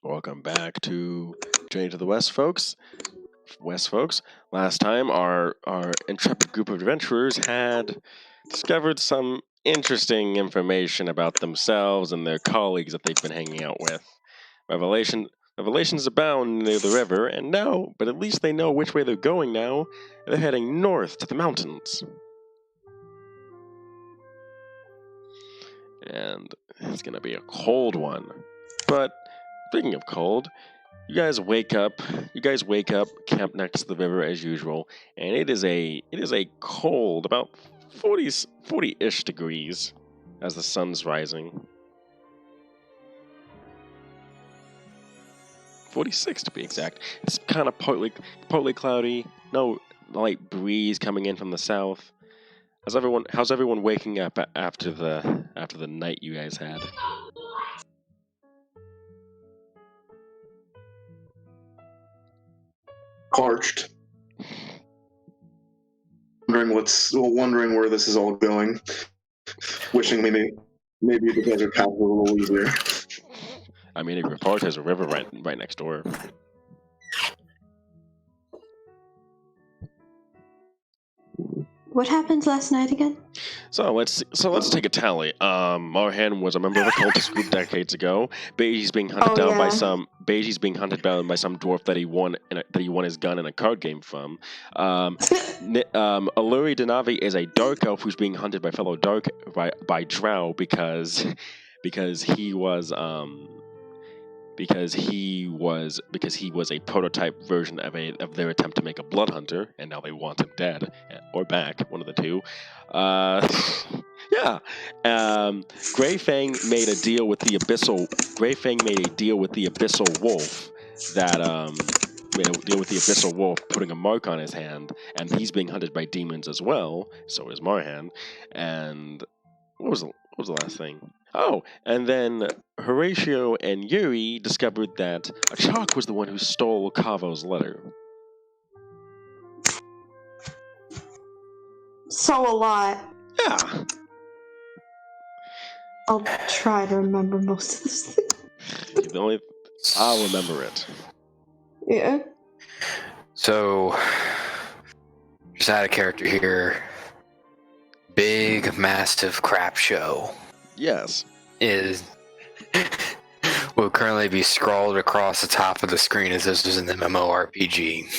Welcome back to Journey to the West, folks. Last time, our intrepid group of adventurers had discovered some interesting information about themselves and their colleagues that they've been hanging out with. Revelations abound near the river, and now, but at least they know which way they're going now. They're heading north to the mountains. And it's going to be a cold one. But speaking of cold, you guys wake up, camp next to the river as usual, and it is a cold, about 40-ish degrees as the sun's rising. 46 to be exact. It's kind of partly cloudy, no light breeze coming in from the south. How's everyone waking up after the night you guys had? Parched. Wondering where this is all going. Wishing maybe the desert path was a little easier. I mean, it reports there's a river right next door. What happened last night again? So let's take a tally. Marhan was a member of a cultist group decades ago. Beiji's being hunted down by some dwarf that he won his gun in a card game from. Alluri Denavi is a dark elf who's being hunted by fellow by Drow because he was a prototype version of their attempt to make a blood hunter, and now they want him dead or back, one of the two. Grey Fang made a deal with the abyssal wolf putting a mark on his hand, and he's being hunted by demons as well. So is Marhan. And what was the last thing? Oh, and then Horatio and Yuri discovered that Achak was the one who stole Kavo's letter. So a lot. Yeah. I'll try to remember most of this. I'll remember it. Yeah. So, just add a character here. Big, massive crap show. Yes. Will currently be scrawled across the top of the screen as this was an MMORPG.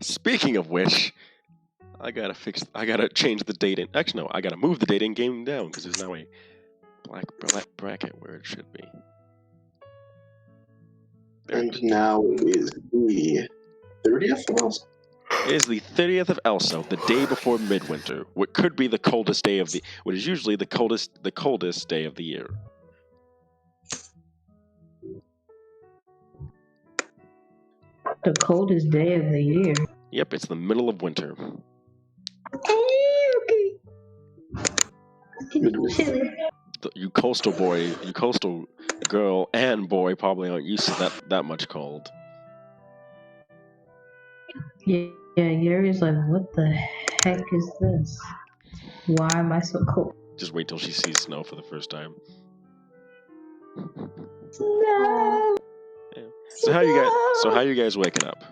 Speaking of which, I gotta change the date actually no, I gotta move the date in game down because there's now a black bracket where it should be. And now it is the 30th of Elsa? It is the 30th of Elsa, the day before midwinter, what could be the coldest day what is usually the coldest day of the year. The coldest day of the year? Yep, it's the middle of winter. Okay. Chilly. You coastal girl and boy probably aren't used to that much cold. Yeah, Yuri's like, what the heck is this? Why am I so cold? Just wait till she sees snow for the first time. No. Yeah. So how you guys waking up?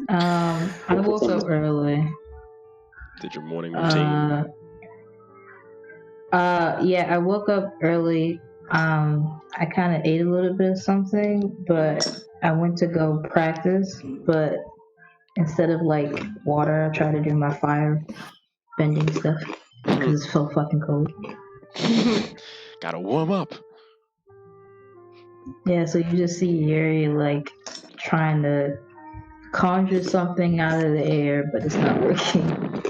I woke up early. Did your morning routine? Yeah, I woke up early. I kind of ate a little bit of something, but I went to go practice, but instead of like water, I tried to do my fire bending stuff because it's so fucking cold. Gotta warm up. Yeah, so you just see Yuri like trying to conjure something out of the air, but it's not working.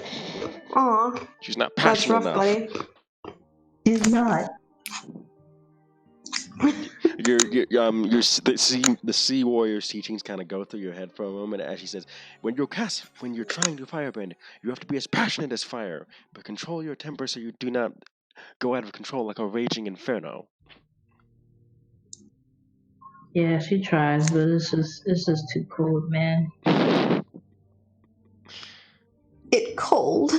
Aw. She's not passionate That's rough, enough. buddy. She's not. The Sea Warrior's teachings kind of go through your head for a moment as she says, when you're trying to firebend, you have to be as passionate as fire, but control your temper so you do not go out of control like a raging inferno. Yeah, she tries, but it's just too cold, man. It cold.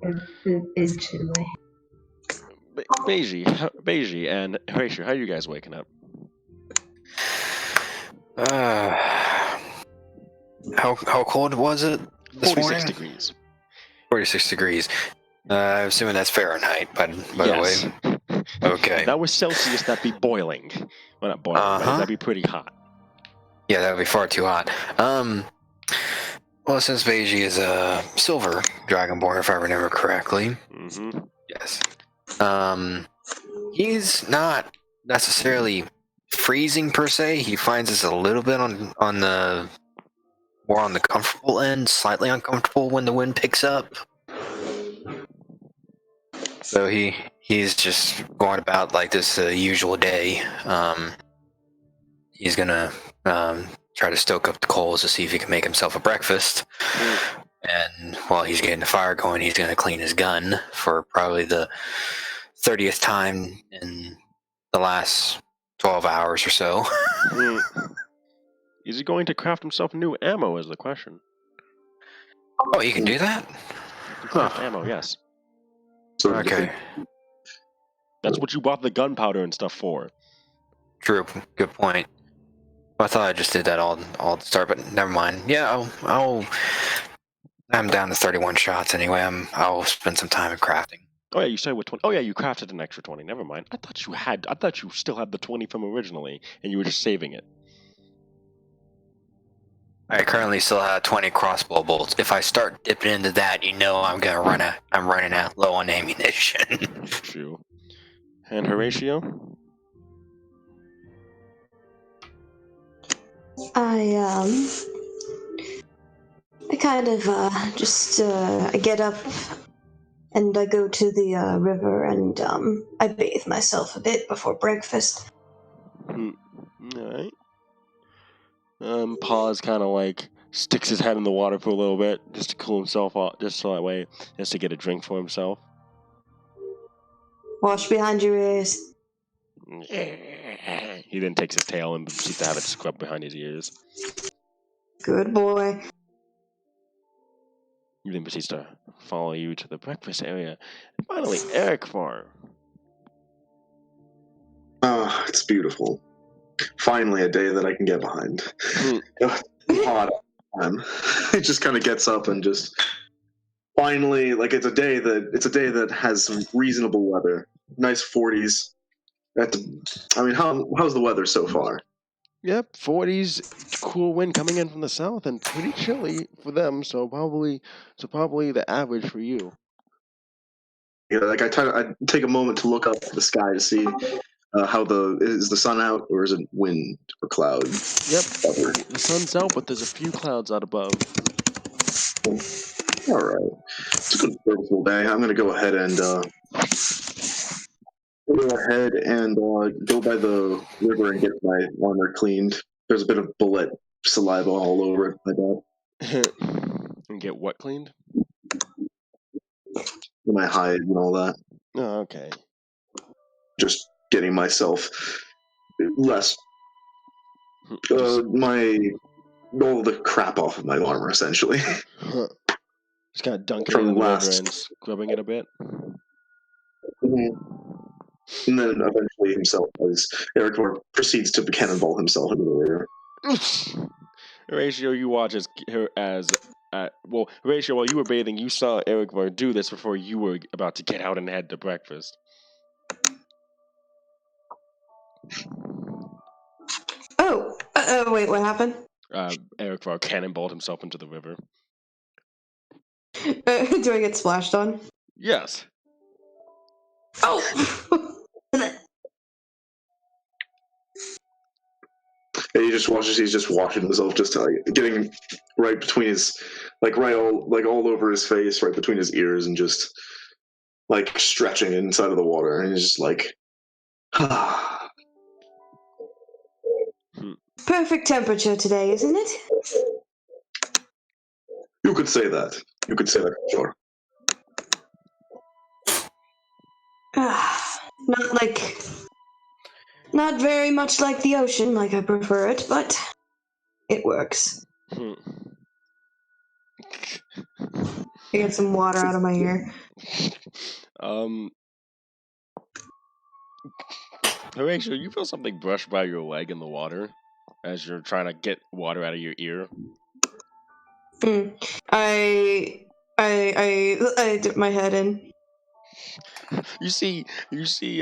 It's chilly. Beiji and Horatio, how are you guys waking up? How cold was it this 46 morning? degrees. 46 degrees. I'm assuming that's Fahrenheit, by the way. Yes. Okay. If that was Celsius, that'd be boiling. Well, not boiling, but that'd be pretty hot. Yeah, that would be far too hot. Well, since Beiji is a silver dragonborn, if I remember correctly. Mm-hmm. Yes. He's not necessarily freezing per se. He finds us a little bit on the more on the comfortable end, slightly uncomfortable when the wind picks up. So he's just going about like this usual day. He's gonna try to stoke up the coals to see if he can make himself a breakfast. And while he's getting the fire going, he's gonna clean his gun for probably the 30th time in the last 12 hours or so. Is he going to craft himself new ammo is the question. Oh, you can do that? You can craft ammo, yes. So Okay. That's what you bought the gunpowder and stuff for. True. Good point. I thought I just did that all at the start, but never mind. Yeah, I'm down to 31 shots anyway. I'll spend some time in crafting. Oh yeah, you started with 20. Oh yeah, you crafted an extra 20. Never mind. I thought you still had the 20 from originally, and you were just saving it. I currently still have 20 crossbow bolts. If I start dipping into that, I'm running out low on ammunition. True. And Horatio? I kind of I get up and I go to the river and I bathe myself a bit before breakfast. Alright. Paws kind of like sticks his head in the water for a little bit just to cool himself off, just so that way, just to get a drink for himself. Wash behind your ears. He then takes his tail and proceeds to have it scrubbed behind his ears. Good boy. He then proceeds to follow you to the breakfast area. And finally, Eric Farr. Ah, it's beautiful. Finally, a day that I can get behind. Hot time. It just kind of gets up and just finally, like it's a day that has some reasonable weather. Nice 40s. How's the weather so far? Yep, 40s, cool wind coming in from the south, and pretty chilly for them. So probably the average for you. You know, like I take a moment to look up at the sky to see is the sun out or is it wind or cloud? Yep, the sun's out, but there's a few clouds out above. All right, it's a good beautiful day. I'm gonna go ahead and go by the river and get my armor cleaned. There's a bit of bullet saliva all over it. I bet. And get what cleaned? My hide and all that. Oh, okay. Just getting myself less all the crap off of my armor, essentially. Just kind of dunking it in the river and scrubbing it a bit. And then eventually himself, as Eric proceeds to cannonball himself into the river. Horatio, you watch Horatio, while you were bathing, you saw Eric do this before you were about to get out and head to breakfast. Wait, what happened? Eric cannonballed himself into the river. Do I get splashed on? Yes. Oh! And he's just washing himself, just getting right between his, all over his face, right between his ears, and just like stretching inside of the water. And he's just like, Perfect temperature today, isn't it? You could say that. You could say that, sure. Not very much like the ocean, like I prefer it, but it works. I get some water out of my ear. Horatio, you feel something brush by your leg in the water as you're trying to get water out of your ear. I dip my head in. You see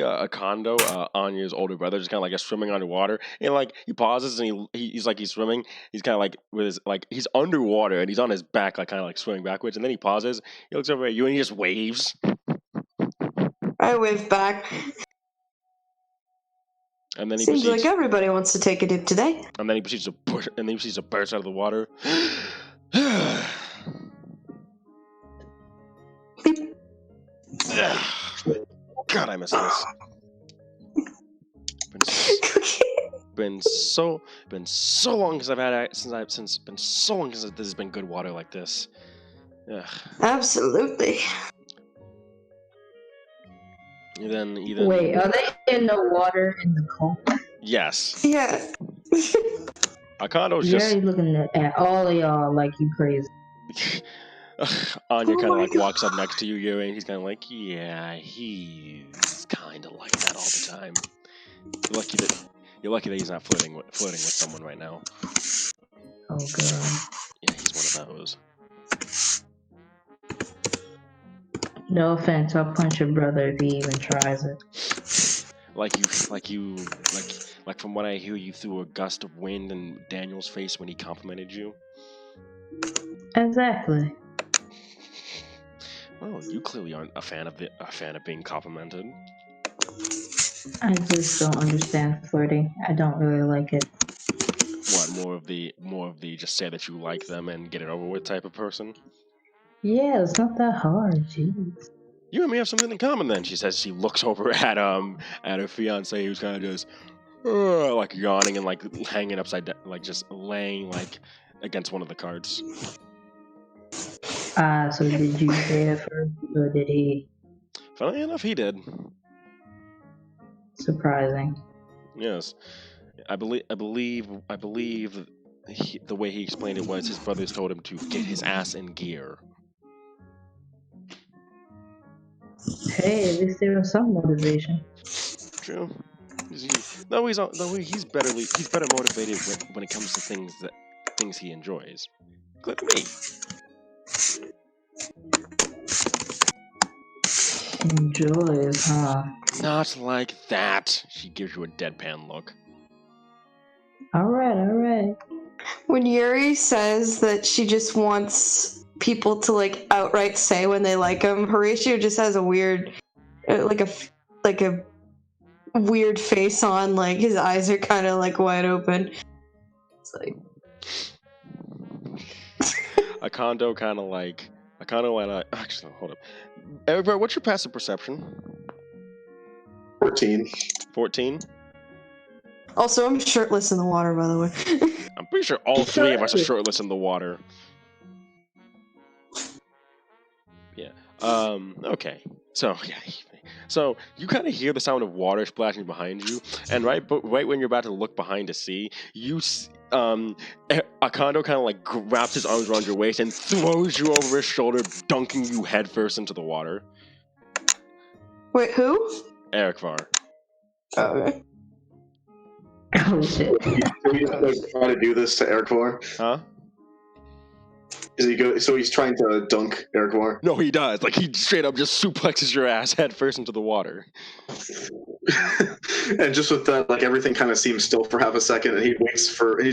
a condo, Anya's older brother, just kind of like swimming underwater, and like he pauses and he's like he's swimming. He's kind of like with his like he's underwater and he's on his back, like kind of like swimming backwards, and then he pauses. He looks over at you and he just waves. I wave back. And then he Seems proceeds. like everybody wants to take a dip today. And then he proceeds to push. And then he proceeds to burst out of the water. Beep. God, I miss this. Been so long since I've had been so long since this has been good water like this. Ugh. Absolutely. Then Wait, are they in the water in the cold? yes. Yeah. Akando's You're just looking at all of y'all like you crazy. Anya Oh kind of my like walks God. up next to you, Yuri, and he's kind of like, yeah, he's kind of like that all the time. You're lucky that he's not flirting with someone right now. Oh god. Yeah, he's one of those. No offense, I'll punch your brother if he even tries it. Like from what I hear, you threw a gust of wind in Daniel's face when he complimented you. Exactly. Well, you clearly aren't a fan of being complimented. I just don't understand flirting. I don't really like it. What, more of the just say that you like them and get it over with type of person? Yeah, it's not that hard, jeez. You and me have something in common then, she says. She looks over at her fiance, who's kind of just like yawning and like hanging upside down, like just laying like against one of the cards. So did you say it first, or did he? Funnily enough, he did. Surprising. Yes, I believe the way he explained it was his brothers told him to get his ass in gear. Hey, at least there was some motivation. True. He's better motivated when it comes to things he enjoys. Look at me. Enjoys, huh? Not like that. She gives you a deadpan look. Alright. When Yuri says that she just wants people to like outright say when they like him, Horatio just has a weird, like a weird face on. Like his eyes are kind of like wide open. It's like Akando kind of like actually hold up. Everybody, what's your passive perception? 14. 14. Also, I'm shirtless in the water, by the way. I'm pretty sure all three of us are shirtless in the water. Yeah. Okay. So yeah. So you kind of hear the sound of water splashing behind you, and right when you're about to look behind to see, Akando kind of like wraps his arms around your waist and throws you over his shoulder, dunking you headfirst into the water. Wait, who? Eric Var. Oh, okay. Oh shit. So he's trying to do this to Eric Var? Huh? So he's trying to dunk Eric Var? No, he does. Like he straight up just suplexes your ass headfirst into the water. And just with that, like everything kind of seems still for half a second, and he's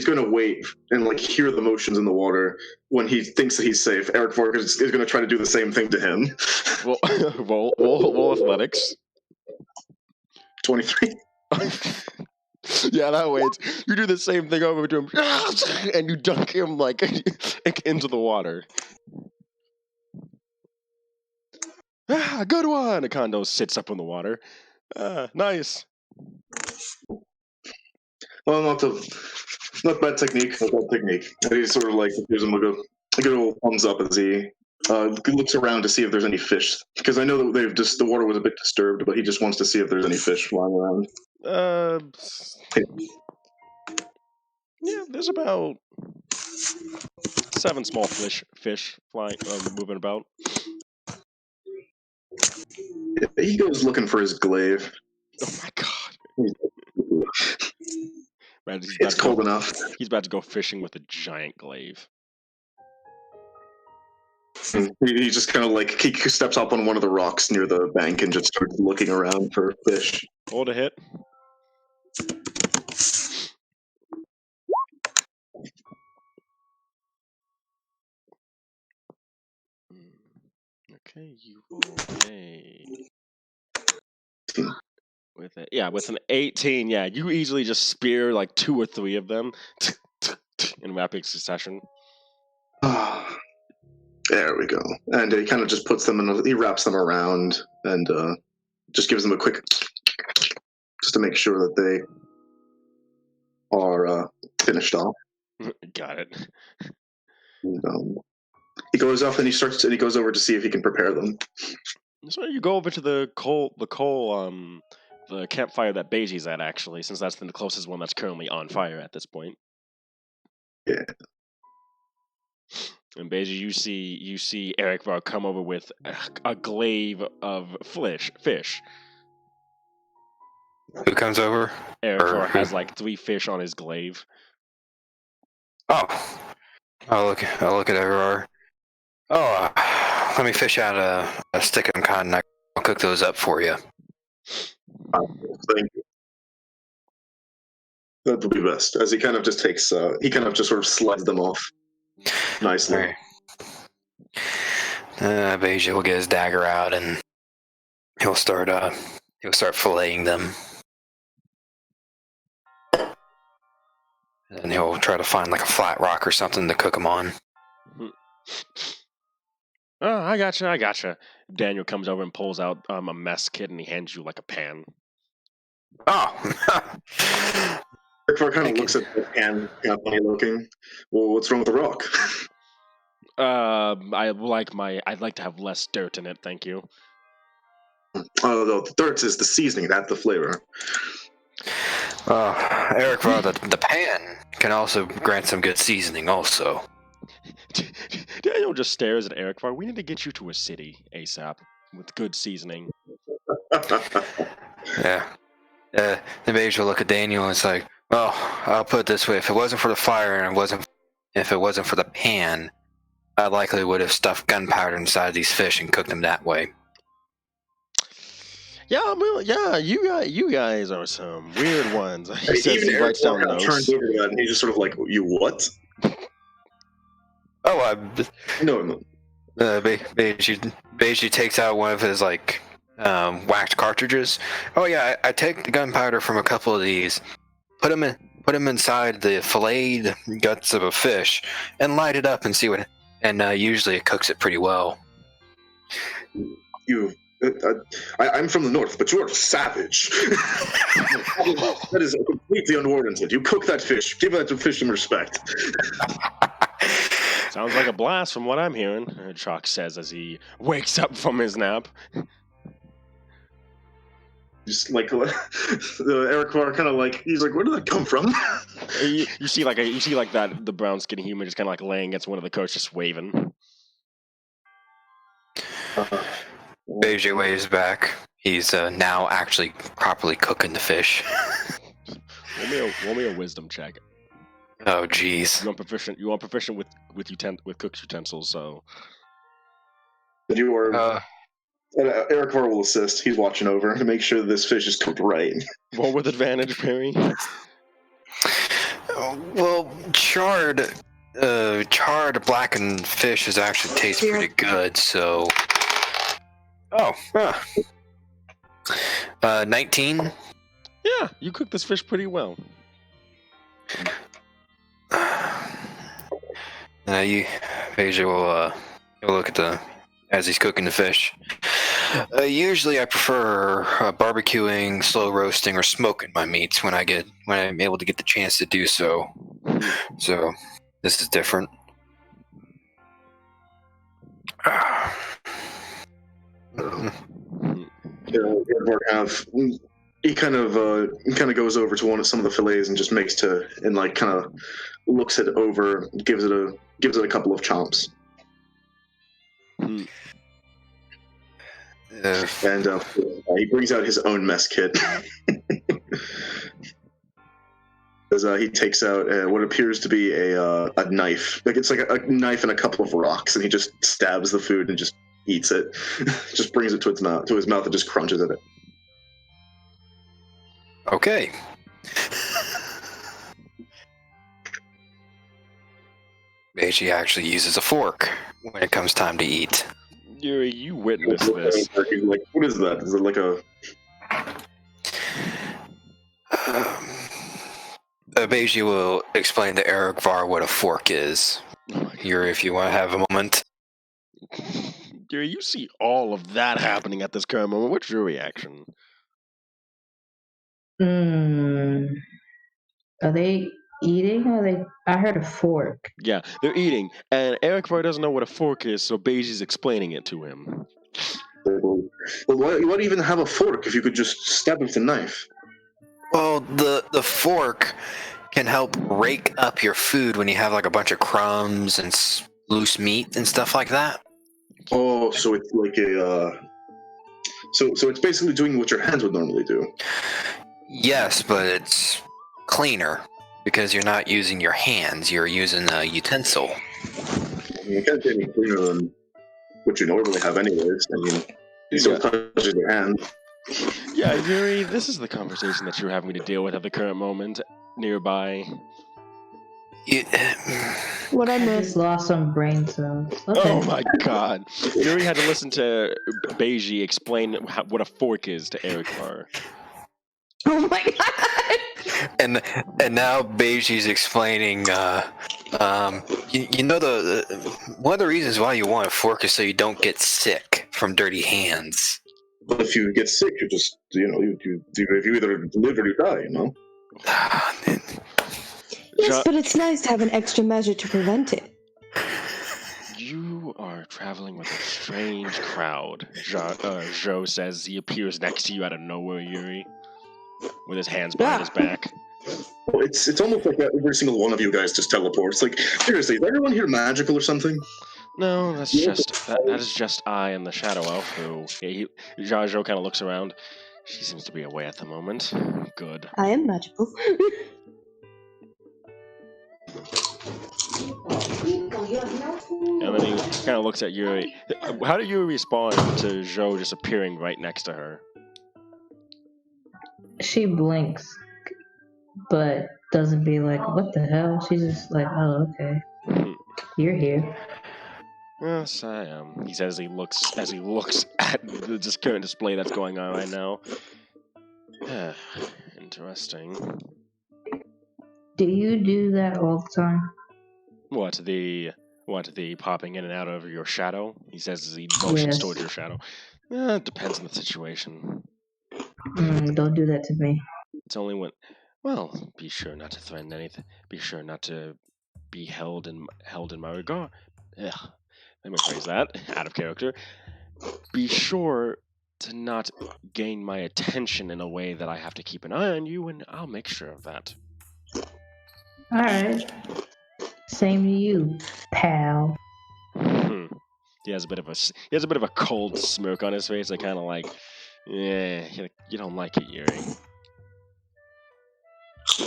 going to wait and like hear the motions in the water. When he thinks that he's safe, Eric Var is going to try to do the same thing to him. Well, roll athletics. 23. Yeah, that waits. You do the same thing over to him, and you dunk him like into the water. Good one. Akando sits up in the water. Nice. Well, not bad technique. Not bad technique. And he sort of like gives him a good old thumbs up as he looks around to see if there's any fish. Because I know that the water was a bit disturbed, but he just wants to see if there's any fish flying around. Yeah, there's about 7 small fish flying, moving about. He goes looking for his glaive. Oh my god. Man, It's cold enough. He's about to go fishing with a giant glaive. He just kind of like he steps up on one of the rocks near the bank and just starts looking around for fish. Hold a hit. Okay, you roll with an 18. Yeah, you easily just spear like 2 or 3 of them in rapid succession. There we go. And he kind of just puts them in. He wraps them around and just gives them a quick, just to make sure that they are finished off. Got it. And, he goes off and he goes over to see if he can prepare them. So you go over to the campfire that Beiji's at, actually, since that's the closest one that's currently on fire at this point. Yeah. And Beiji, you see Eric Var come over with a glaive of fish. Who comes over? Eric Var has like 3 fish on his glaive. Oh, I'll look at Everar. Oh, let me fish out a stick of cotton. I'll cook those up for you. Thank you. That'll be best. As he kind of just takes, he kind of just sort of slides them off nicely. Right. Beiji will get his dagger out and he'll start filleting them. And he'll try to find like a flat rock or something to cook them on. Oh, I gotcha. Daniel comes over and pulls out a mess kit and he hands you like a pan. Oh! Rick kind of looks at the pan, kind of funny looking. Well, what's wrong with the rock? I'd like to have less dirt in it, thank you. Oh, no, the dirt is the seasoning, that's the flavor. Eric, the pan can also grant some good seasoning also. Daniel just stares at Eric. We need to get you to a city ASAP with good seasoning. Yeah. The Beige will look at Daniel and it's like, well, I'll put it this way: if it wasn't for the fire and if it wasn't for the pan, I likely would have stuffed gunpowder inside these fish and cooked them that way. Yeah, well, yeah, you guys are some weird ones. He says he writes down notes. Turns over to that and he's just sort of like, you what? Oh, No. Beiji takes out one of his like whacked cartridges. Oh yeah, I take the gunpowder from a couple of these, put them inside the filleted guts of a fish, and light it up and see what. And usually it cooks it pretty well. I'm from the north, but you're savage. That is completely unwarranted. You cook that fish. Give that fish some respect. Sounds like a blast from what I'm hearing, Chalk says as he wakes up from his nap. Just like the Eric Clark kind of like, he's like, where did that come from? you see that the brown skinny human just kind of like laying against one of the coats, just waving. Beiji waves back. He's now actually properly cooking the fish. Roll me a wisdom check. Oh jeez. You are proficient with cook's utensils, so. But you are. Eric Var will assist. He's watching over to make sure that this fish is cooked right. Roll with advantage, Perry. Well, charred blackened fish is actually tastes pretty good. So. 19. Yeah, you cook this fish pretty well. Beiji will look at as he's cooking the fish. Usually, I prefer barbecuing, slow roasting, or smoking my meats when I'm able to get the chance to do so. So this is different. He kind of goes over to some of the fillets and just kind of looks it over, gives it a couple of chomps. And he brings out his own mess kit. As he takes out what appears to be a knife. Like it's like a knife and a couple of rocks, and he just stabs the food and just eats it. Just brings it to his mouth, and just crunches at it. Okay. Beiji actually uses a fork when it comes time to eat. Yuri, you witnessed this. He's like, what is that? Is it like a... Beiji will explain to Erikvar what a fork is. Yuri, if you want to have a moment. Yuri, you see all of that happening at this current moment. What's your reaction? Are they eating? I heard a fork. Yeah, they're eating, and Erikvar doesn't know what a fork is, so Beiji's explaining it to him. Well, why even have a fork if you could just stab it with a knife? Well, the fork can help rake up your food when you have like a bunch of crumbs and loose meat and stuff like that. Oh, so it's like a... So it's basically doing what your hands would normally do. Yes, but it's cleaner because you're not using your hands, you're using a utensil. I mean, it can't get any cleaner than what you normally have anyways. I mean, you still touches your hand. Yeah, Yuri, this is the conversation that you're having to deal with at the current moment nearby. What I I missed? just lost some brain cells. Okay. Oh my god. Yuri had to listen to Beiji explain what a fork is to Erikvar. Oh my god! And now Beiji's explaining, you know one of the reasons why you want a fork is so you don't get sick from dirty hands. But if you get sick, you just, you either live or you die, Yes, but it's nice to have an extra measure to prevent it. You are traveling with a strange crowd, Zhou says. He appears next to you out of nowhere, Yuri, with his hands behind his back. Well, it's almost like every single one of you guys just teleports. Like, seriously, is everyone here magical or something? No, that is just I and the Shadow Elf who... Zhou kind of looks around. She seems to be away at the moment. Good. I am magical. And then he kind of looks at Yuri. How do you respond to Zhou just appearing right next to her? She blinks, but doesn't be like, what the hell? She's just like, oh, okay. You're here. Yes, I am. He says as he looks at the just current display that's going on right now. Interesting. Do you do that all the time? What the popping in and out of your shadow? He says as he motions towards your shadow. It depends on the situation. Don't do that to me. It's only when... Well, be sure not to threaten anything. Be sure not to be held in my regard. Ugh. Let me phrase that out of character. Be sure to not gain my attention in a way that I have to keep an eye on you, and I'll make sure of that. All right. Same to you, pal. He has a bit of a cold smirk on his face. I kind of like, yeah, you don't like it, Yuri.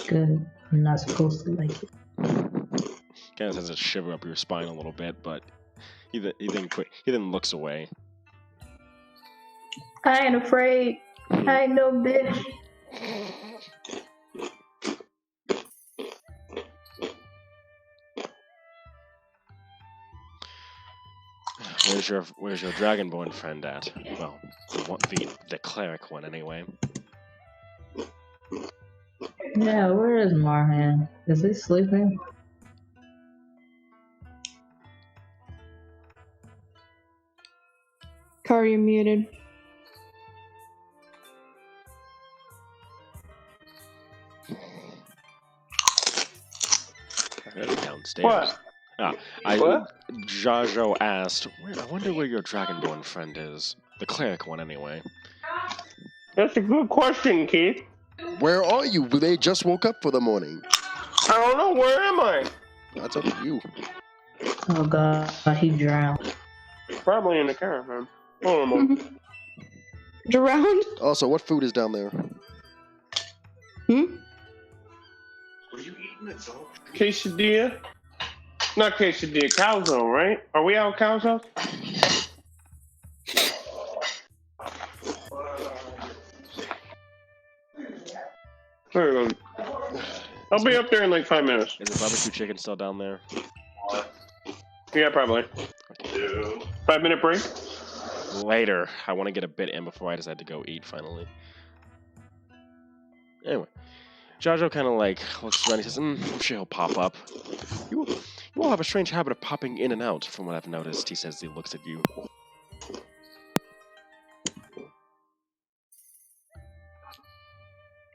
Good. I'm not supposed to like it. Kind of has a shiver up your spine a little bit, but he then looks away. I ain't afraid. I ain't no bitch. Where's your dragonborn friend at? Well, the cleric one anyway. Yeah, where is Marhan? Is he sleeping? Car, you're muted. Downstairs. What? Zhou asked, I wonder where your dragonborn friend is. The cleric one, anyway. That's a good question, Keith. Where are you? They just woke up for the morning. I don't know. Where am I? That's up to you. Oh god, he drowned. Probably in the caravan. Hold on a moment. around. Also, what food is down there? What are you eating at all? Quesadilla? Not quesadilla, calzone, right? Are we out calzone? There we go. I'll be up there in like 5 minutes. Is the barbecue chicken still down there? Yeah, probably. 5-minute break? Later. I want to get a bit in before I decide to go eat, finally. Anyway. Jojo kind of like looks around and says, I'm sure he'll pop up. You all have a strange habit of popping in and out, from what I've noticed, he says. He looks at you.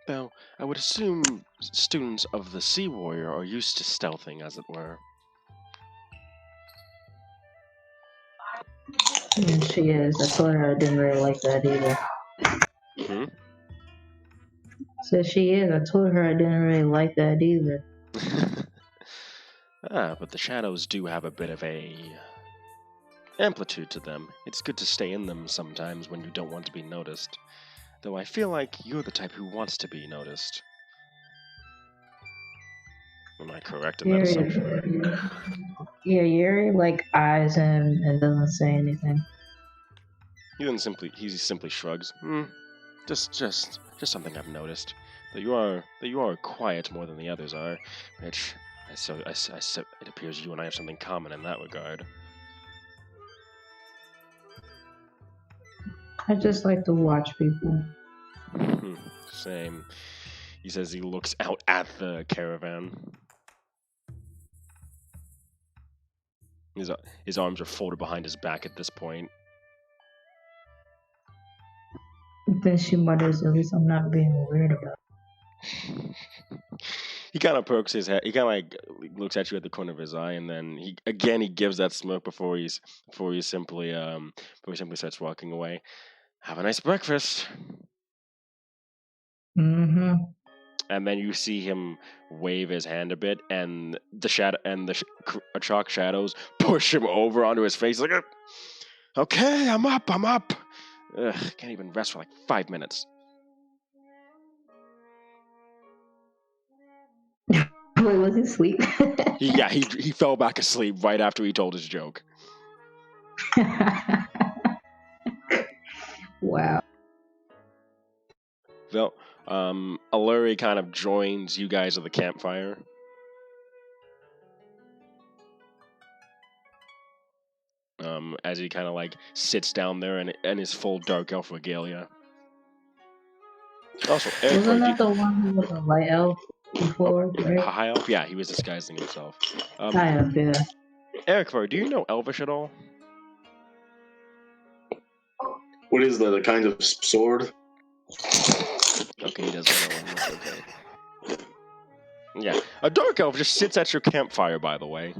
Now, I would assume students of the Sea Warrior are used to stealthing, as it were. And she is. I told her I didn't really like that either. So she is. I told her I didn't really like that either. But the shadows do have a bit of a amplitude to them. It's good to stay in them sometimes when you don't want to be noticed. Though I feel like you're the type who wants to be noticed. Am I correct in that assumption? Yeah, Yuri like eyes him and doesn't say anything. He simply shrugs. Just something I've noticed. That you are quiet more than the others are, which it appears you and I have something common in that regard. I just like to watch people. Same. He says he looks out at the caravan. His arms are folded behind his back at this point. Then she mutters, at least I'm not being weird about it. He kind of perks his head. He kind of like looks at you at the corner of his eye, and then he gives that smirk before he simply starts walking away. Have a nice breakfast. Mm-hmm. And then you see him wave his hand a bit, and the chalk shadows push him over onto his face. Like, okay, I'm up. Ugh, can't even rest for like 5 minutes. Wait, was he asleep? he fell back asleep right after he told his joke. Wow. Well, Alluri kind of joins you guys at the campfire. As he kind of like sits down there in his full dark elf regalia. Also, Wasn't that the one who was a light elf before, right? High elf? Yeah, he was disguising himself. High elf, yeah. Ericvar, do you know Elvish at all? What is that, a kind of sword? Okay, he doesn't know him. That's okay. Yeah, a dark elf just sits at your campfire, by the way.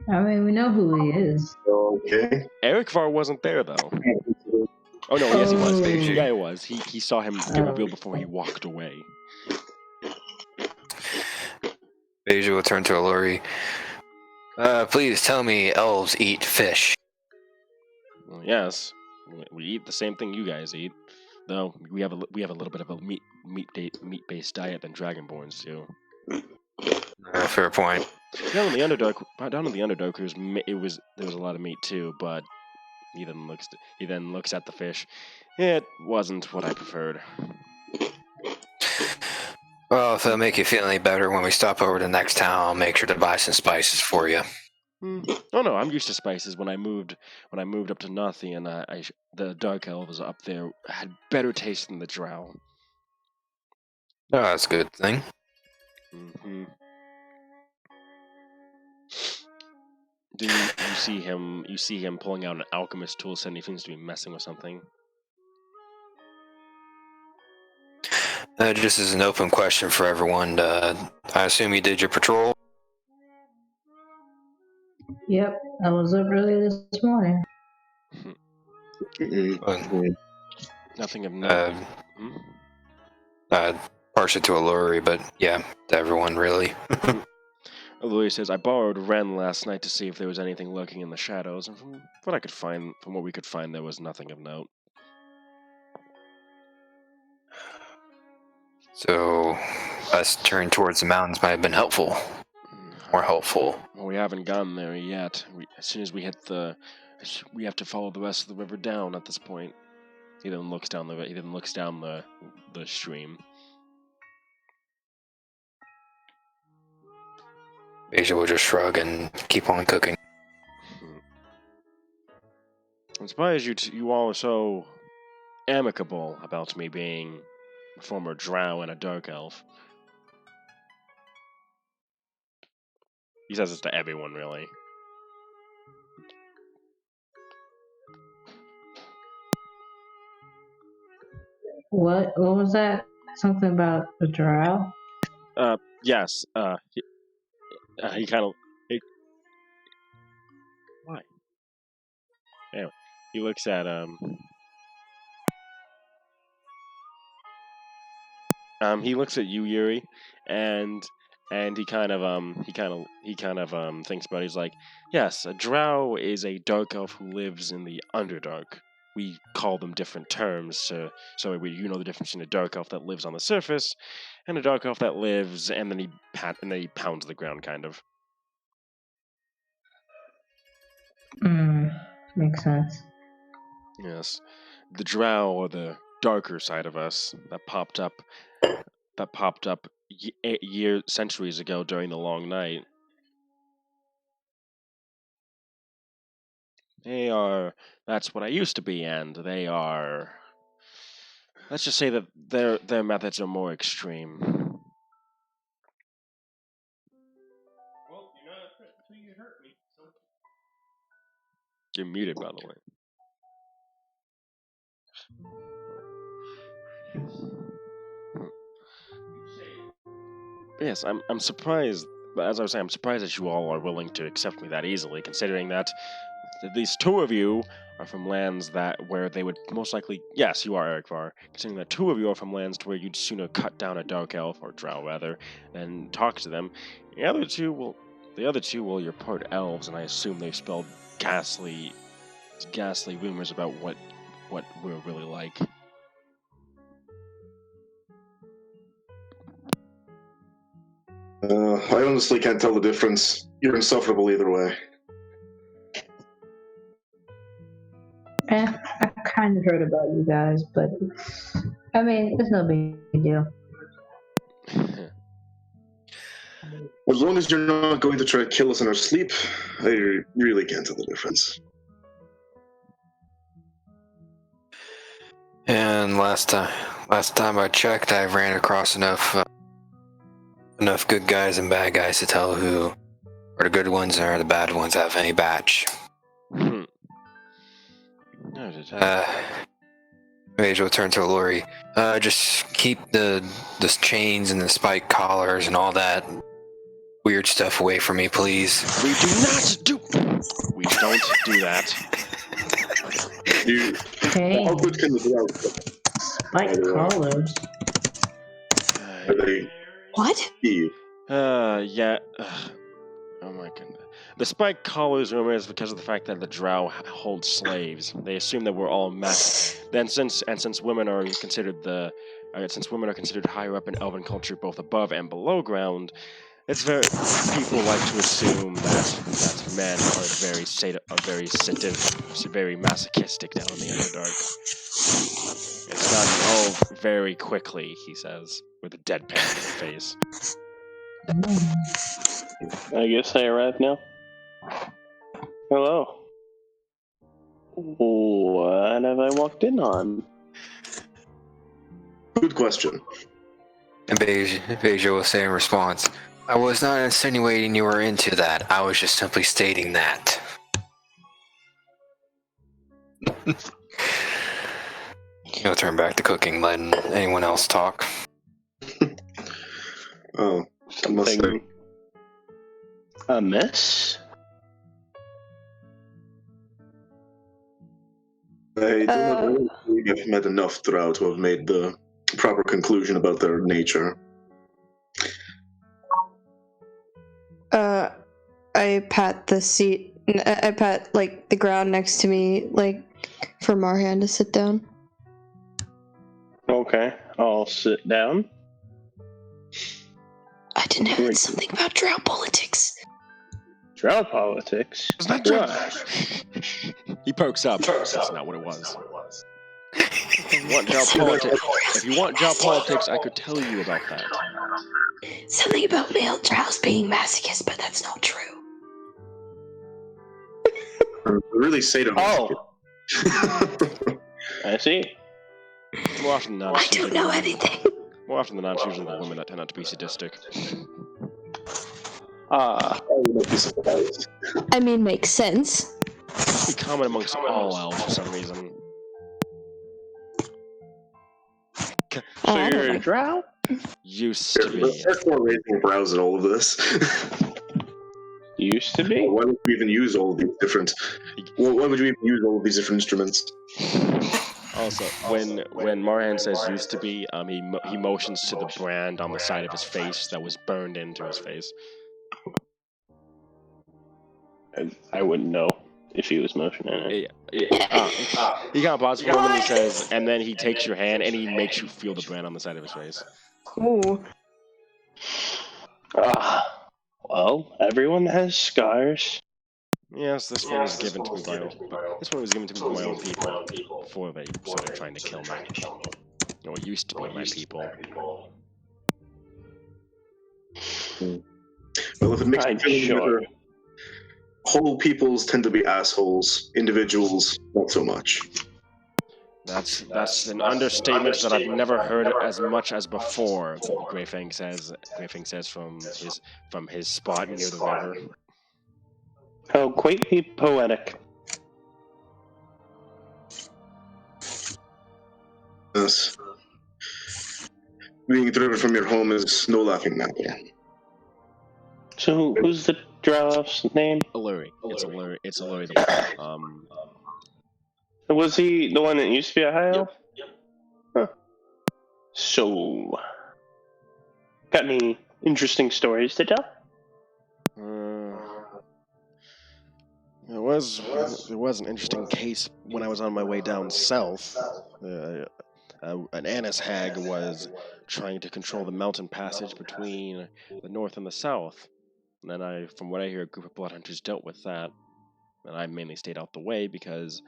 I mean, we know who he is. Okay. Ericvar wasn't there, though. Oh, no, yes, he was. Yeah, he was. He saw him get revealed before he walked away. Beja will turn to Alluri. Please tell me elves eat fish. Well, yes, we eat the same thing you guys eat, though we have a little bit of a meat-based diet than Dragonborns do. Fair point. Down in the Underdark, there was a lot of meat too, but he then looks at the fish. It wasn't what I preferred. Well, if it'll make you feel any better, when we stop over to the next town, I'll make sure to buy some spices for you. Oh no, I'm used to spices. When I moved up to Nothian, the dark elves up there had better taste than the drow. Oh, that's a good thing. Mm-hmm. You see him pulling out an alchemist tool, and he seems to be messing with something. Just as an open question for everyone, I assume you did your patrol? Yep, I was up early this morning. Nothing of note. Partially to Alluri, but yeah, to everyone really. Louis says, I borrowed Ren last night to see if there was anything lurking in the shadows, and from what we could find, there was nothing of note. So, us turning towards the mountains might have been helpful. More helpful. Well, we haven't gotten there yet. As soon as we hit we have to follow the rest of the river down at this point. He then looks down the stream. Asia will just shrug and keep on cooking. I'm surprised you all are so amicable about me being a former drow and a dark elf. He says this to everyone, really. What was that? Something about the drow? Yes. He kind of. Why? Anyway, he looks at he looks at you, Yuri, and he kind of thinks about it. He's like, yes, a drow is a dark elf who lives in the Underdark. We call them different terms so you know the difference between a dark elf that lives on the surface and a dark elf that lives, and then he pounds the ground, kind of. Makes sense. Yes, the drow are the darker side of us that popped up centuries ago during the Long Night. That's what I used to be, and they are, let's just say that their methods are more extreme. Well, you're not a threat until you hurt me, so. You're muted, by the way. Yes, I'm surprised. As I was saying, I'm surprised that you all are willing to accept me that easily, considering that at least two of you are from lands where they would most likely. Yes, you are, Eric Var. Considering that two of you are from lands to where you'd sooner cut down a dark elf, or drow rather, than talk to them. The other two, you're part elves, and I assume they've spelled ghastly rumors about what we're really like. I honestly can't tell the difference. You're insufferable either way. I kind of heard about you guys, but I mean, it's no big deal. As long as you're not going to try to kill us in our sleep, I really can't tell the difference. And last time I checked, I ran across enough good guys and bad guys to tell who are the good ones and are the bad ones out of any batch. Mage will turn to Lori. Just keep the chains and the spike collars and all that weird stuff away from me, please. We don't do that. Hey, how good can the out? spike collars. Are they? What? Yeah. Oh my goodness. The spike collars rumor is because of the fact that the drow hold slaves. They assume that we're all since women are considered higher up in elven culture, both above and below ground, people like to assume that men are very sedative, very masochistic down in the Underdark. It's done very quickly, he says, with a deadpan in his face. I guess I arrived now. Hello. What have I walked in on? Good question. And Beja will say in response, I was not insinuating you were into that. I was just simply stating that. He'll turn back to cooking, letting anyone else talk. Oh, I must say. A mess? I don't think I've met enough drow to have made the proper conclusion about their nature. I pat the seat. I pat like the ground next to me, like for Marhan to sit down. Okay, I'll sit down. I didn't know something about drow politics. Drow politics? It's not What? He pokes up. That's not what it was. If you want drow politics, I could tell you about that. Something about male drows being masochists, but that's not true. Really sadomasochistic. Oh, I see. More often than not, I it's don't usually know the- anything. More often than not, it's usually the women that turn out to be sadistic. I mean, makes sense. It's common amongst all elves for some reason. So I you're don't a know. drow? Used to be. There's more raising brows at all of this. Used to be? Why would we even use all of these different? Why would we even use all of these different instruments? Also, when Marhan says used to be, he motions to the brand on the side of his face that was burned into his face. I wouldn't know if he was motioning it. He kind of pauses for a moment and he says, and then he takes your hand and he makes you feel the brand on the side of his face. Ooh. Well, everyone has scars. Yes, this one was given to me by my own people before they started trying to kill me. No, it used to be my people. Well, if it makes I'm you feel sure. better, whole peoples tend to be assholes. Individuals, not so much. That's an understatement that I've never heard as much as before. Greyfang says from his spot near the river. How quaintly poetic. Yes. Being driven from your home is no laughing matter. So, who's the drow elf's name? Alluri. It's Alluri. Was he the one that used to be a high elf? Yep. Huh. So, got any interesting stories to tell? There was an interesting case when I was on my way down south. An Annis hag was trying to control the mountain passage between the north and the south. And then from what I hear, a group of bloodhunters dealt with that. And I mainly stayed out the way because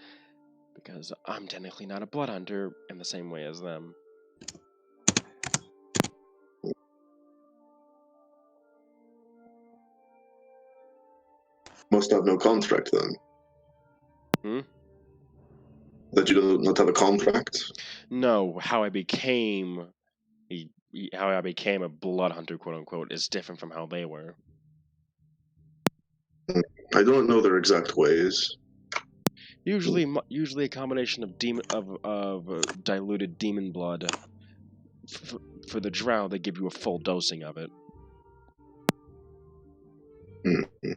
I'm technically not a bloodhunter in the same way as them. Must have no contract then. That you do not have a contract? No, how I became a blood hunter, quote unquote, is different from how they were. I don't know their exact ways. Usually a combination of diluted demon blood. For the drow, they give you a full dosing of it. Mm-hmm.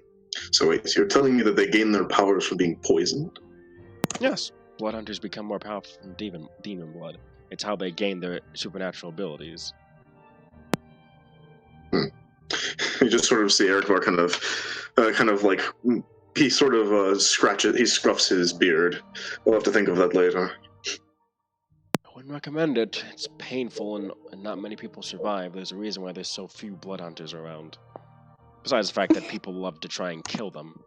So wait, so you're telling me that they gain their powers from being poisoned? Yes, blood hunters become more powerful from demon blood. It's how they gain their supernatural abilities. You just sort of see Erikvar kind of like he sort of he scruffs his beard. We'll have to think of that later. I wouldn't recommend it. It's painful and not many people survive. There's a reason why there's so few blood hunters around. Besides the fact that people love to try and kill them.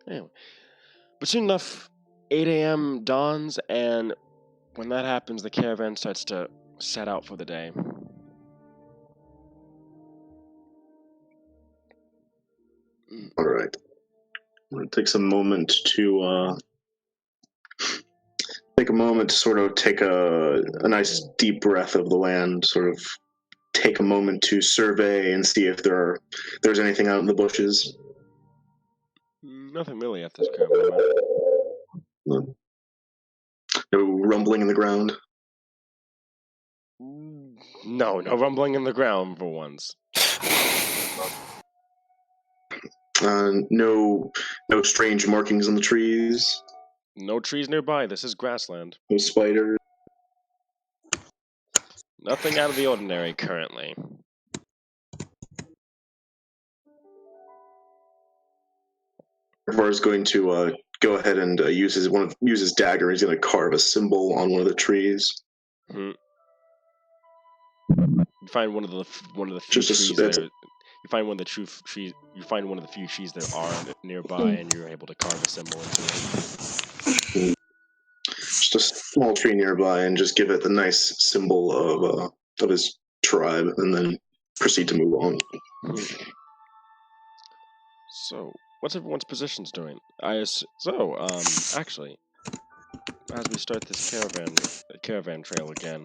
Anyway. But soon enough, 8 a.m. dawns, and when that happens, the caravan starts to set out for the day. All right. It takes a moment to sort of take a nice deep breath of the land, sort of take a moment to survey and see if there's anything out in the bushes. Nothing really at this current moment. No rumbling in the ground? No rumbling in the ground for once. No strange markings on the trees? No trees nearby. This is grassland. No spiders. Nothing out of the ordinary currently. Var is going to go ahead and use his dagger. He's going to carve a symbol on one of the trees. You find one of the few Just trees there. You find one of the trees. You find one of the few trees there are nearby, and you're able to carve a symbol into it. Just a small tree nearby, and just give it the nice symbol of his tribe, and then proceed to move on. So, what's everyone's positions doing? Actually, as we start this caravan trail again,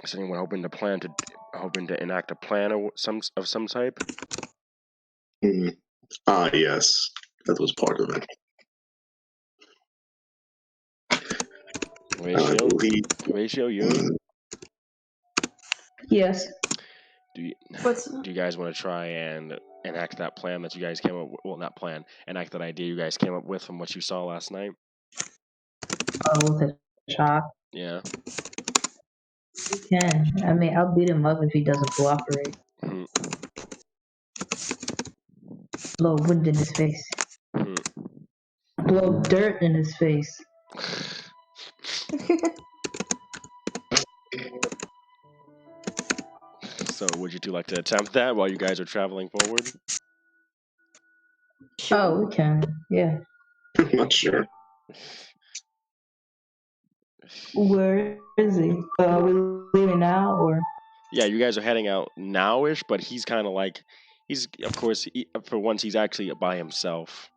is anyone hoping to enact a plan of some type? Yes, that was part of it. Horatio, you? Yes. Do you guys want to try and enact that plan that you guys came up with? Well, not plan. Enact that idea you guys came up with from what you saw last night? With a chalk? Yeah. You can. I mean, I'll beat him up if he doesn't cooperate. Blow wind in his face. Blow dirt in his face. So, would you two like to attempt that while you guys are traveling forward? Oh, we can. Yeah. I'm not sure. Where is he? Are we leaving now, or? Yeah, you guys are heading out now-ish, but he's kind of like, of course, for once, he's actually by himself.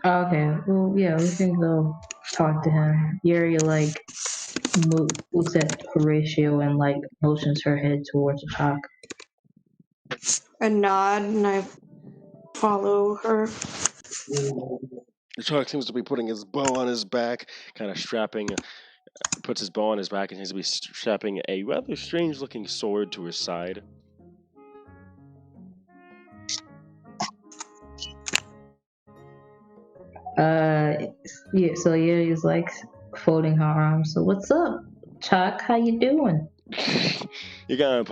Okay, well, yeah, we can go talk to him. Yuri, looks at Horatio and, motions her head towards the chalk. A nod, and I follow her. The shark seems to be putting his bow on his back, kind of puts his bow on his back, and seems to be strapping a rather strange-looking sword to his side. Yeah, so Yuri's folding her arms. So what's up, Chuck? How you doing? He kind of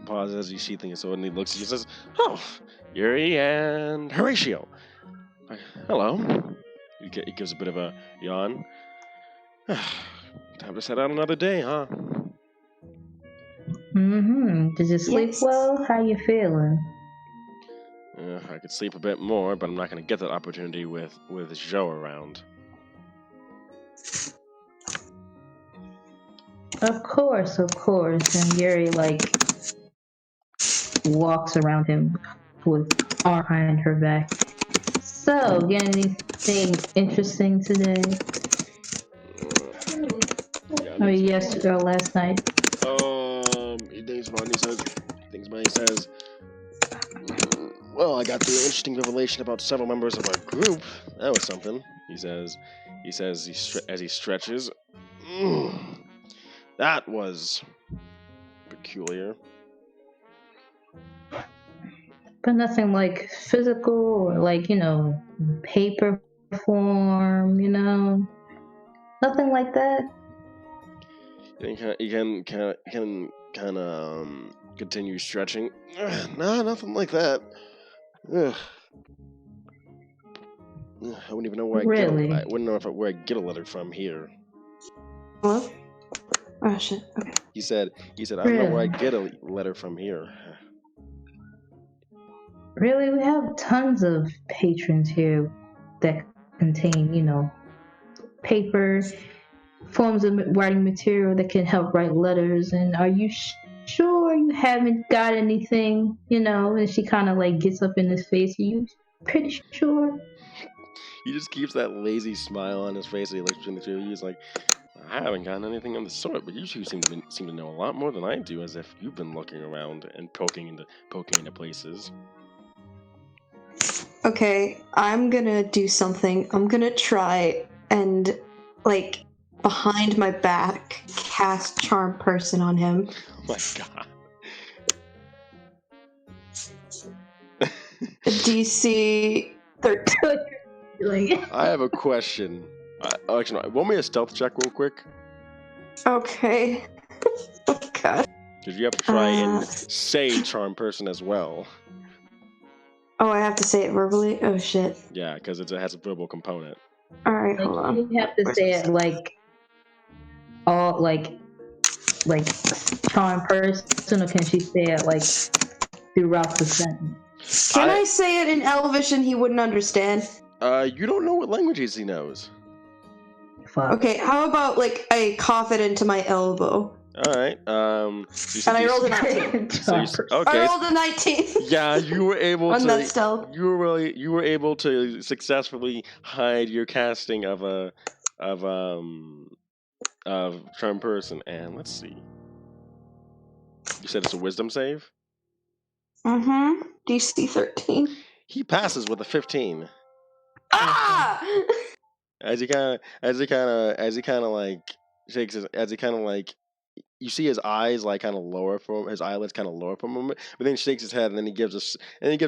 pauses as you see things, so and he looks at you and says, "Oh, Yuri and Horatio. Hello." He gives a bit of a yawn. Time to set out another day, huh? Did you sleep well? How you feeling? I could sleep a bit more, but I'm not going to get that opportunity with Joe around. Of course. And Yuri walks around him with arm behind her back. So, get anything interesting today? Or yesterday or last night? He thinks about it, he says, well, I got the interesting revelation about several members of our group. That was something, he says as he stretches. That was peculiar. But nothing physical or paper form, nothing like that. You can kind of continue stretching. Nah, nothing like that. Ugh. I wouldn't even know where I wouldn't know where I get a letter from here. Hello? Oh shit. Okay. He said I don't know where I get a letter from here. Really, we have tons of patrons here that contain, paper, forms of writing material that can help write letters. And are you sure you haven't got anything, And she kind of gets up in his face. Are you pretty sure? He just keeps that lazy smile on his face. And he looks between the two of you. He's like, I haven't gotten anything of the sort, but you two seem to know a lot more than I do, as if you've been looking around and poking into places. Okay, I'm gonna do something. I'm gonna try and, behind my back, cast Charm Person on him. Oh my god. DC 13. Like, I have a question. Actually, no, want me a stealth check real quick? Okay. Oh god. Because you have to try and say charm person as well. Oh, I have to say it verbally? Oh shit. Yeah, because it has a verbal component. Alright, hold on. you have to say it like all like charm person, or can she say it like throughout the sentence? Can I say it in Elvish and he wouldn't understand? You don't know what languages he knows. Fuck. Okay, how about like I cough it into my elbow? Alright, And I rolled a 19. Okay. I rolled a 19. Yeah, you were able On to. that stealth. You were able to successfully hide your casting of charm person. And let's see. You said it's a wisdom save? Mm-hmm. DC 13. He passes with a 15. Ah! As he kind of like shakes his, as he kind of like, you see his eyes like kind of lower for his eyelids kind of lower for a moment, but then he shakes his head and then he gives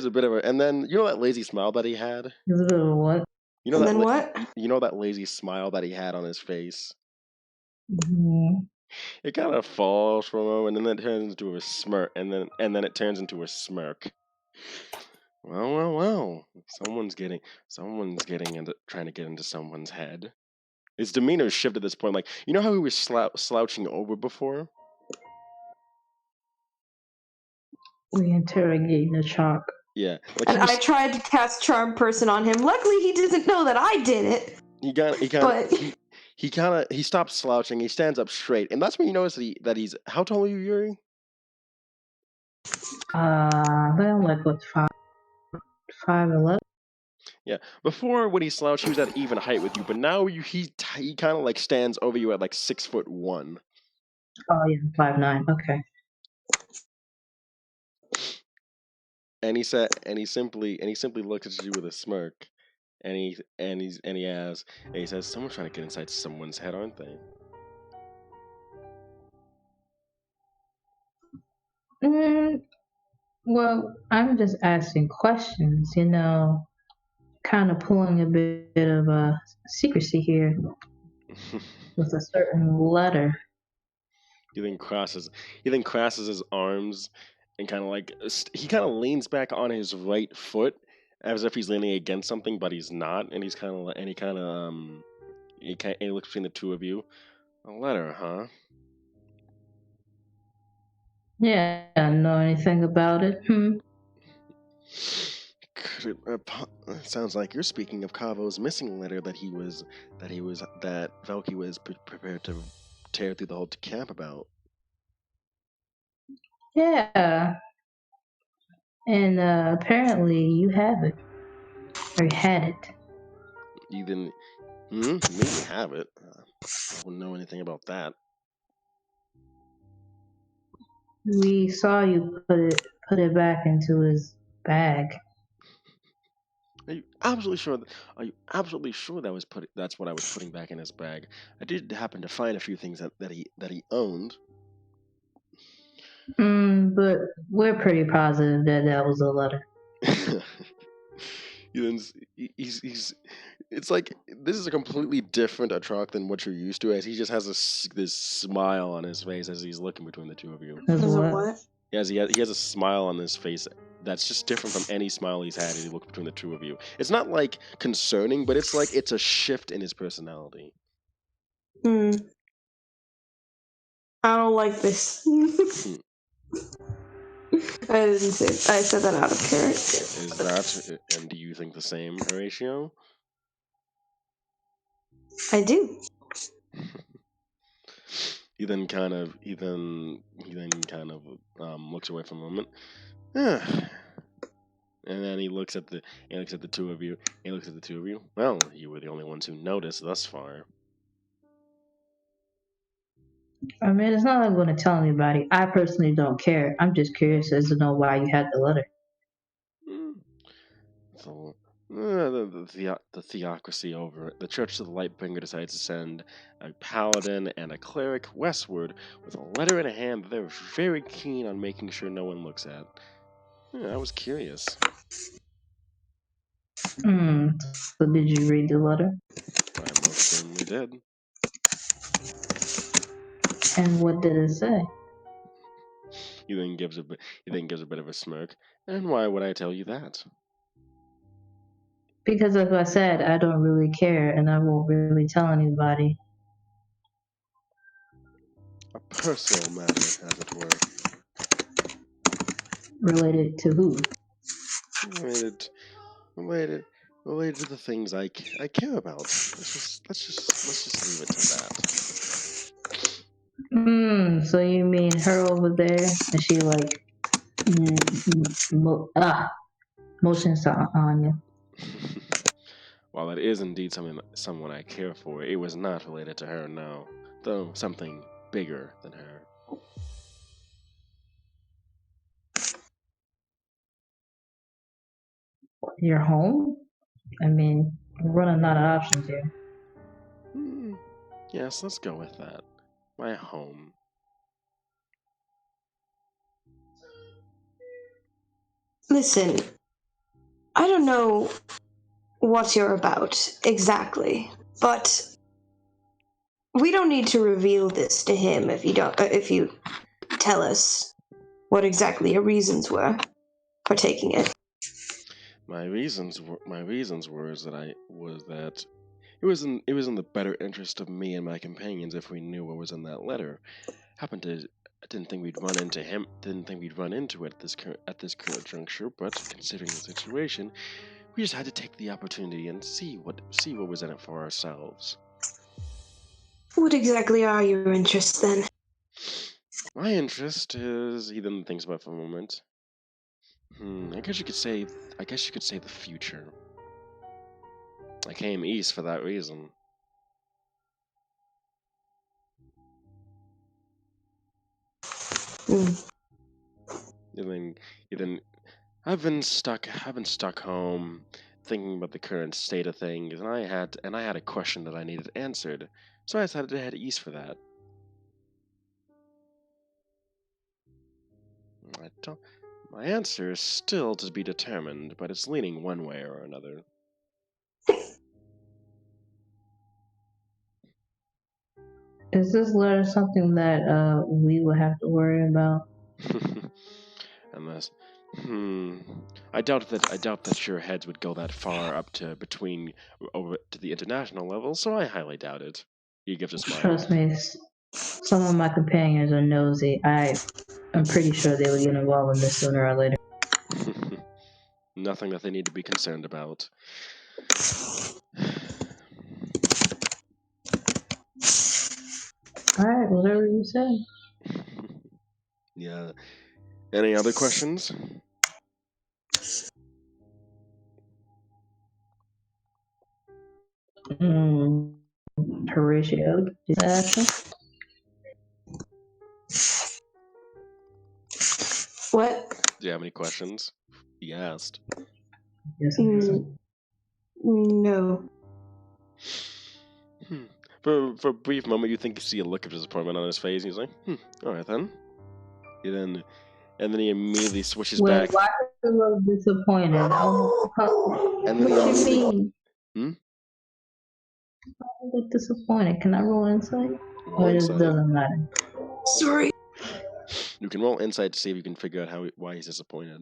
a bit of a, and then you know that lazy smile that he had. Is it a what? You know And that then what? you know that lazy smile that he had on his face. Mm-hmm. It kind of falls for a moment, and then it turns into a smirk, and then it turns into a smirk. Well. Someone's getting into trying to get into someone's head. His demeanor shifted at this point. Like, you know how he was slouching over before? We interrogating the shark. Yeah. Like And I tried to cast Charm Person on him. Luckily, he doesn't know that I did it. He stops slouching. He stands up straight, and that's when you notice that he's. How tall are you, Yuri? I'm like what 5'11". Yeah. Before, when he slouched, he was at even height with you, but now he kind of like stands over you at like 6'1". Oh yeah, 5'9". Okay. And he simply looks at you with a smirk, and he says, "Someone's trying to get inside someone's head, aren't they?" Well, I'm just asking questions, kind of pulling a bit of a secrecy here with a certain letter. He then crosses his arms and kind of like he kind of leans back on his right foot as if he's leaning against something, but he's not, and he looks between the two of you. A letter, huh? Yeah, know anything about it? It sounds like you're speaking of Kavo's missing letter that Valky was prepared to tear through the whole camp about. Yeah. And apparently you have it. Or you had it. You didn't. Maybe have it. I wouldn't know anything about that. We saw you put it back into his bag. Are you absolutely sure? Are you absolutely sure that's what I was putting back in his bag? I did happen to find a few things that he owned. But we're pretty positive that was a letter. He's it's like this is a completely different Atrok than what you're used to, as he just has this smile on his face as he's looking between the two of you. As what? He has a smile on his face that's just different from any smile he's had as he looked between the two of you. It's not like concerning, but it's like it's a shift in his personality. I don't like this. I didn't say. I said that out of character. And do you think the same, Horatio? I do. He then kind of looks away for a moment. And then he looks at the two of you. Well, you were the only ones who noticed thus far. I mean, it's not like I'm going to tell anybody. I personally don't care. I'm just curious as to know why you had the letter. So, the theocracy over it. The Church of the Lightbringer decides to send a paladin and a cleric westward with a letter in a hand that they're very keen on making sure no one looks at. I was curious. So did you read the letter? I most certainly did. And what did it say? He then gives a bit of a smirk. And why would I tell you that? Because as I said, I don't really care and I won't really tell anybody. A personal matter, as it were. Related to who? Related to the things I care about. Let's just leave it to that. So you mean her over there? Is she like motion on you? While it is indeed someone I care for, it was not related to her, no. Though something bigger than her. Your home? I mean, we're running out of options here. Yes, let's go with that. My home. Listen, I don't know what you're about exactly, but we don't need to reveal this to him if you tell us what exactly your reasons were for taking it. My reasons were that it was in the better interest of me and my companions if we knew what was in that letter. I didn't think we'd run into him. Didn't think we'd run into it at this current juncture. But considering the situation, we just had to take the opportunity and see what was in it for ourselves. What exactly are your interests then? My interest is. He then thinks about it for a moment. I guess you could say the future. I came east for that reason. Mm. And then I've been stuck home thinking about the current state of things, and I had a question that I needed answered, so I decided to head east for that. My answer is still to be determined, but it's leaning one way or another. Is this letter something that we will have to worry about? Unless, I doubt that your heads would go that far up to over to the international level, so I highly doubt it. He gives a smile. Trust me, some of my companions are nosy. I'm pretty sure they will get involved in this sooner or later. Nothing that they need to be concerned about. Alright, whatever you say. Yeah. Any other questions? Horatio, did that action? What? Do you have any questions? He asked. Yes, No. For a brief moment, you think you see a look of disappointment on his face. He's like, all right then. And then he immediately switches back. Why is he look disappointed? And then what you mean? I look disappointed. Can I roll insight? Or it just doesn't matter? Sorry. You can roll insight to see if you can figure out why he's disappointed.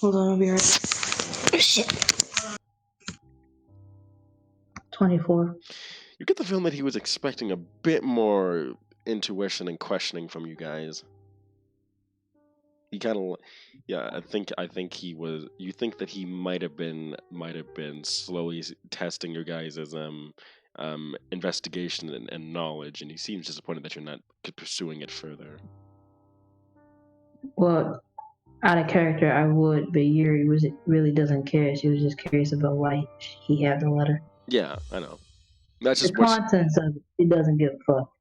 Hold on, I'll be right back. Shit. 24. You get the feeling that he was expecting a bit more intuition and questioning from you guys. He kind of, yeah. I think he was. You think that he might have been slowly testing your guys' investigation and knowledge, and he seems disappointed that you're not pursuing it further. Well, out of character, I would, but Yuri really doesn't care. She was just curious about why he had the letter. Yeah, I know. That's just the contents of it. He doesn't give a fuck.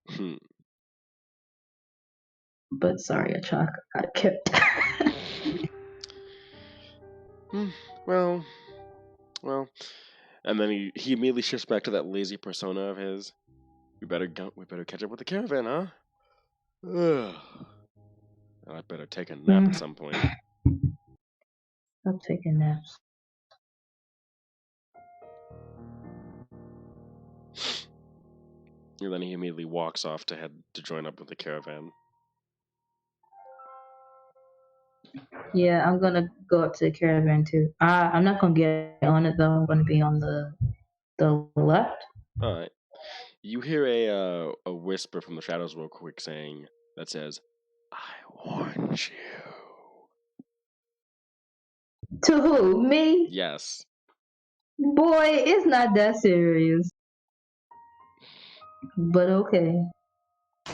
But sorry, I kept. Well, and then he immediately shifts back to that lazy persona of his. We better catch up with the caravan, huh? I better take a nap at some point. I'm taking naps. And then he immediately walks off to head to join up with the caravan. Yeah, I'm gonna go up to the caravan too. I'm not gonna get on it though. I'm gonna be on the left. All right. You hear a whisper from the shadows real quick saying that says, "I warned you." To who? Me? Yes. Boy, it's not that serious. But okay.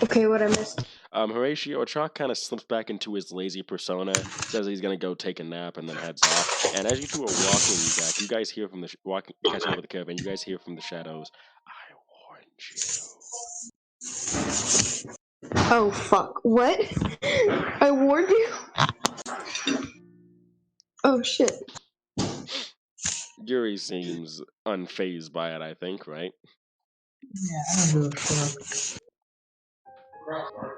Okay, what I missed? Horatio Chalk kind of slips back into his lazy persona, says he's gonna go take a nap, and then heads off. And as you two are walking back, you guys hear from the catching up with the caravan. You guys hear from the shadows, "I warned you." Oh fuck! What? I warned you. Oh shit! Yuri seems unfazed by it. I think, right? Yeah, I don't give a fuck.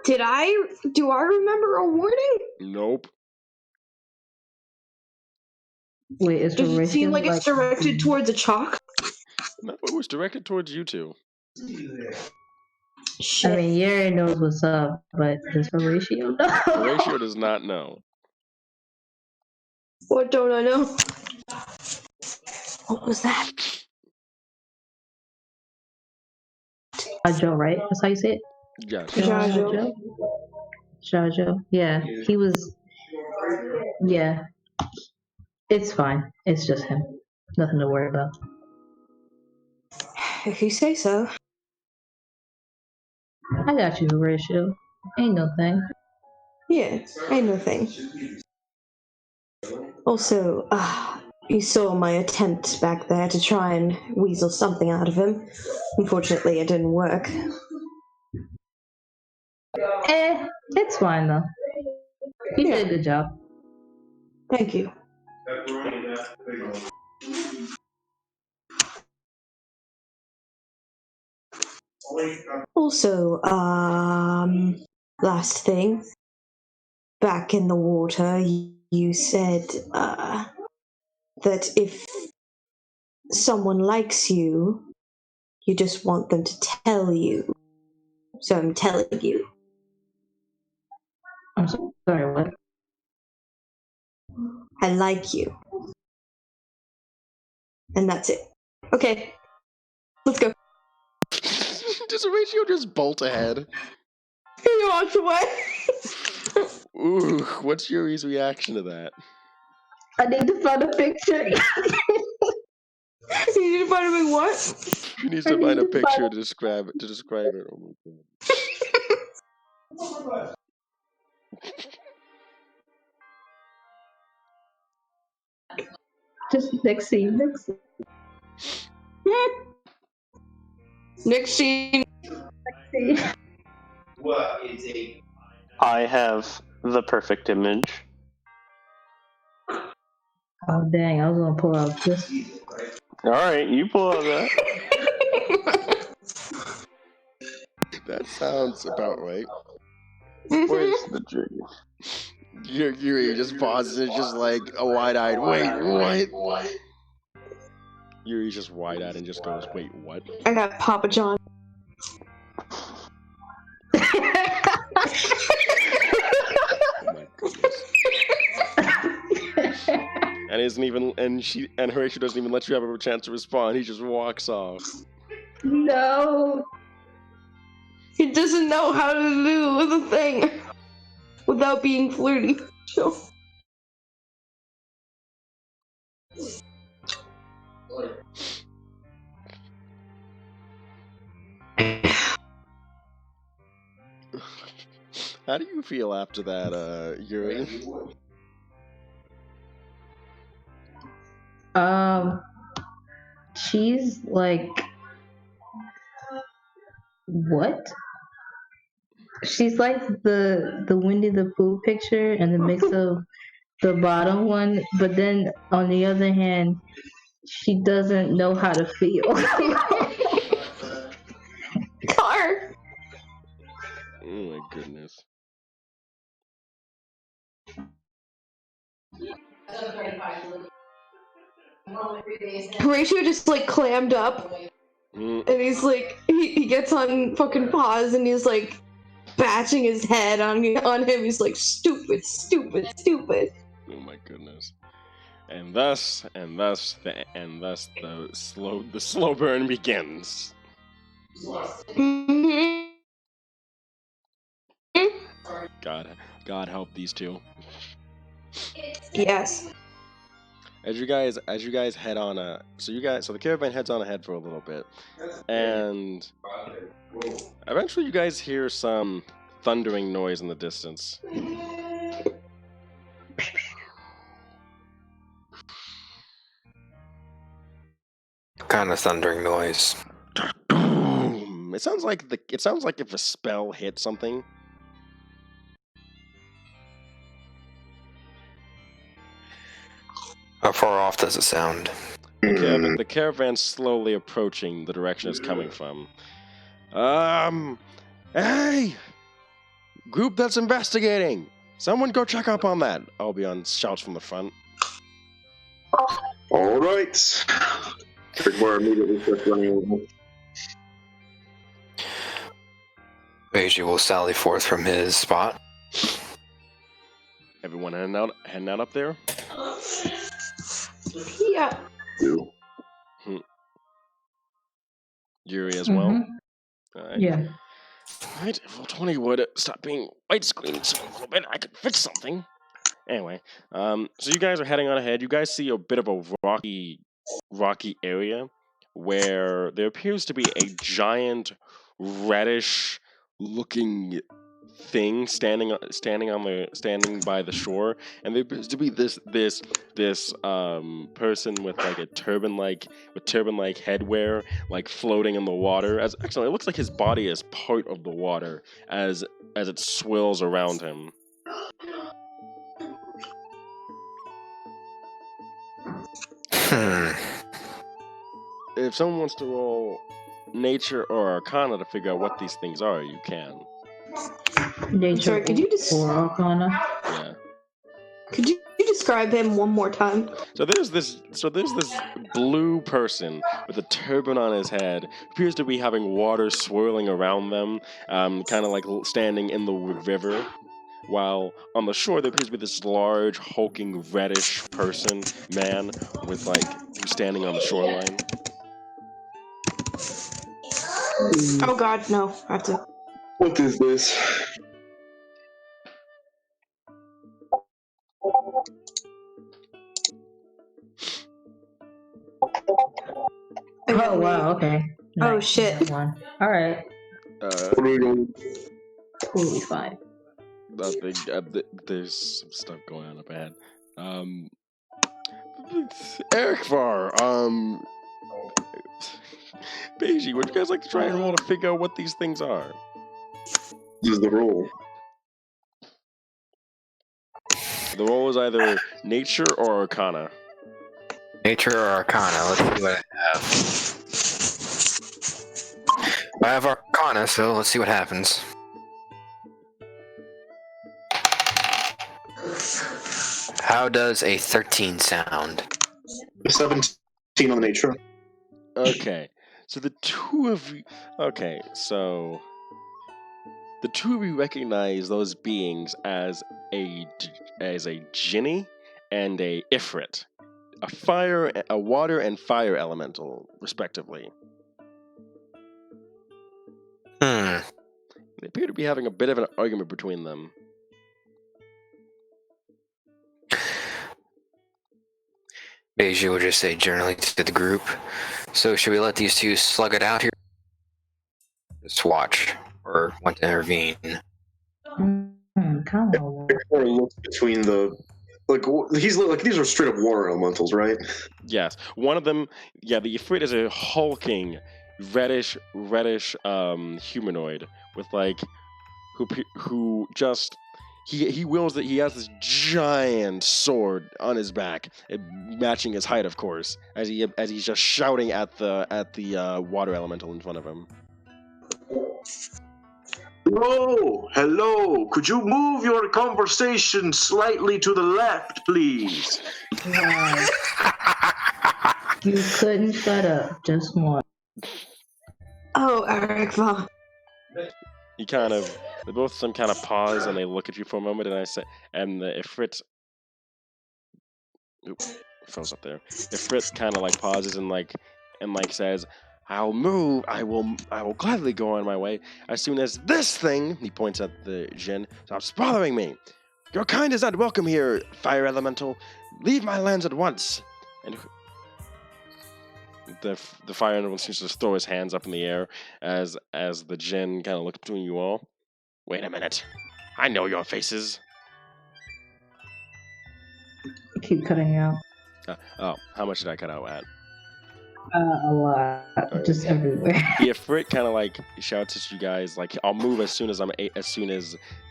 Do I remember a warning? Nope. Wait, is Does it seem Horatio like it's directed towards a chalk? No, it was directed towards you two. Shit. I mean, Yuri knows what's up, but does Horatio know? Horatio does not know. What don't I know? What was that? Joe, right? That's how you say it? Yes. Jajo. Jajo. Yeah, he was. Yeah, it's fine. It's just him. Nothing to worry about. If you say so. I got you, Horatio. Ain't no thing. Yeah, ain't no thing. Also, you saw my attempt back there to try and weasel something out of him. Unfortunately, it didn't work. It's fine though. You Yeah. did a good job. Thank you. Also, last thing. Back in the water, you said, that if someone likes you, you just want them to tell you. So I'm telling you. I'm sorry, what? I like you. And that's it. Okay. Let's go. Does Horatio just bolt ahead? He walks away. Ooh, what's Yuri's reaction to that? I need to find a picture. You need to find a big what? He needs to find a picture to describe it. Oh my god. Just next scene. Next scene. I have the perfect image. Oh dang! I was gonna pull out this. All right, you pull out that. That sounds about right. Where's the dream? Yuri just pauses. It's just like a wide-eyed. Wait, what? Yuri's just wide-eyed and just goes, "Wait, what?" I got Papa John. Oh my goodness. And Horatio doesn't even let you have a chance to respond. He just walks off. No. He doesn't know how to do the thing without being flirty. So. How do you feel after that, Yuri? She's like, what? She's like the Winnie the Pooh picture and the mix of the bottom one, but then on the other hand, she doesn't know how to feel. Car. Oh my goodness. Horatio just like clammed up, and he's like, he gets on fucking pause, and he's like bashing his head on him. He's like, stupid, stupid, stupid. Oh my goodness. And thus the slow burn begins. Mm-hmm. God help these two. Yes. As you guys head on so the caravan heads on ahead for a little bit, and eventually you guys hear some thundering noise in the distance. Kind of thundering noise. It sounds like if a spell hit something. How far off does it sound? The caravan's slowly approaching the direction it's coming from. Hey! Group that's investigating! Someone go check up on that! Albion shouts from the front. All right. We're immediately just running over. Beiji will sally forth from his spot. Everyone heading out up there? Yeah. Yuri as well? Mm-hmm. Alright. Yeah. Alright, if Roll20 would stop being widescreen a little bit, I could fix something. Anyway, so you guys are heading on ahead. You guys see a bit of a rocky area where there appears to be a giant reddish-looking thing standing by the shore, and there appears to be this person with like a turban-like headwear, like floating in the water. Actually, it looks like his body is part of the water as it swirls around him. If someone wants to roll nature or arcana to figure out what these things are, you can. Nature. Sorry, could you just or arcana? Yeah. Could you describe him one more time? So there's this blue person with a turban on his head. Appears to be having water swirling around them, kind of like standing in the river. While on the shore there appears to be this large, hulking, reddish man with who's standing on the shoreline. Oh God, no! I have to. What is this? Oh wow, okay. Oh Nice. shit. All right. What are we doing? Totally fine. There's some stuff going on up ahead. Eric Var, Beiji, would you guys like to try and roll to figure out what these things are? This is the roll. The roll is either nature or arcana. Nature or arcana? Let's see what I have. I have arcana, so let's see what happens. How does a 13 sound? 17 on the nature. Okay, so the two of you recognize those beings as a Genie and a Ifrit, a water and fire elemental, respectively. They appear to be having a bit of an argument between them. Beiji will just say generally to the group. So should we let these two slug it out here? Just watch or want to intervene? Come on. Or look between the these are straight up water elementals, right? Yes, one of them. Yeah, the Ifrit is a hulking, reddish humanoid with who just. He wills that he has this giant sword on his back, matching his height, of course, as he's just shouting at the water elemental in front of him. Hello. Could you move your conversation slightly to the left, please? Wow. You couldn't shut up just one. Oh, Eric, well, He kind of, they both some kind of pause and they look at you for a moment, and I say, and the Ifrit, froze up there. Ifrit kind of like pauses and says, "I'll move. I will gladly go on my way as soon as this thing," he points at the Jinn, "stops bothering me. Your kind is not welcome here, fire elemental. Leave my lands at once." And the fire elemental seems to throw his hands up in the air as the Jinn kind of looks between you all. "Wait a minute. I know your faces." Keep cutting out. Oh, how much did I cut out at? A lot. Okay. Just everywhere. The Ifrit kind of like shouts at you guys, like, "I'll move as soon as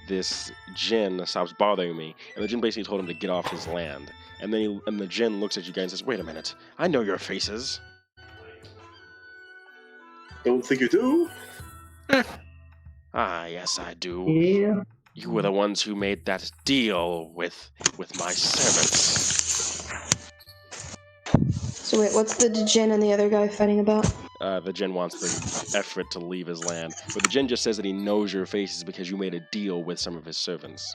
this Jinn stops bothering me." And the Jinn basically told him to get off his land. And then the Jinn looks at you guys and says, "Wait a minute. I know your faces." Don't think you do? "Ah, yes, I do. Yeah. You were the ones who made that deal with my servants." so wait, what's the Jinn and the other guy fighting about? The Jinn wants the Ifrit to leave his land, but the Jinn just says that he knows your faces because you made a deal with some of his servants.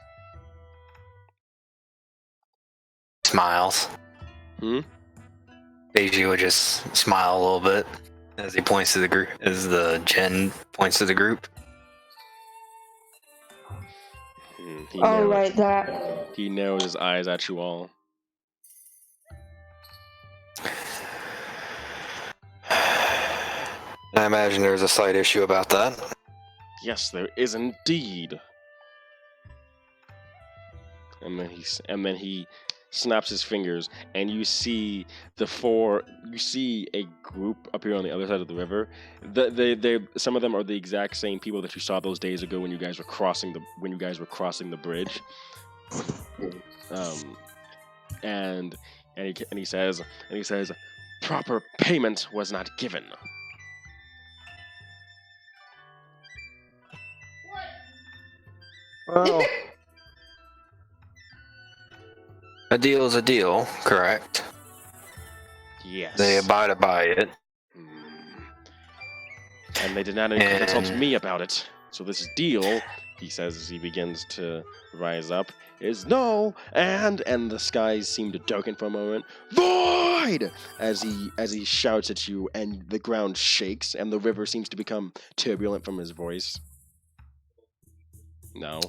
Smiles. Beiji would just smile a little bit as he points to the group, as the Jinn points to the group. Right, that. He narrows his eyes at you all. I imagine there's a slight issue about that. "Yes, there is indeed." And then he snaps his fingers, and you see a group up here on the other side of the river. Some of them are the exact same people that you saw those days ago when you guys were crossing the bridge. And he says, "Proper payment was not given." Well, a deal is a deal, correct? Yes. They abided by it. And they did not consult me about it. So this deal, he says as he begins to rise up, is no, and the skies seem to darken for a moment. "Void!" as he shouts at you, and the ground shakes, and the river seems to become turbulent from his voice. No.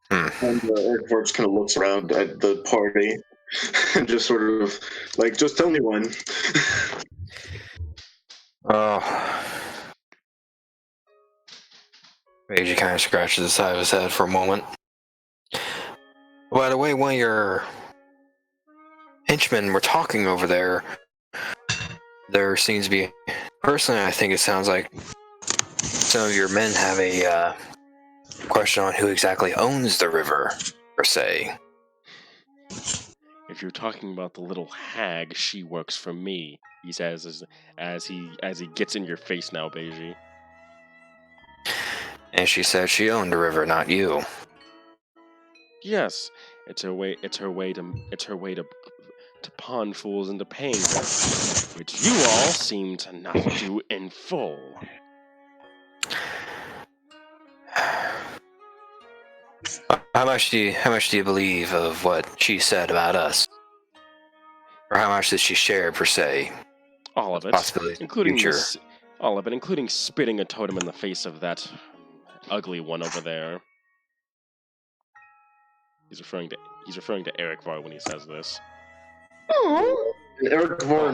And Eric just kind of looks around at the party and just sort of like, "Just tell me when." Beiji kind of scratches the side of his head for a moment. By the way, one of your henchmen were talking over there. There seems to be, personally, I think it sounds like some of your men have a question on who exactly owns the river, per se. "If you're talking about the little hag, she works for me," he says as he gets in your face now, Beiji. And she said she owned the river, not you. "Yes, it's her way to pawn fools into paying her, which you all seem to not do in full." How much do you believe of what she said about us? Or how much did she share, per se? All of it, including spitting a totem in the face of that ugly one over there. He's referring to Eric Var when he says this. And Eric Var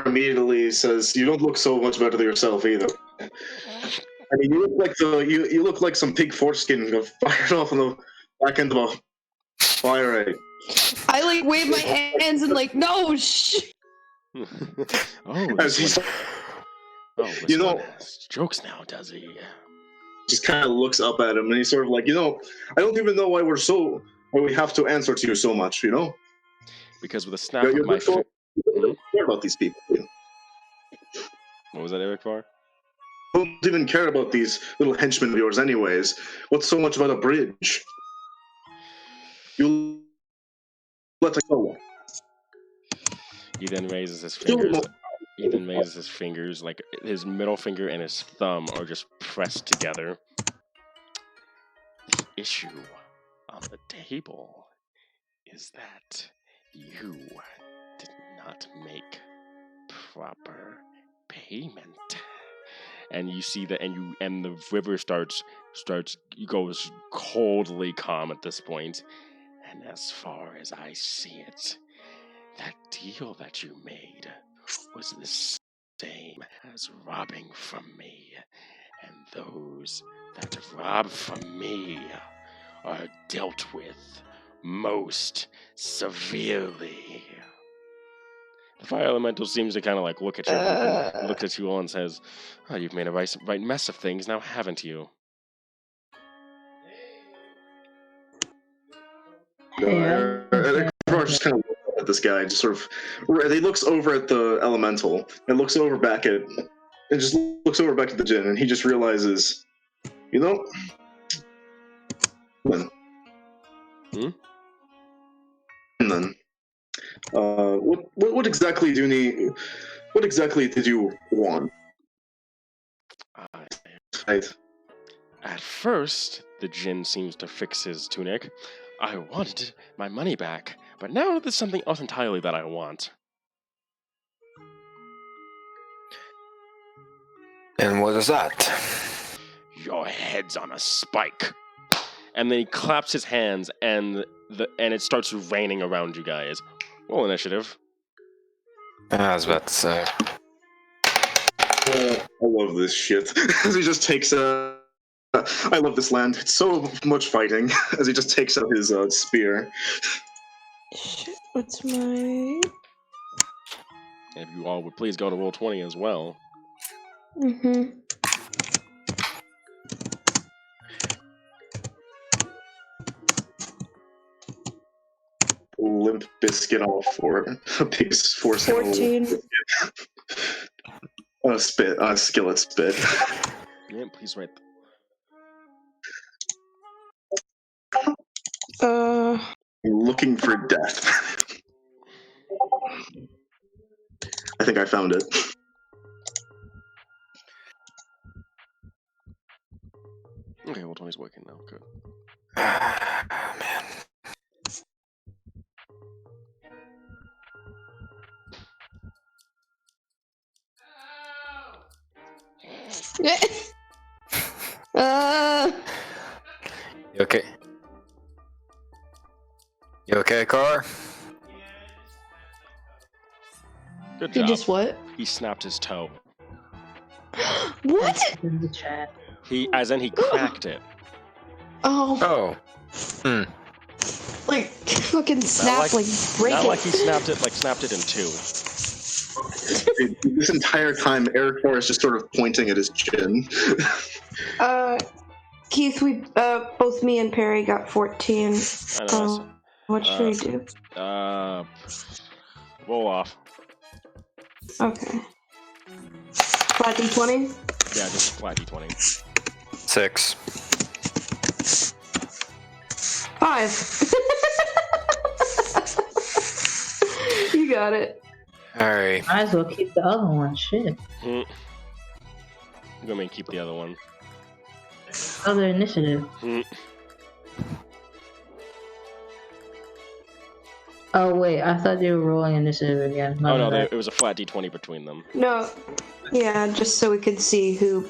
immediately says, "You don't look so much better than yourself either. I mean, you look like some pig foreskin fired off on the back end of a fire egg." I wave my hands and no, shh. This one has jokes now, does he? Just kind of looks up at him, and he's sort of like, "I don't even know why we have to answer to you so much, Because with a snap of my finger..." about these people. What was that, Eric Farr? Who even cared about these little henchmen of yours anyways? What's so much about a bridge? You let it go. He then raises his fingers. He then raises his fingers, like his middle finger and his thumb are just pressed together. The issue on the table is that you did not make proper payment. And you see that, and the river goes coldly calm at this point. And as far as I see it, that deal that you made was the same as robbing from me. And those that rob from me are dealt with most severely. The fire elemental seems to kind of like look at you all and says, "Oh, you've made a right mess of things now, haven't you?" Just kind of looks at this guy, just sort of. He looks over at the elemental and looks over back at, and just looks over back at the djinn, and he just realizes, you know, and then, what exactly do you need? What exactly did you want? At first, the djinn seems to fix his tunic. I wanted my money back, but now there's something else entirely that I want. And what is that? Your head's on a spike. And then he claps his hands, and it starts raining around you guys. Roll initiative. I was about to say. I love this shit. As he just takes I love this land. It's so much fighting. As he just takes out his spear. Shit, what's my... If you all would please go to roll 20 as well. Mm-hmm. Limp biscuit all four. A big force. 14. Skillet spit. Yeah, please write. Looking for death. I think I found it. Okay, well, 20's working now. Good. Man. You okay? You okay, Car? Good He job. just what? He snapped his toe. What? In the chat. He cracked it. Oh. Oh. Like, fucking snap, like break Not it. like he snapped it in two. This entire time, Eric Moore is just sort of pointing at his chin. Keith, we, both me and Perry got 14. I know. What should we do? Roll off. Okay. Flat D20? Yeah, just flat D20. 6. 5. You got it. Alright. Might as well keep the other one. Shit. I'm gonna keep the other one. Other initiative. Oh wait, I thought they were rolling initiative again. Oh no, it was a flat D20 between them. No. Yeah, just so we could see who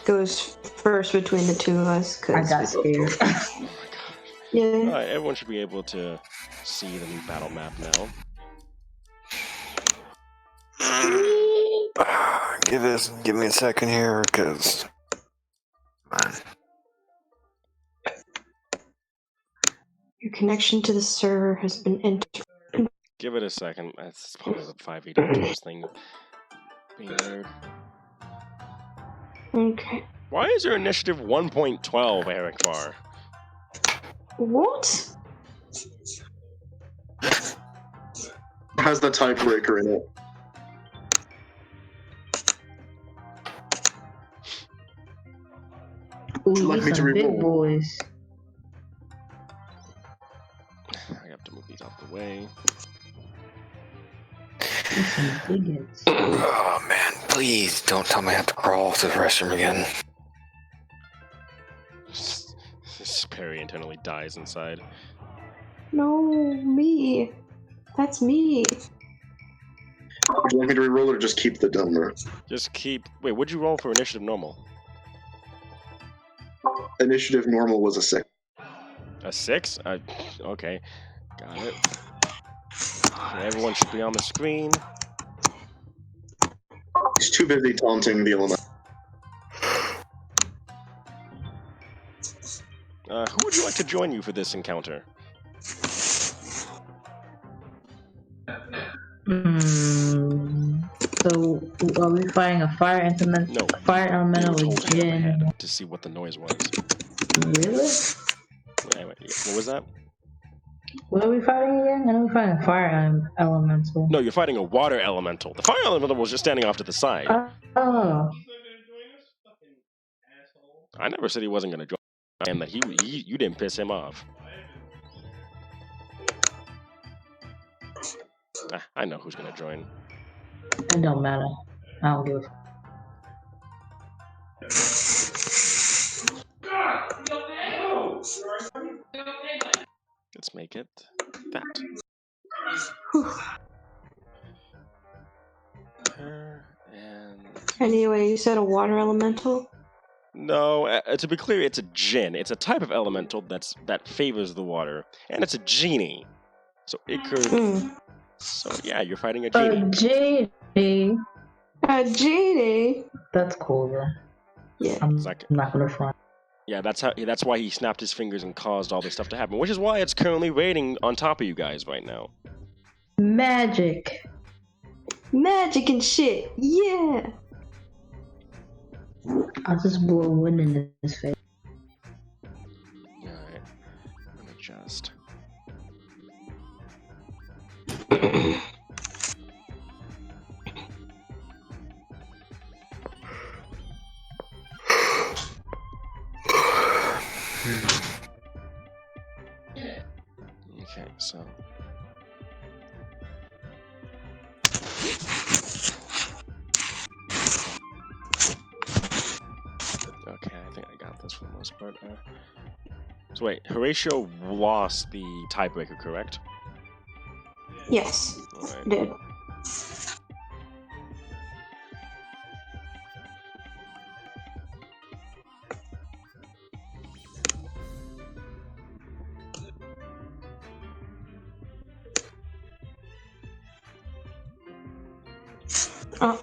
goes first between the two of us. I got scared. Oh my god. Yeah. Alright, everyone should be able to see the new battle map now. Give me a second here, because... Your connection to the server has been entered. Give it a second. That's probably the 582 thing being weird. Okay. Why is your initiative 1.12, Eric Farr? What? Has the tiebreaker in it. Ooh, you like these me to some big reroll? boys. I have to move these out the way. These some biggins. Oh man, please don't tell me I have to crawl to the restroom again. Perry internally dies inside. No, me. That's me. Would you like me to reroll it or just keep the number? Just keep. Wait, what'd you roll for initiative normal? Initiative normal was a 6. A 6? Okay, got it. So everyone should be on the screen. He's too busy taunting the element. Who would you like to join you for this encounter? So are we fighting a fire elemental? No. Fire elemental You with told him Jin. ahead to see what the noise was. Really? Anyway, what was that? What are we fighting again? I know we're fighting a fire elemental. No, you're fighting a water elemental. The fire elemental was just standing off to the side. Oh. I never said he wasn't going to join. And that you didn't piss him off. I know who's going to join. It don't matter. I don't give a Let's make it that. Her and... Anyway, you said a water elemental? No, to be clear, it's a Jinn. It's a type of elemental that favors the water. And it's a Genie. So it could... So yeah, you're fighting a Genie. Genie. A Genie? That's cool, though. Yeah. I'm Like, not gonna front. yeah, that's why he snapped his fingers and caused all this stuff to happen. Which is why it's currently raining on top of you guys right now. Magic. Magic and shit. Yeah. I'll just blow wind in his face. Alright. Let me just... Okay, so... Okay, I think I got this for the most part. So wait, Horatio lost the tiebreaker, correct? Yes. Alright. I did. Oh.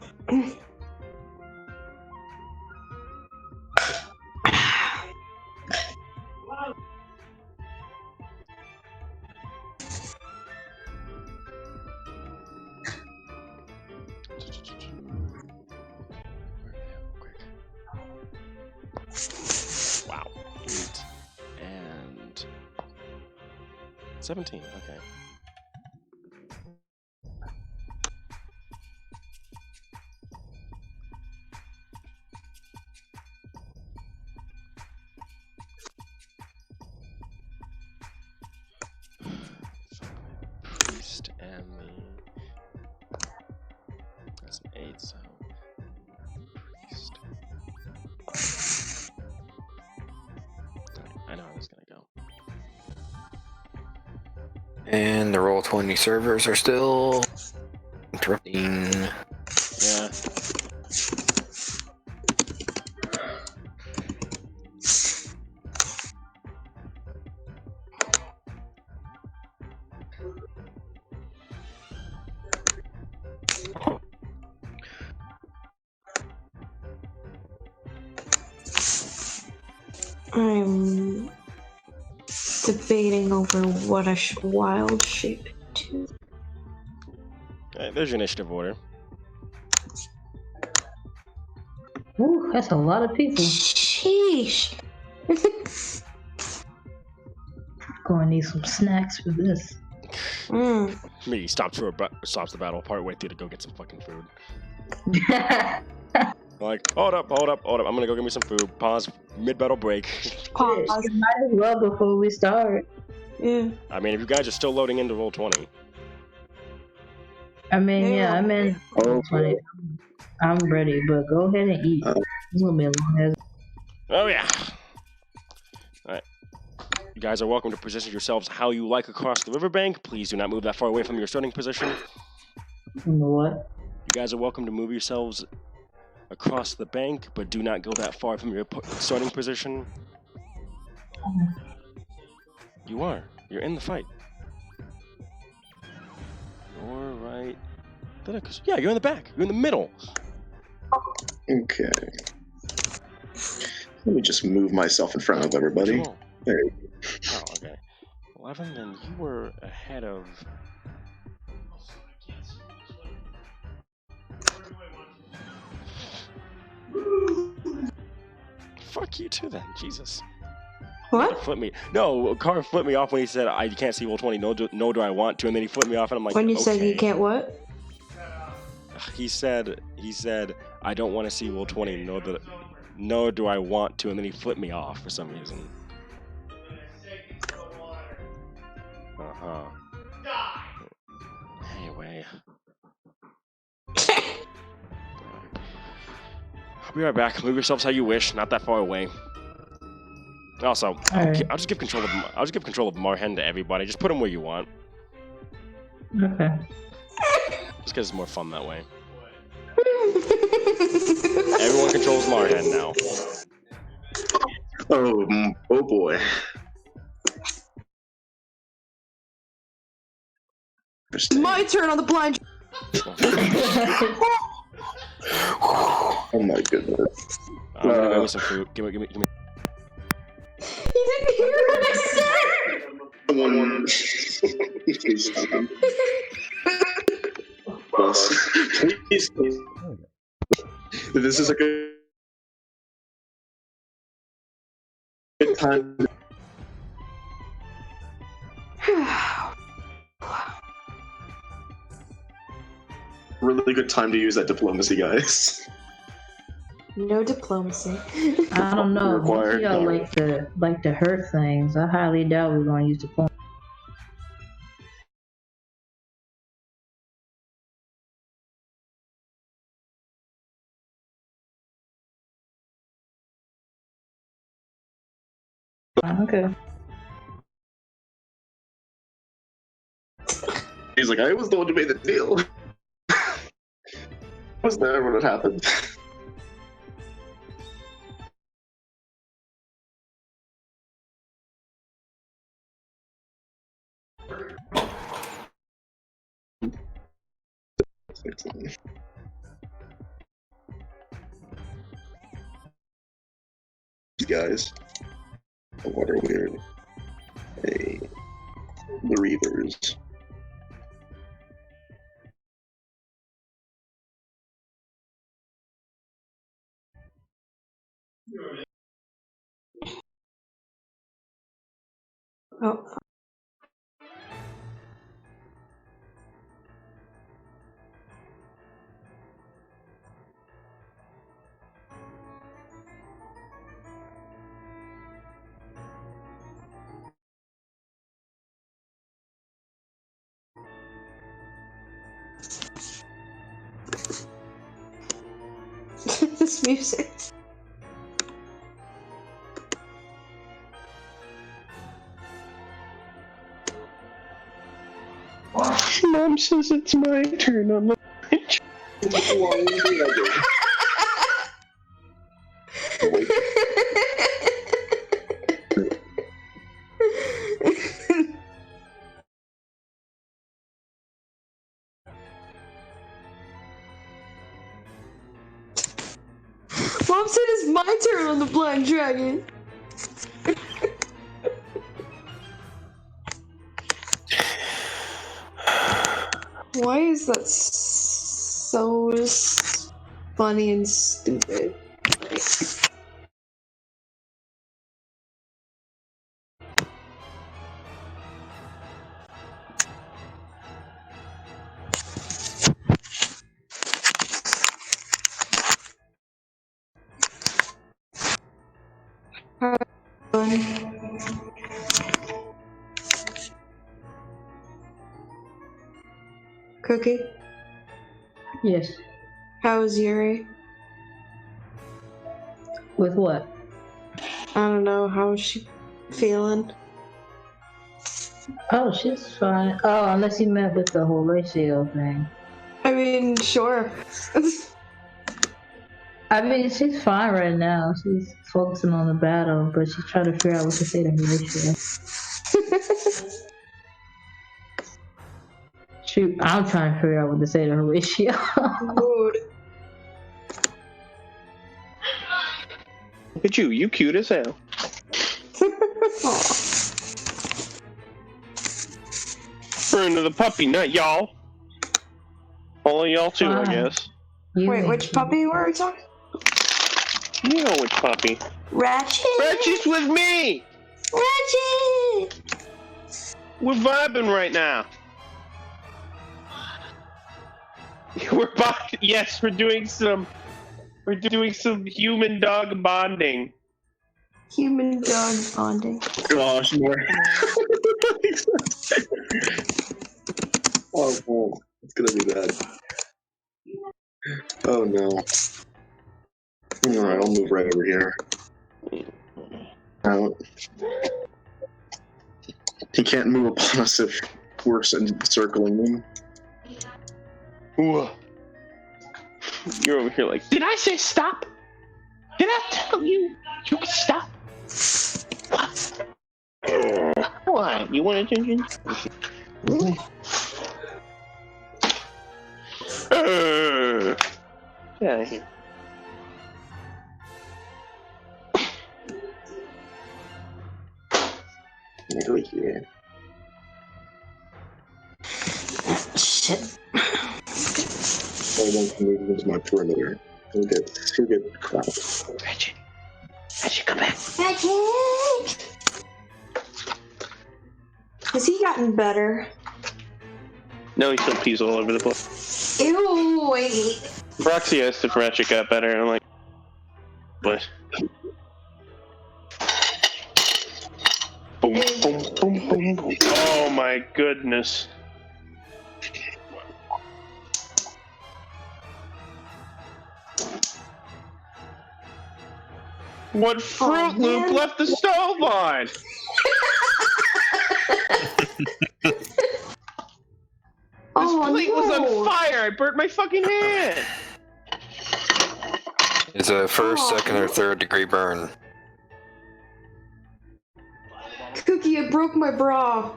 Wow. 8 and 17. Okay. Priest and the... That's an 8, so... Priest. I know how this is gonna go. And the Roll20 servers are still interrupting. Yeah. I'm debating over what I should wild shape it to. Alright, there's your initiative order. Ooh, that's a lot of people. Sheesh. Gonna need some snacks for this. Me stops the battle part way through to go get some fucking food. Like, hold up. I'm gonna go get me some food. Pause. Mid-battle break. Pause. You might as well before we start. Yeah. I mean, if you guys are still loading into roll 20. I mean, Yeah. I'm in. Oh, 20. I'm ready, but go ahead and eat. It's gonna be a long ass. Oh yeah. All right. You guys are welcome to position yourselves how you like across the riverbank. Please do not move that far away from your starting position. What? You guys are welcome to move yourselves across the bank, but do not go that far from your starting position. You are. You're in the fight. You're right. Yeah, you're in the back. You're in the middle. Okay. Let me just move myself in front of everybody. Cool. There you Oh, okay. 11, then you were ahead of... Fuck you too then, Jesus. What? Flip me. No, Carr flipped me off when he said, I can't see roll 20, no do I want to, and then he flipped me off and I'm like, When you okay. said you can't what? He said, I don't want to see roll 20, no do I want to, and then he flipped me off for some reason. Uh-huh. Anyway. I'll be right back. Move yourselves how you wish, not that far away. Also, Alright. I'll just give control of Marhen to everybody. Just put him where you want. Okay. Just because it's more fun that way. Everyone controls Marhen now. go. Oh boy. My turn on the blind. Oh my goodness. I'm gonna go get me some food. Give me. You didn't hear what I said. Someone. Please stop him. Please. This is a good time. Really good time to use that diplomacy, guys. No diplomacy. I don't know. Required. Y'all like to hurt things. I highly doubt we're gonna use the phone. Okay. He's like, I was the one who made the deal. Was there when it happened? These guys. What are weird? Hey, the Reavers. Oh. This music. Mom says it's my turn on the bench. Mom said it's my turn on the blind dragon. Why is that so funny and stupid? Cookie, Yes. how is Yuri? With what? I don't know, how is she feeling? Oh, she's fine. Oh, unless you meant with the whole ratio thing. I mean, sure. I mean, she's fine right now. She's focusing on the battle, but she's trying to figure out what to say to Horatio. Shoot, I'm trying to figure out what to say to Horatio. Mood. Look at you. You cute as hell. Referring to the puppy, not y'all. All of y'all too, I Fine. guess. You Wait, ain't which cute. puppy were we talking? You know which puppy. Ratchet! Reggie's with me! Ratchet! We're vibing right now. Yes, we're doing some human dog bonding. Human dog bonding. Gosh, more. Oh, no. It's gonna be bad. Oh no. Alright, I'll move right over here. Out. He can't move upon us if we're encircling him. Ooh. You're over here like, did I say stop? Did I tell you you can stop? What? What? You want attention? Get out of here. Over here. Shit. I won't move into my perimeter. He'll get clapped. Reggie, come back. Ratchet! Has he gotten better? No, he still pees all over the place. Ew, wait. Roxy asked if Ratchet got better, and I'm like, what? Boom, boom, boom, boom, boom. Oh my goodness. What Fruit Loop man. left the stove on? This plate was on fire. I burnt my fucking hand. It's a first, second, or third degree burn. Cookie, it broke my bra.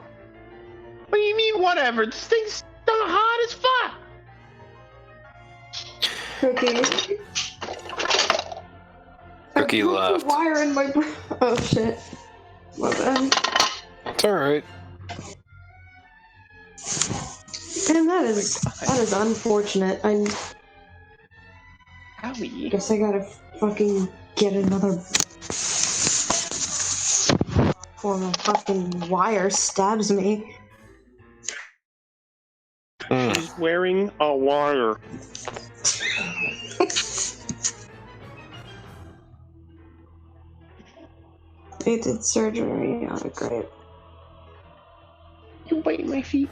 What do you mean, whatever? This thing's hot as fuck. Cookie. Cookie I broke left. the wire in my bra. Oh shit. My bad. It's alright. And that is unfortunate. I Howie. guess I gotta fucking get another form of fucking wire stabs me. She's wearing a wire. They did surgery on a grape. You biting my feet?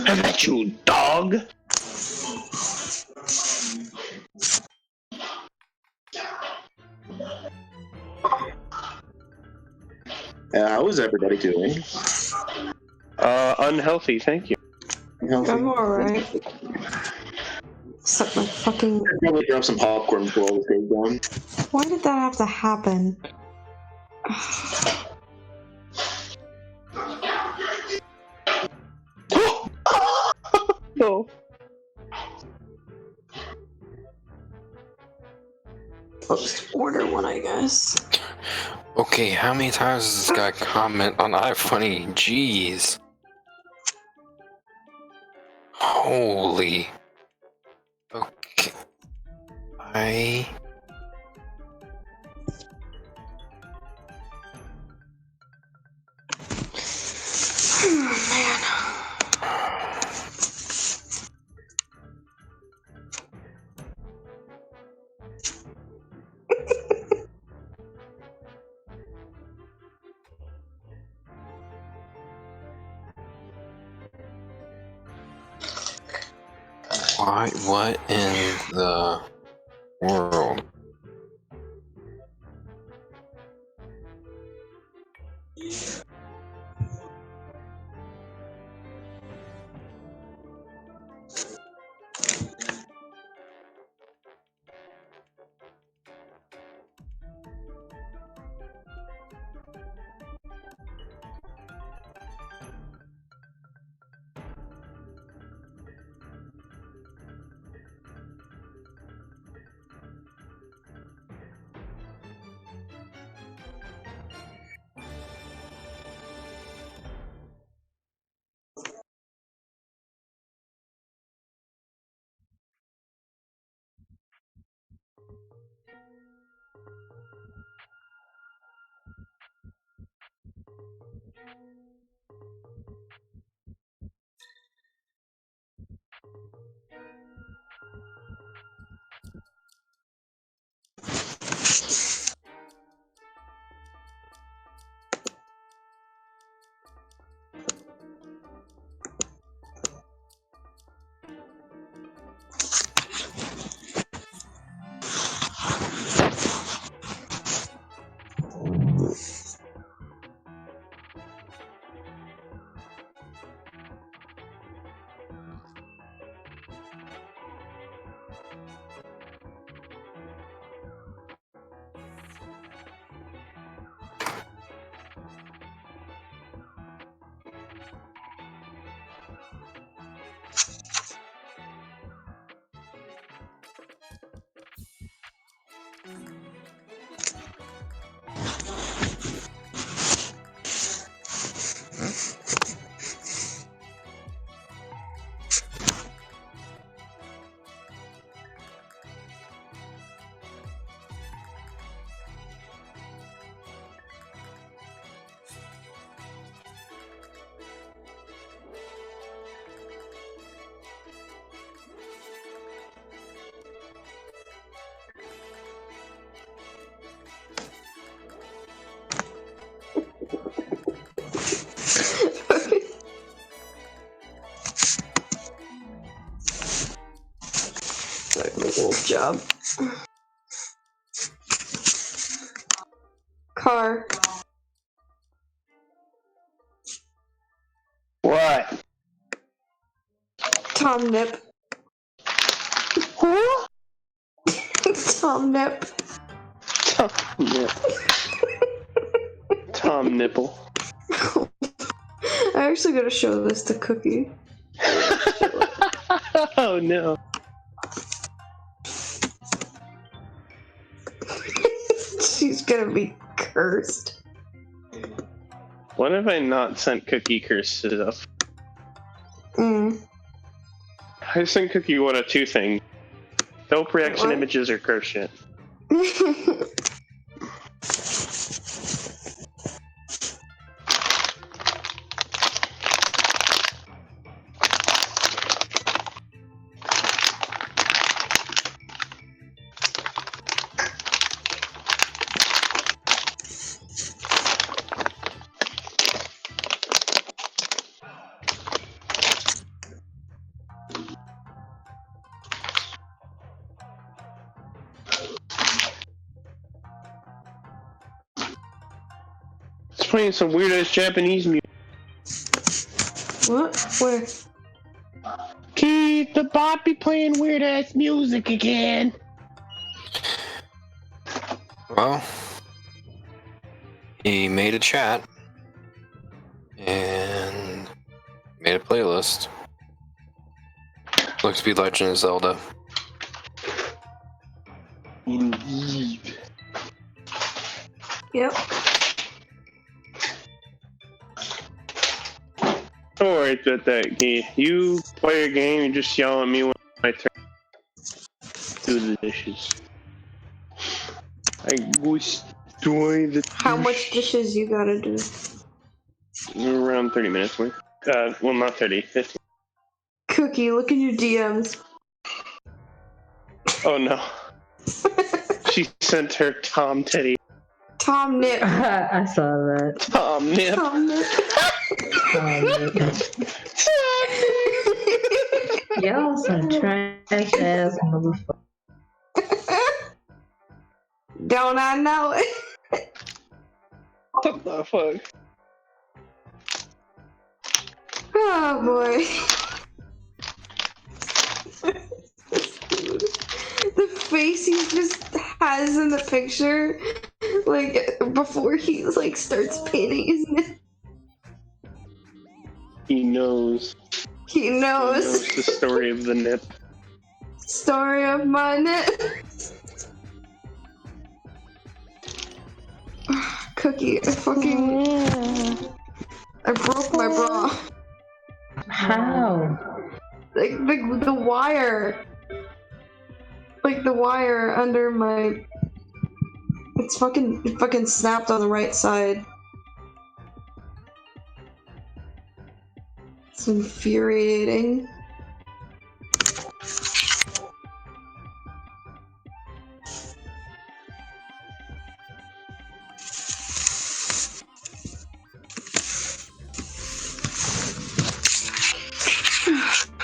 I met you, dog. How is everybody doing? Unhealthy, thank you. I'm alright. Except my fucking. Probably grab some popcorn before all this goes down. Why did that have to happen? No. I'll just order one, I guess. Okay, how many times does this guy comment on iFunny? Jeez. Holy. Okay. I... What in the world? Good job. Car. What? Tom Nip. Who? Tom Nip. Tom Nip. Tom Nipple. I actually gotta show this to Cookie. Oh no. She's gonna be cursed. What have I not sent Cookie curses of? I sent Cookie one of two things. Dope reaction What? images or curse shit. It's playing some weird ass Japanese music. What? Where? Keith, the bot be playing weird ass music again. Well, he made a chat and made a playlist. Looks to be Legend of Zelda. Indeed. Yep. Don't worry about that, Keith. You play a game and just yell at me when I turn to do the dishes. I was doing the. How much dishes you gotta do? Around 30 minutes worth. Well, not 30, 15. Cookie, look in your DMs. Oh no. She sent her Tom Teddy. Tom Nip. I saw that. Tom Nip. Tom Nip. Y'all some trash ass motherfuckers. Don't I know it? What the fuck? Oh boy. The face he just has in the picture, like before he like starts painting his nip. He knows. He knows. The story of the nip. Story of my nip. Cookie, I broke my bra. How? Like the wire. Like the wire under my. It fucking snapped on the right side. It's infuriating.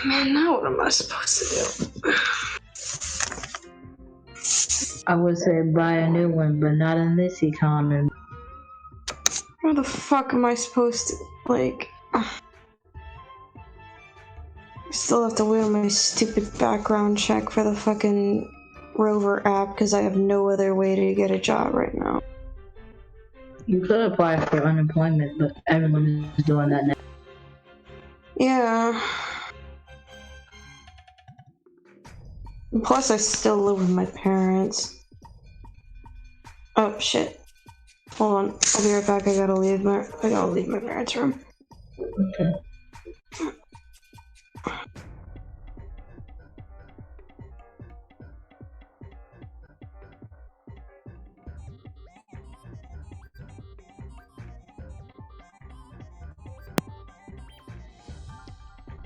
Man, now what am I supposed to do? I would say buy a new one, but not in this economy. How the fuck am I supposed to, like... I still have to wait on my stupid background check for the fucking Rover app because I have no other way to get a job right now. You could apply for unemployment, but everyone is doing that now. Yeah. And plus, I still live with my parents. Oh shit! Hold on, I'll be right back. I gotta leave my parents' room. Okay.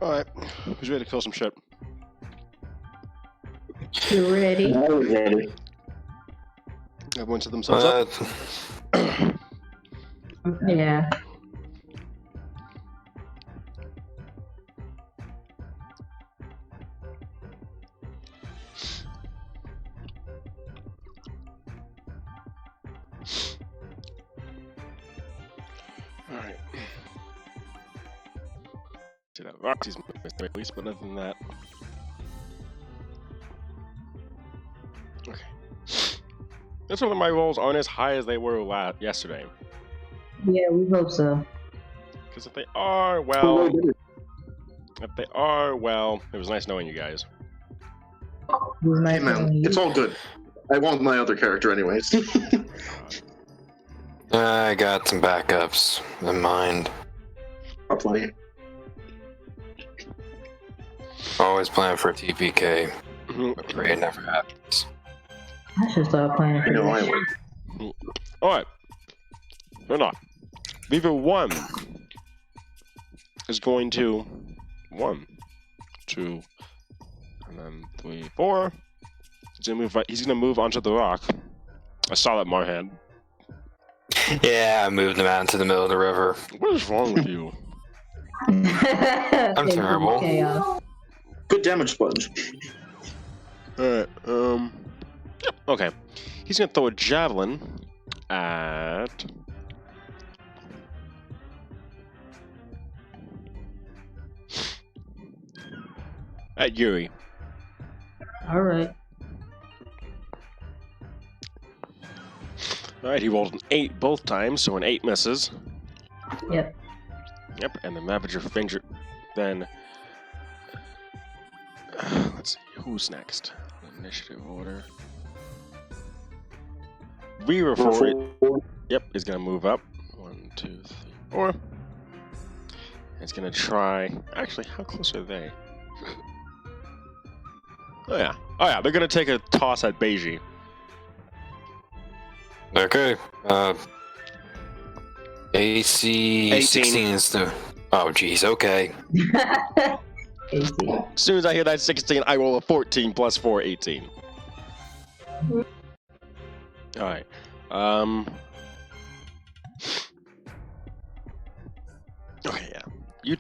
Alright, who's ready to kill some shit? You ready? I was ready. Everyone set themselves up? Yeah. Alright. See that Roxy's missing at least, but other than that. Okay. That's why my rolls aren't as high as they were yesterday. Yeah, we hope so. Because if they are, it was nice knowing you guys. It was nice Hey man, knowing you. it's all good. I want my other character anyways. I got some backups in mind. Got plenty. Always plan for a TPK. But it never happens. I should start playing I for know I this. would. Alright. Or not. Beaver 1 is going to 1, 2, and then 3, 4. He's gonna move onto the rock. I saw that, Marhan. Yeah, I moved him out into the middle of the river. What is wrong with you? I'm terrible. Chaos. Good damage sponge. Alright, yep, okay. He's gonna throw a javelin at... at Yuri. Alright. Alright, he rolled an 8 both times, so an 8 misses. Yep. Yep, and the Ravager finger. Then... let's see, who's next? Initiative order. Beaver 4. Yep, is gonna move up. 1, 2, 3, 4. It's gonna try... Actually, how close are they? Oh yeah, they're gonna take a toss at Beiji. Okay. AC 16 is the. Oh, jeez. Okay. As soon as I hear that 16, I roll a 14 plus 4, 18. All right. Okay, yeah. You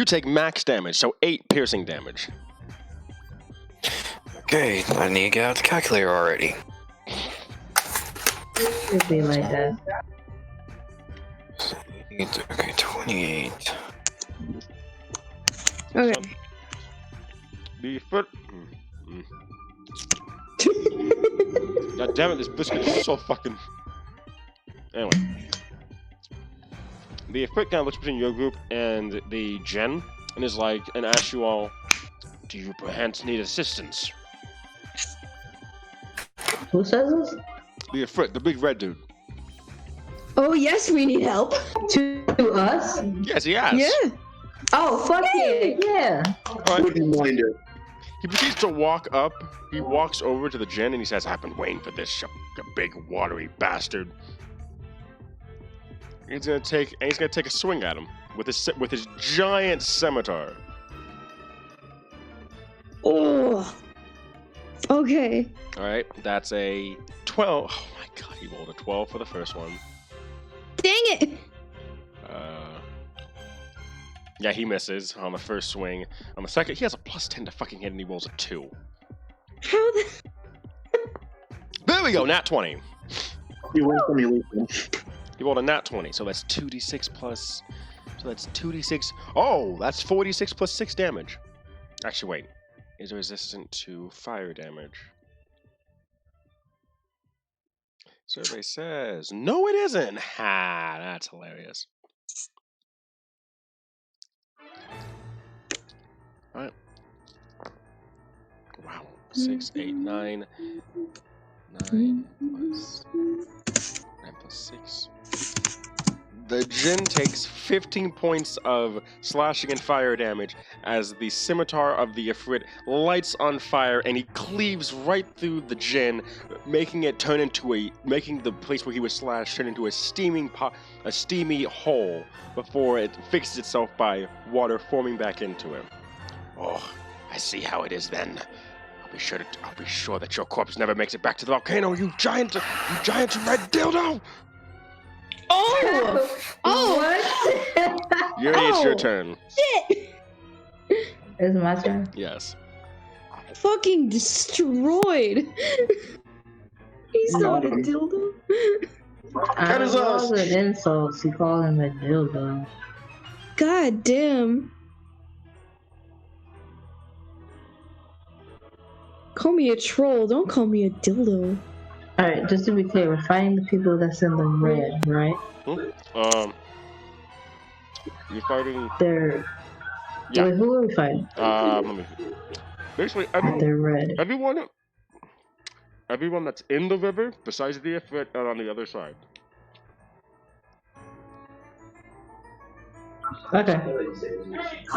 take max damage, so 8 piercing damage. Okay, I need to get out the calculator already. It'd be like that. Okay, 28. Okay. The foot. God damn it! This biscuit is so fucking. Anyway, the foot kind of looks between your group and the gen, and is like, and asks you all, "Do you perchance need assistance?" Who says this? The foot, the big red dude. Oh yes, we need help. To us? Yes, he asks. Yeah. Oh, fuck it. Yeah. All right. Wouldn't mind it. He proceeds to walk up. He walks over to the gen and he says, "I've been waiting for this, you big watery bastard." He's gonna take a swing at him with his giant scimitar. Oh. Okay. All right, that's a 12. Oh my god, he rolled a 12 for the first one. Dang it. Yeah, he misses on the first swing. On the second, he has a +10 to fucking hit, and he rolls a 2. How the? There we go, nat 20. You win some, you lose some. He rolled a nat 20, so that's 2d6 plus. So that's 2d6. Oh, that's 4d6 plus 6 damage. Actually, wait. Is resistant to fire damage. Survey says no, it isn't. Ha! That's hilarious. All right. Wow. 6, 8, 9. 9 plus 6. The Jinn takes 15 points of slashing and fire damage as the scimitar of the Ifrit lights on fire, and he cleaves right through the Jinn, making the place where he was slashed turn into a steamy hole before it fixes itself by water forming back into him. Oh, I see how it is then. I'll be sure that your corpse never makes it back to the volcano, you giant red dildo! Oh! Oh! What? Yuri, it's your turn. Shit! Is it my turn? Yes. Fucking destroyed. He's not a dildo. That is us. All the insults. You call him a dildo. God damn. Call me a troll. Don't call me a dildo. Alright, just to be clear, we're fighting the people that's in the red, right? You're fighting. They're. Yeah. Wait, who are we fighting? Let me. Basically, They're red. everyone that's in the river, besides the Ifrit, are on the other side. Okay.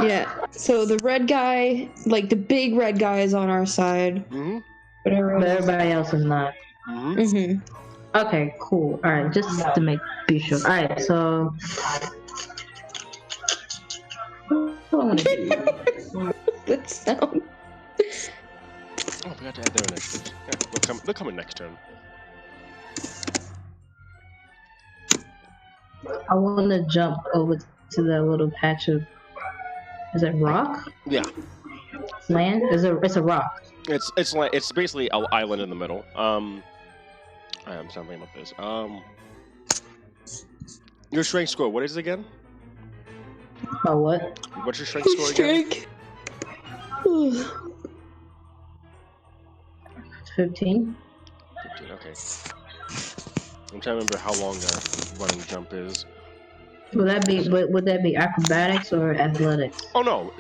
Yeah. So the red guy, like the big red guy, is on our side. Mm-hmm. But Everybody else is not. Mm-hmm. Mm-hmm. Okay, cool. Alright, just to be sure. Alright, so. That sound. Oh, we got to add their initiative. Yeah, they'll come in next turn. I want to jump over to that little patch of. Is it rock? Yeah. Land? It's a rock. It's basically an island in the middle. I am something about this. Your strength score, what is it again? Oh, what? What's your strength score again? 15. 15, okay. I'm trying to remember how long a running jump is. Would that be acrobatics or athletics? Oh no,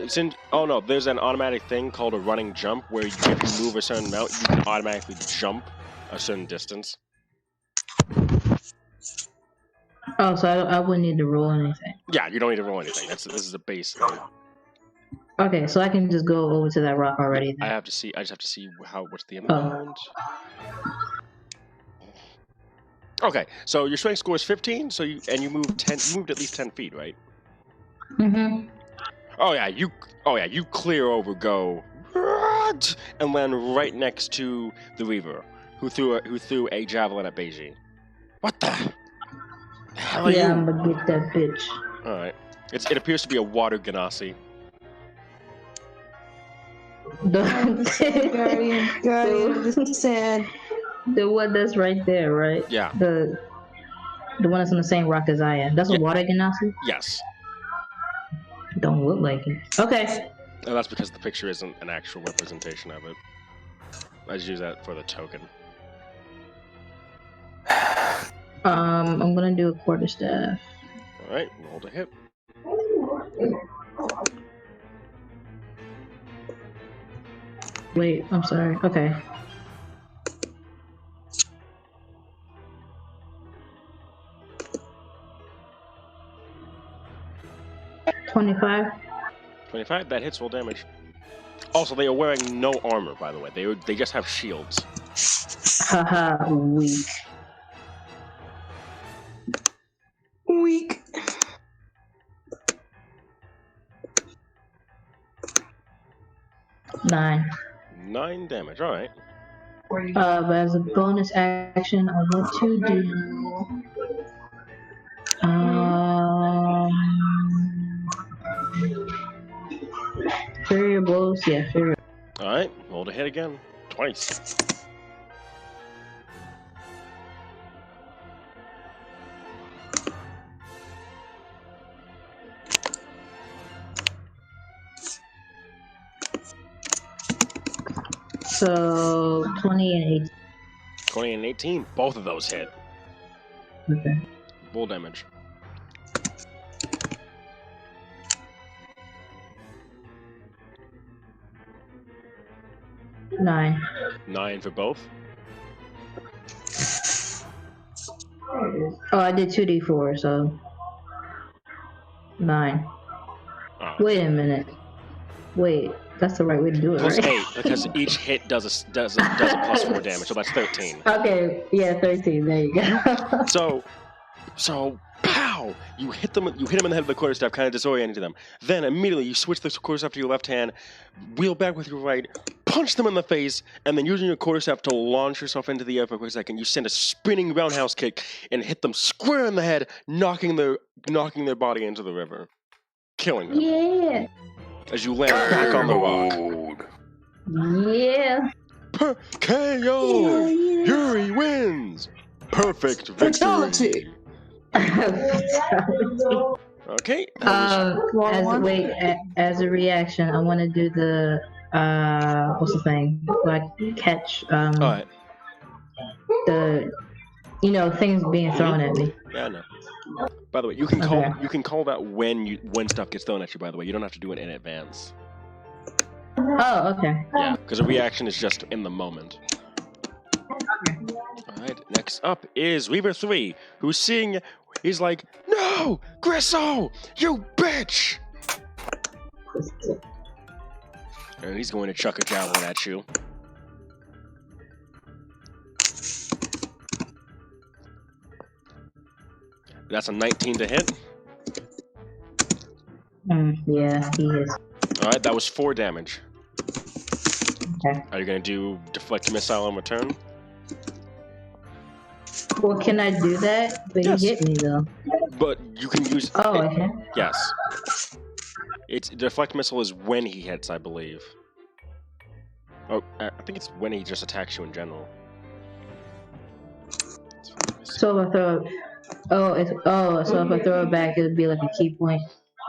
there's an automatic thing called a running jump where if you move a certain amount, you can automatically jump a certain distance. Oh, so I wouldn't need to roll anything. Yeah, you don't need to roll anything. This is a base thing. Okay, so I can just go over to that rock already then. I just have to see what's the amount. Okay, so your strength score is 15. So you moved 10. You moved at least 10 feet, right? Mm-hmm. Oh yeah, you clear over, go, and land right next to the Reaver, who threw a javelin at Beiji. What the hell are you? Yeah, I'm gonna get that bitch. All right, it appears to be a water ganassi. Guardian of the sand. The one that's right there, right? Yeah. The one that's on the same rock as I am. That's a water ganassi? Yes. Don't look like it. Okay. And that's because the picture isn't an actual representation of it. I just use that for the token. I'm gonna do a quarterstaff. All right, roll to hit. Wait, I'm sorry. Okay. $25. 25. That hits. Roll damage. Also, they are wearing no armor, by the way. They just have shields. Haha, weak. Weak. Nine. 9 damage. All right. But as a bonus action, I want to do Furious blows. Yeah, Furious. All right. Roll to hit again. Twice. So 20 and 18. 20 and 18. Both of those hit. Okay. Roll damage. Nine. 9 for both. Oh, I did 2d4, so 9. Oh. Wait a minute. Wait, that's the right way to do it, Plus right? 8, because each hit does a plus 4 damage, so that's 13. Okay, yeah, 13. There you go. So, pow! You hit them in the head with the quarterstaff, kind of disorienting them. Then immediately you switch the quarterstaff to your left hand, wheel back with your right, punch them in the face, and then using your quarterstaff to launch yourself into the air for a quick second, you send a spinning roundhouse kick and hit them square in the head, knocking their body into the river, killing them. Yeah. As you land back on the rock. Yeah. KO! Yuri wins! Perfect victory! Fatality. Okay. As a reaction, I want to do the what's the thing? Like catch Alright. the things being thrown at me. Yeah, I know. By the way, you can call that when stuff gets thrown at you, by the way. You don't have to do it in advance. Oh, okay. Yeah, because a reaction is just in the moment. Alright, next up is Reaver 3, who's seeing, he's like, "No! Grisso! You bitch!" And he's going to chuck a javelin at you. That's a 19 to hit. Yeah, he is. Alright, that was 4 damage. Okay. Are you going to do deflect a missile in return? Well, can I do that? But Yes. he hit me though. But you can use... Oh, okay. Yes. It's deflect missile is when he hits, I believe. Oh, I think it's when he just attacks you in general. So if I throw so if I throw it back, it would be like a key point.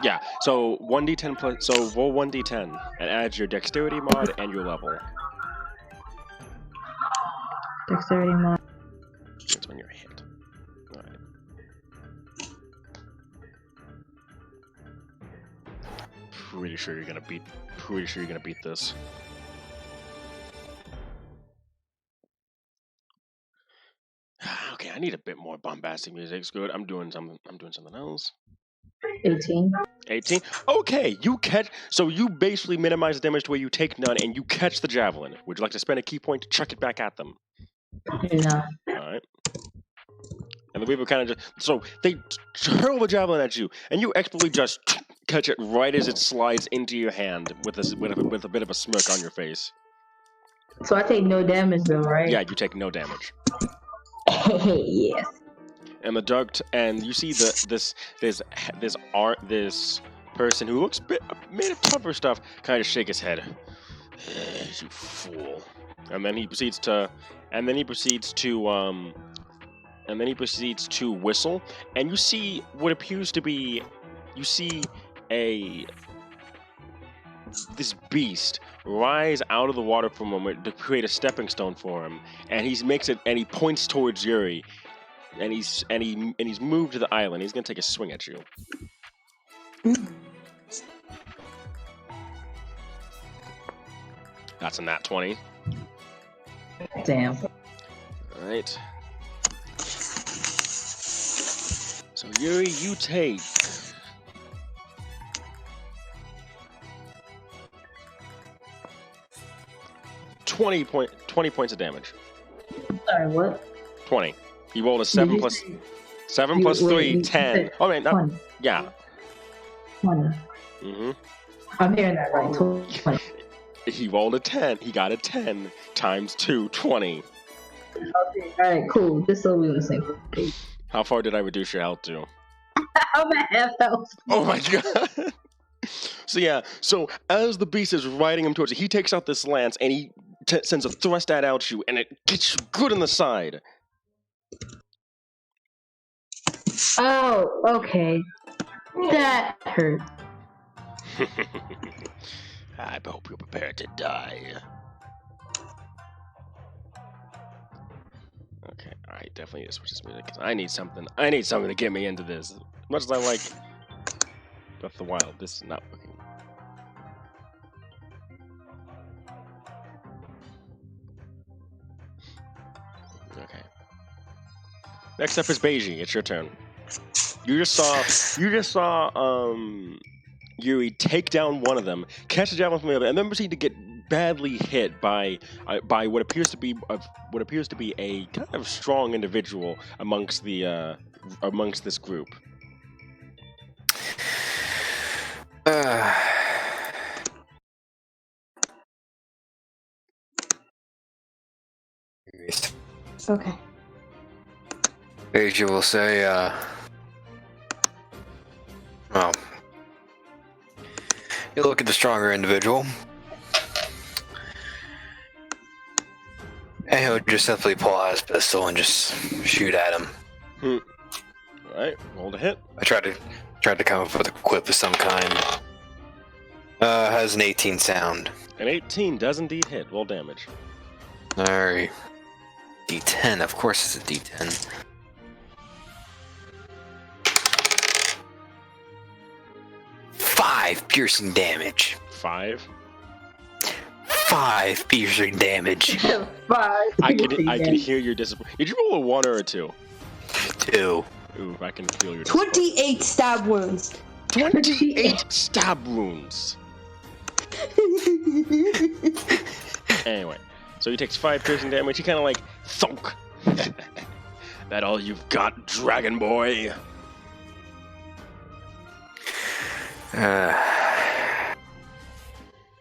Yeah. So 1d10 plus. So roll 1d10 and add your dexterity mod and your level. Dexterity mod. That's when you're hit. All right. Pretty sure you're gonna beat this. Okay, I need a bit more bombastic music. It's good. I'm doing something else. 18. 18. Okay, you catch. So you basically minimize the damage to where you take none, and you catch the javelin. Would you like to spend a key point to chuck it back at them? No. All right. And the weaver kind of just so they hurl the javelin at you, and you expertly just catch it right as it slides into your hand with a bit of a smirk on your face. So I take no damage though, right? Yeah, you take no damage. Yes. And the and you see this person who looks made of tougher stuff kind of shake his head. You fool. And then he proceeds to whistle, and you see what appears to be this beast rise out of the water for a moment to create a stepping stone for him, and he points towards Yuri, and he's moved to the island. He's gonna take a swing at you. That's a nat 20. Damn. All right. So Yuri, you take 20 points of damage. Sorry, what? 20. He rolled a 7 plus 3, 10. Oh man, no, 20. yeah. 20. Mm-hmm. I'm hearing that right. 20. He rolled a 10. He got a 10 times 2, 20. Okay, alright, cool. Just so we on the same page. How far did I reduce your health to? I'm at half health. Oh my god. So as the beast is riding him towards you, he takes out this lance and he sends a thrust at you, and it gets you good in the side. Oh, okay. That hurt. I hope you're prepared to die. Okay, alright, definitely need to switch this music, because I need something to get me into this. As much as I like Breath of the Wild, this is not working. Okay. Next up is Beiji. It's your turn. You just saw Yuri take down one of them, catch the javelin from the other, and then proceed to get badly hit by what appears to be a kind of strong individual amongst this group. Okay. Beiji will say, well, you look at the stronger individual, and he'll just simply pull out his pistol and just shoot at him. Alright, roll to hit. I tried to come up with a quip of some kind. Has an 18 sound. An 18 does indeed hit. Roll damage. Alright. D10, of course it's a D10. Five piercing damage. 5. 5 piercing damage. 5. I can hear your disappointment. Did you roll a 1 or a 2? 2. Ooh, I can feel your 28 stab wounds. 28 stab wounds. Anyway, so he takes 5 piercing damage. He kind of like thunk. That all you've got, Dragon Boy?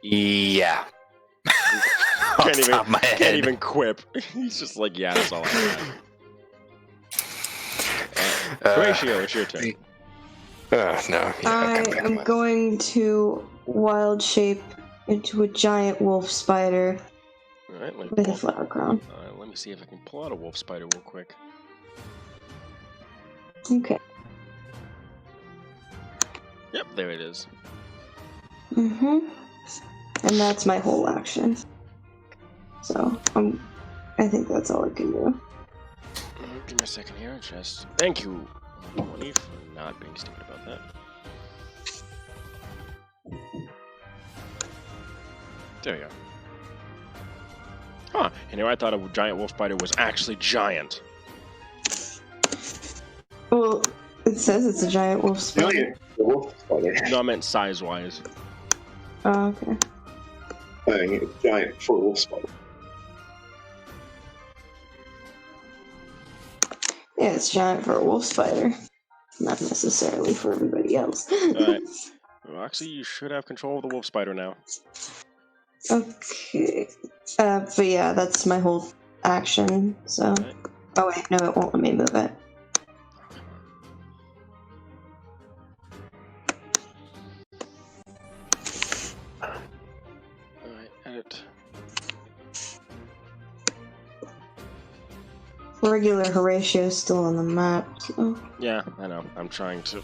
Yeah. Can't even quip. He's just like, yeah, that's all I have. Horatio, it's your turn. No. I am going to wild shape into a giant wolf spider Alright, with a flower crown. let me see if I can pull out a wolf spider real quick. Okay. Yep, there it is. And that's my whole action. So, I think that's all I can do. Give me a second here. Just thank you, Money, for not being stupid about that. There we go. Huh, and here I thought a giant wolf spider was actually giant. Well, it says it's a giant wolf spider. Giant wolf spider. No, I meant size-wise. Oh, okay. It's giant for a wolf spider. Yeah, it's giant for a wolf spider. Not necessarily for everybody else. Alright. Well, actually, you should have control of the wolf spider now. Okay. But yeah, that's my whole action, so... Right. Oh wait, no, it won't let me move it. Alright, edit. Regular Horatio is still on the map, so... Yeah, I know. I'm trying to.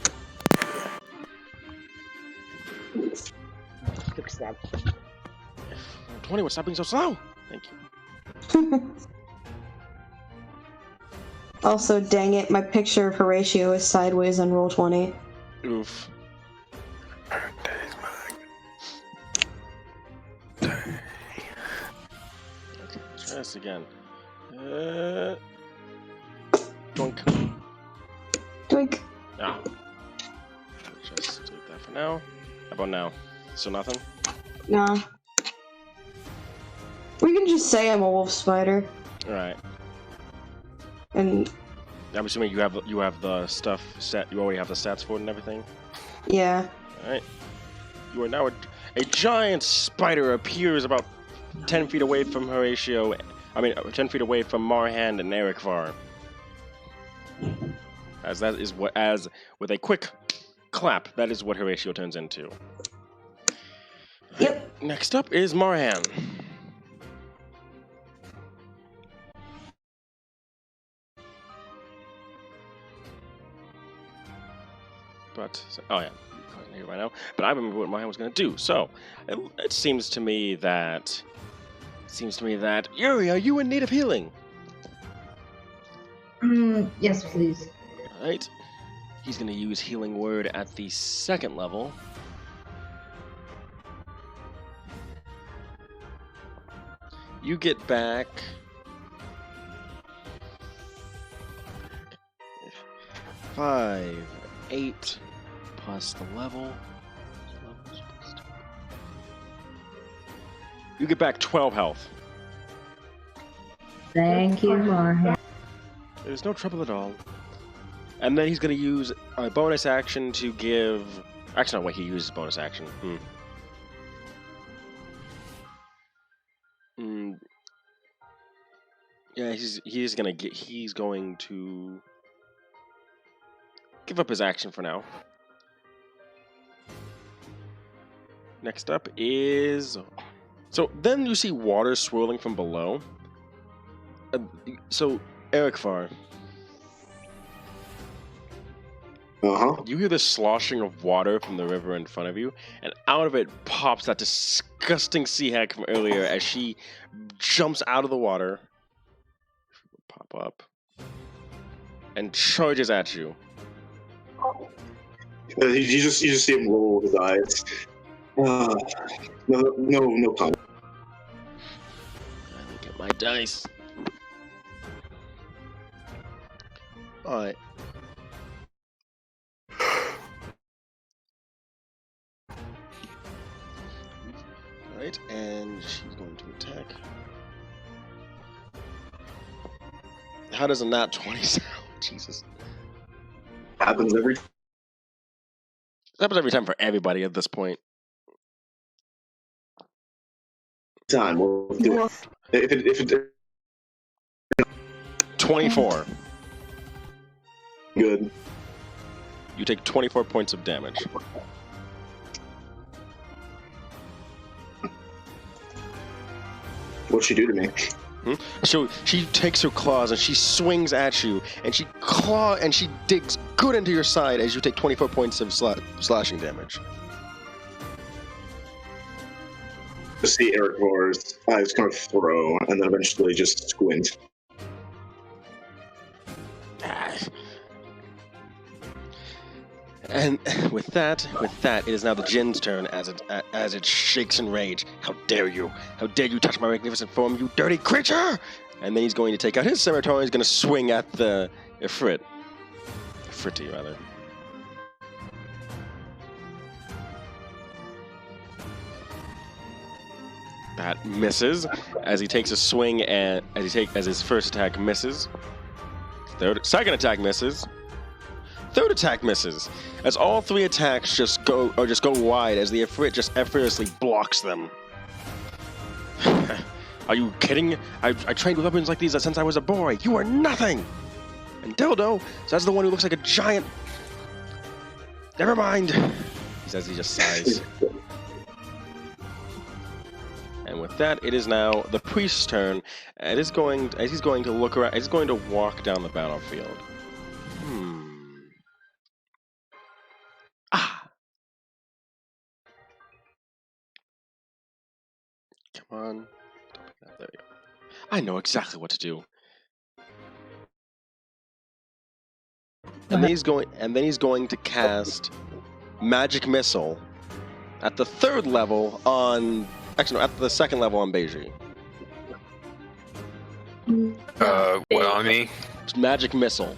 Fix that. 20, what's being so slow? Thank you. Also, dang it, my picture of Horatio is sideways on Roll20. Oof. Okay, let's try this again. Doink. Doink. Ah. Just delete that for now. How about now? So nothing? Nah. We can just say I'm a wolf spider, Alright. and I'm assuming you have the stuff set. You already have the stats for it and everything. yeah. Alright. You are now a giant spider appears about 10 feet away from Horatio. 10 feet away from Marhand and Eric Var. As with a quick clap, that is what Horatio turns into. Yep. Next up is Marhan. Oh yeah, here right now. But I remember what Marhan was going to do. So it seems to me that Yuri, are you in need of healing? Yes, please. All right. He's going to use Healing Word at the 2nd level. You get back 5, 8 plus the level. You get back 12 health. Thank you, Marhan. There's no trouble at all. And then he's going to use a bonus action to give... Actually, no, wait, he uses bonus action. Yeah, he's going to give up his action for now. Next up is... So then you see water swirling from below. So, Eric Farr, you hear the sloshing of water from the river in front of you, and out of it pops that disgusting sea hag from earlier as she jumps out of the water, pop up, and charges at you. You just see him roll his eyes. No comment. Let me get my dice. Alright. Alright, and she's going to attack. How does a nat 20 sound? Jesus. Happens every It happens every time for everybody at this point. time. We'll do it. If it 24. good. You take 24 points of damage. What'd she do to me? So she takes her claws and she swings at you, and she digs good into your side as you take 24 points of slashing damage. To see Eric Var's eyes kind of throw, and then eventually just squint. And with that, it is now the Djinn's turn as it shakes in rage. How dare you! How dare you touch my magnificent form, you dirty creature! And then he's going to take out his scimitar and he's going to swing at the Ifrit. Ifriti, rather. That misses as he takes a swing, and as his first attack misses. Second attack misses. Third attack misses. As all 3 attacks just go wide as the Ifrit just effortlessly blocks them. Are you kidding? I trained with weapons like these since I was a boy. You are nothing! And Dildo says the one who looks like a giant... Never mind. He says he just sighs. And with that, it is now the priest's turn. As he's going to look around, he's going to walk down the battlefield. Come on. There we go. I know exactly what to do. And then he's going to cast Magic Missile at the 3rd level on... Actually, no, at the 2nd level on Beiji. What on me? Magic Missile.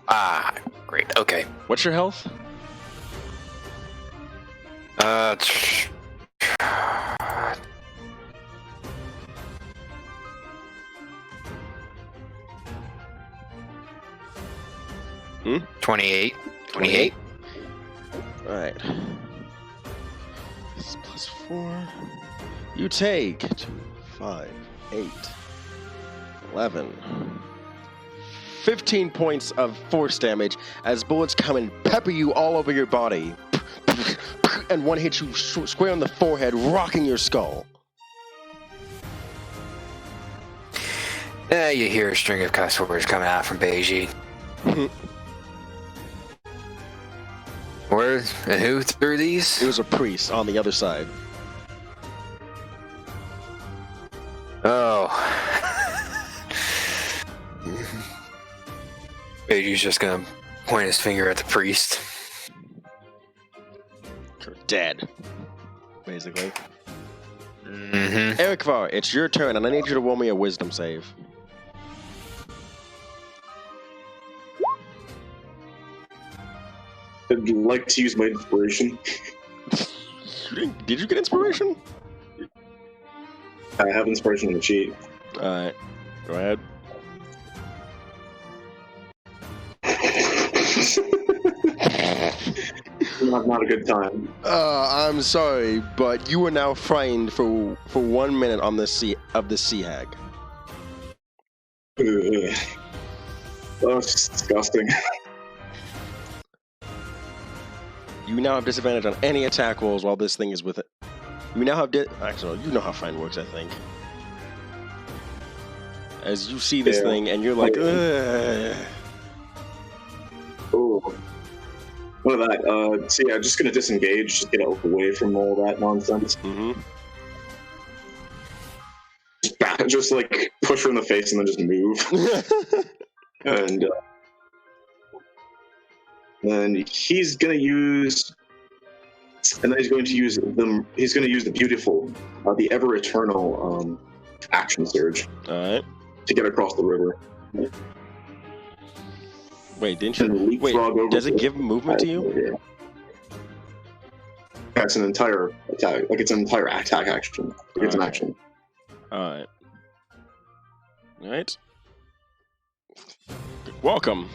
Ah, great. Okay. What's your health? 28. 28. All right. This is +4. You take 2, 5, 8, 11, 15 points of force damage as bullets come and pepper you all over your body. And one hits you square on the forehead, rocking your skull. You hear a string of cuss words coming out from Beiji. Where and who threw these? It was a priest on the other side. Oh. Beiji's just gonna point his finger at the priest. You're dead. Basically. Mm-hmm. Eric Var, it's your turn, and I need you to roll me a wisdom save. I'd like to use my inspiration. Did you get inspiration? I have inspiration on the sheet. Alright. Go ahead. Not a good time. I'm sorry, but you are now frightened for 1 minute on the sea hag. Ugh. That's disgusting. You now have disadvantage on any attack rolls while this thing is with it. You now have actually, you know how Find works, I think. As you see this thing, and you're like, ugh. Oh. What of that? So yeah, just gonna disengage, just get away from all that nonsense. Mm-hmm. Just like push her in the face and then just move. And then he's gonna use, and then he's going to use the beautiful, the ever eternal action surge. All right. To get across the river. Wait, didn't you? Wait, does it give movement to you? Yeah, it's an entire attack. Like it's an entire attack action. Like it's an action. All right. All right. Welcome.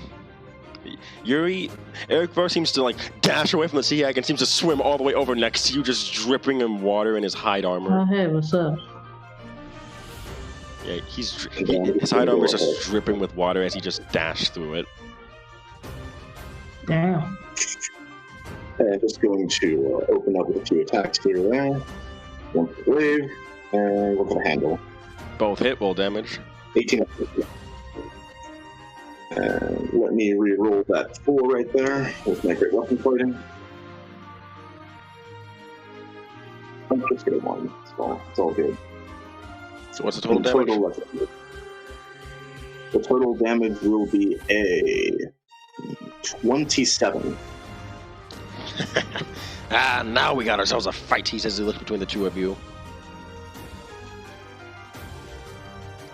Eric Var seems to like dash away from the sea hag and seems to swim all the way over next to you, just dripping in water in his hide armor. Oh, hey, what's up? Yeah, his hide armor is just dripping with water as he just dashed through it. Damn. And just going to open up with a few attacks here and there. One for the wave, and one for the handle. Both hit, roll damage. 18. And let me re-roll that 4 right there with my great weapon fighting. I'm just gonna 1. It's all good. So what's the total damage? The total damage will be a 27. Now we got ourselves a fight, he says as he looks between the two of you.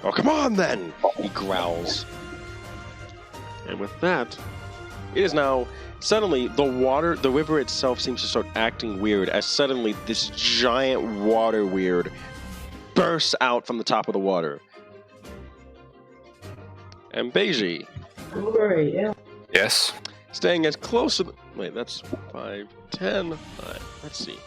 Oh, come on then! He growls. And with that, it is now, suddenly, the river itself seems to start acting weird as suddenly this giant water weird bursts out from the top of the water. And Beiji, Right, yeah. Yes. staying as close to the... Wait, that's 5, 10. Let's see.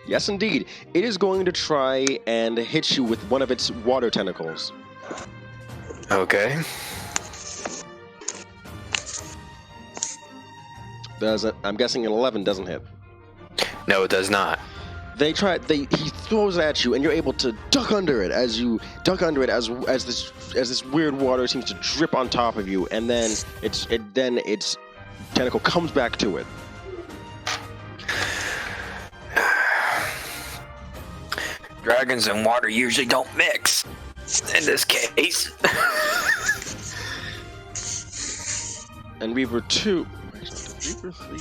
Yes, indeed. It is going to try and hit you with one of its water tentacles. Okay. I'm guessing an 11 doesn't hit. No, it does not. He throws it at you, and you're able to duck under it as this weird water seems to drip on top of you, and then its tentacle comes back to it. Dragons and water usually don't mix. In this case. And Reaver 2. Reaver 3.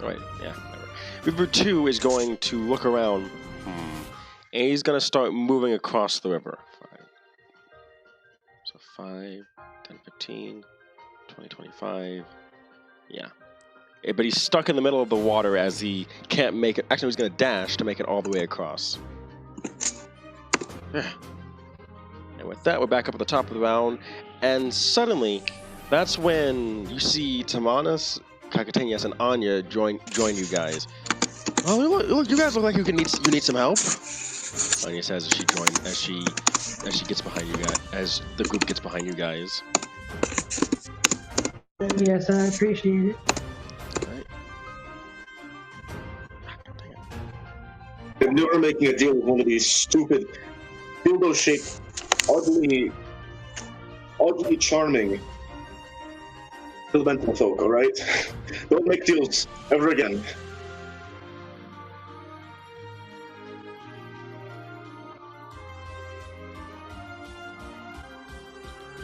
Oh, wait, yeah. Whatever. Reaver 2 is going to look around. And he's going to start moving across the river. 5, 10, 15, 20, 25. Yeah. But he's stuck in the middle of the water as he can't make it. Actually, he's going to dash to make it all the way across. And with that, we're back up at the top of the round. And suddenly, that's when you see Tamanas, Kakatenias, and Anya join you guys. Oh, look, you guys look like you need some help. Anya says as she gets behind you guys, as the group gets behind you guys. Yes, I appreciate it. Right. If you were making a deal with one of these stupid, dildo-shaped, oddly charming elemental folk, alright? Don't make deals ever again.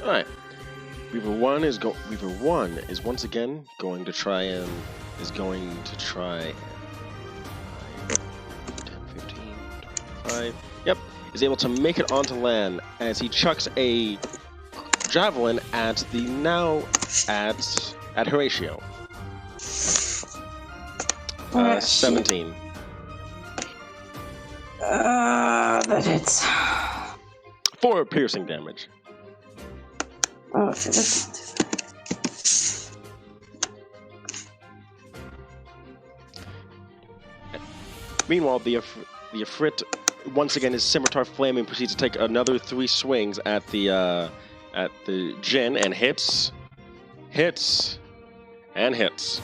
All right. Weaver 1 is once again going to try 10, 15, 25. Yep, is able to make it onto land as he chucks a javelin at Horatio. 17. That hits. 4 piercing damage. Oh, shit. Meanwhile, the Ifrit, once again, his scimitar flaming, proceeds to take another 3 swings at the Jinn and hits, and hits.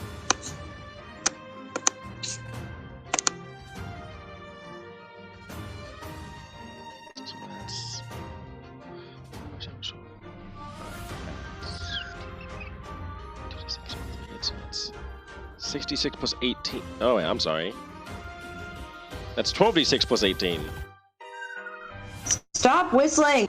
So that's 66 plus 18. Oh, wait, I'm sorry. That's 12d6 plus 18. Stop whistling!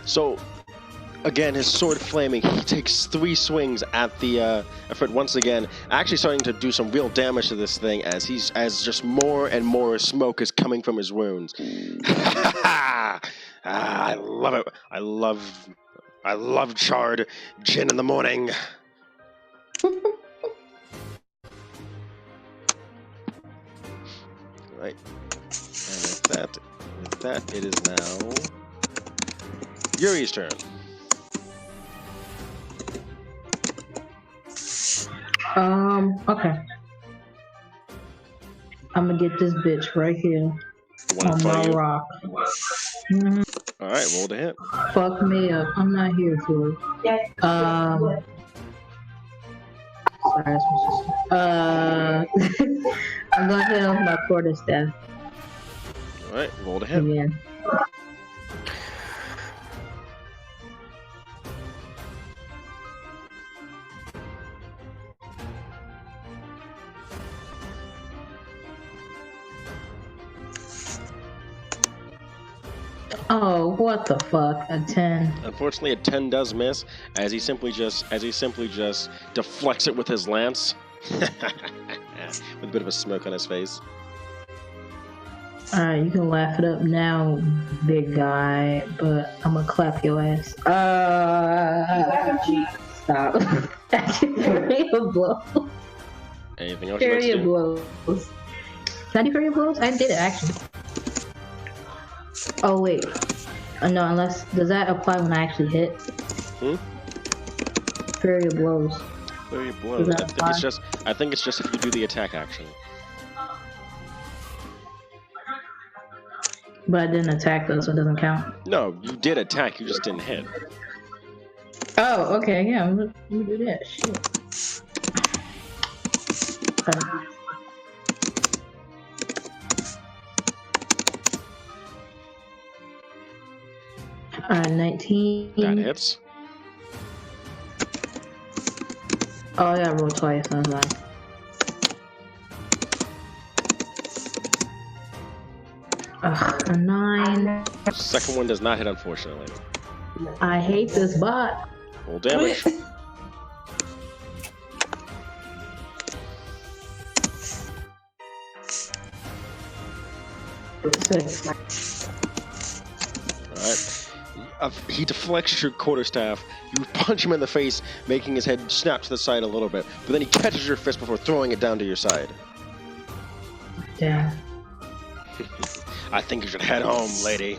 So, again, his sword flaming, he takes 3 swings at the Ifrit once again, actually starting to do some real damage to this thing as just more and more smoke is coming from his wounds. I love it. I love charred gin in the morning. Right. And with that, it is now Yuri's turn. Okay. I'm gonna get this bitch right here on my rock. Mm-hmm. All right, roll to hit. Fuck me up. I'm not here for it. Sorry, that's my sister. I'm gonna hit off my quarterstaff. All right, roll to hit. Yeah. Oh, what the fuck? A 10. Unfortunately, a 10 does miss, as he simply just deflects it with his lance, with a bit of a smoke on his face. Alright, you can laugh it up now, big guy, but I'm gonna clap your ass. Stop. Fairy of blows. Anything else? Fairy of blows. Can I do fairy of blows? I did it actually. Oh wait. No, unless does that apply when I actually hit? Fairy of blows. Fairy of blows. I think it's just if you do the attack action. But I didn't attack though, so it doesn't count. No, you did attack. You just didn't hit. Oh, okay, yeah, I'm gonna do that. Shit. Okay. 19. That hits. Oh, I gotta roll twice. I was like, a 9. Second one does not hit, unfortunately. I hate this bot. Roll damage. Alright. He deflects your quarterstaff. You punch him in the face, making his head snap to the side a little bit. But then he catches your fist before throwing it down to your side. Yeah. I think you should head home, lady.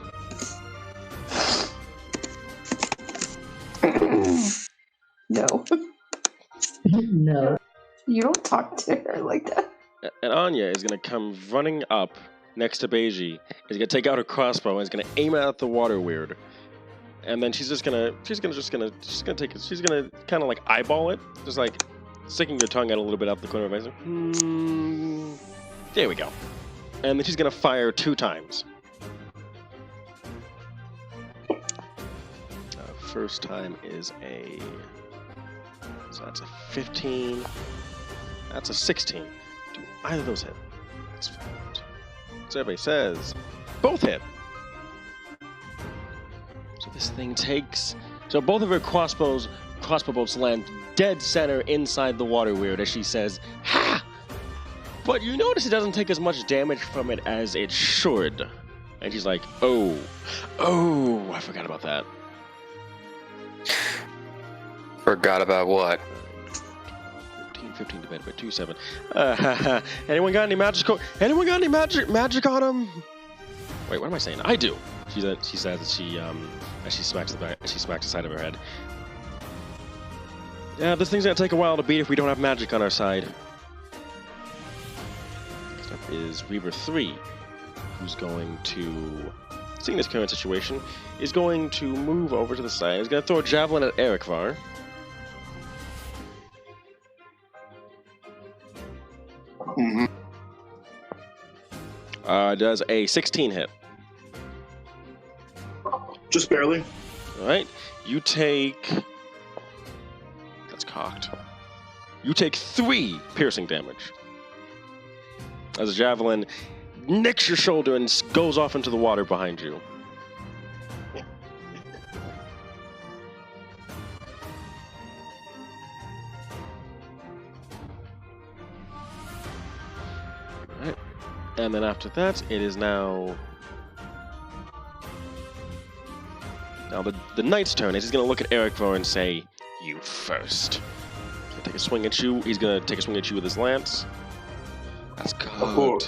No. No. You don't talk to her like that. And Anya is gonna come running up next to Beiji. Is gonna take out her crossbow and is gonna aim it at the water weird. And then she's gonna kind of like eyeball it, just like sticking your tongue out a little bit out the corner of her eyes. There we go. And then she's gonna fire 2 times. First time is so that's a 15. That's a 16. Do either of those hit? That's fine. So everybody says both hit. So this thing takes. So both of her crossbow bolts land dead center inside the water weird as she says, "Ha!" But you notice it doesn't take as much damage from it as it should. And she's like, oh, I forgot about that. Forgot about what? 15 divided by 2, 7. Anyone got any magic on him? Wait, what am I saying? I do. She says as she smacks the side of her head. Yeah, this thing's gonna take a while to beat if we don't have magic on our side. Next up is Reaver 3, who's going to, seeing this current situation, is going to move over to the side. He's gonna throw a javelin at Erikvar. Does a 16 hit? Just barely. Alright, you take... That's cocked. You take 3 piercing damage. As a javelin nicks your shoulder and goes off into the water behind you. Alright. And then after that, it is now... Now the knight's turn is he's going to look at Erikvar and say, "You first." He's going to take a swing at you. He's going to take a swing at you with his lance. That's good.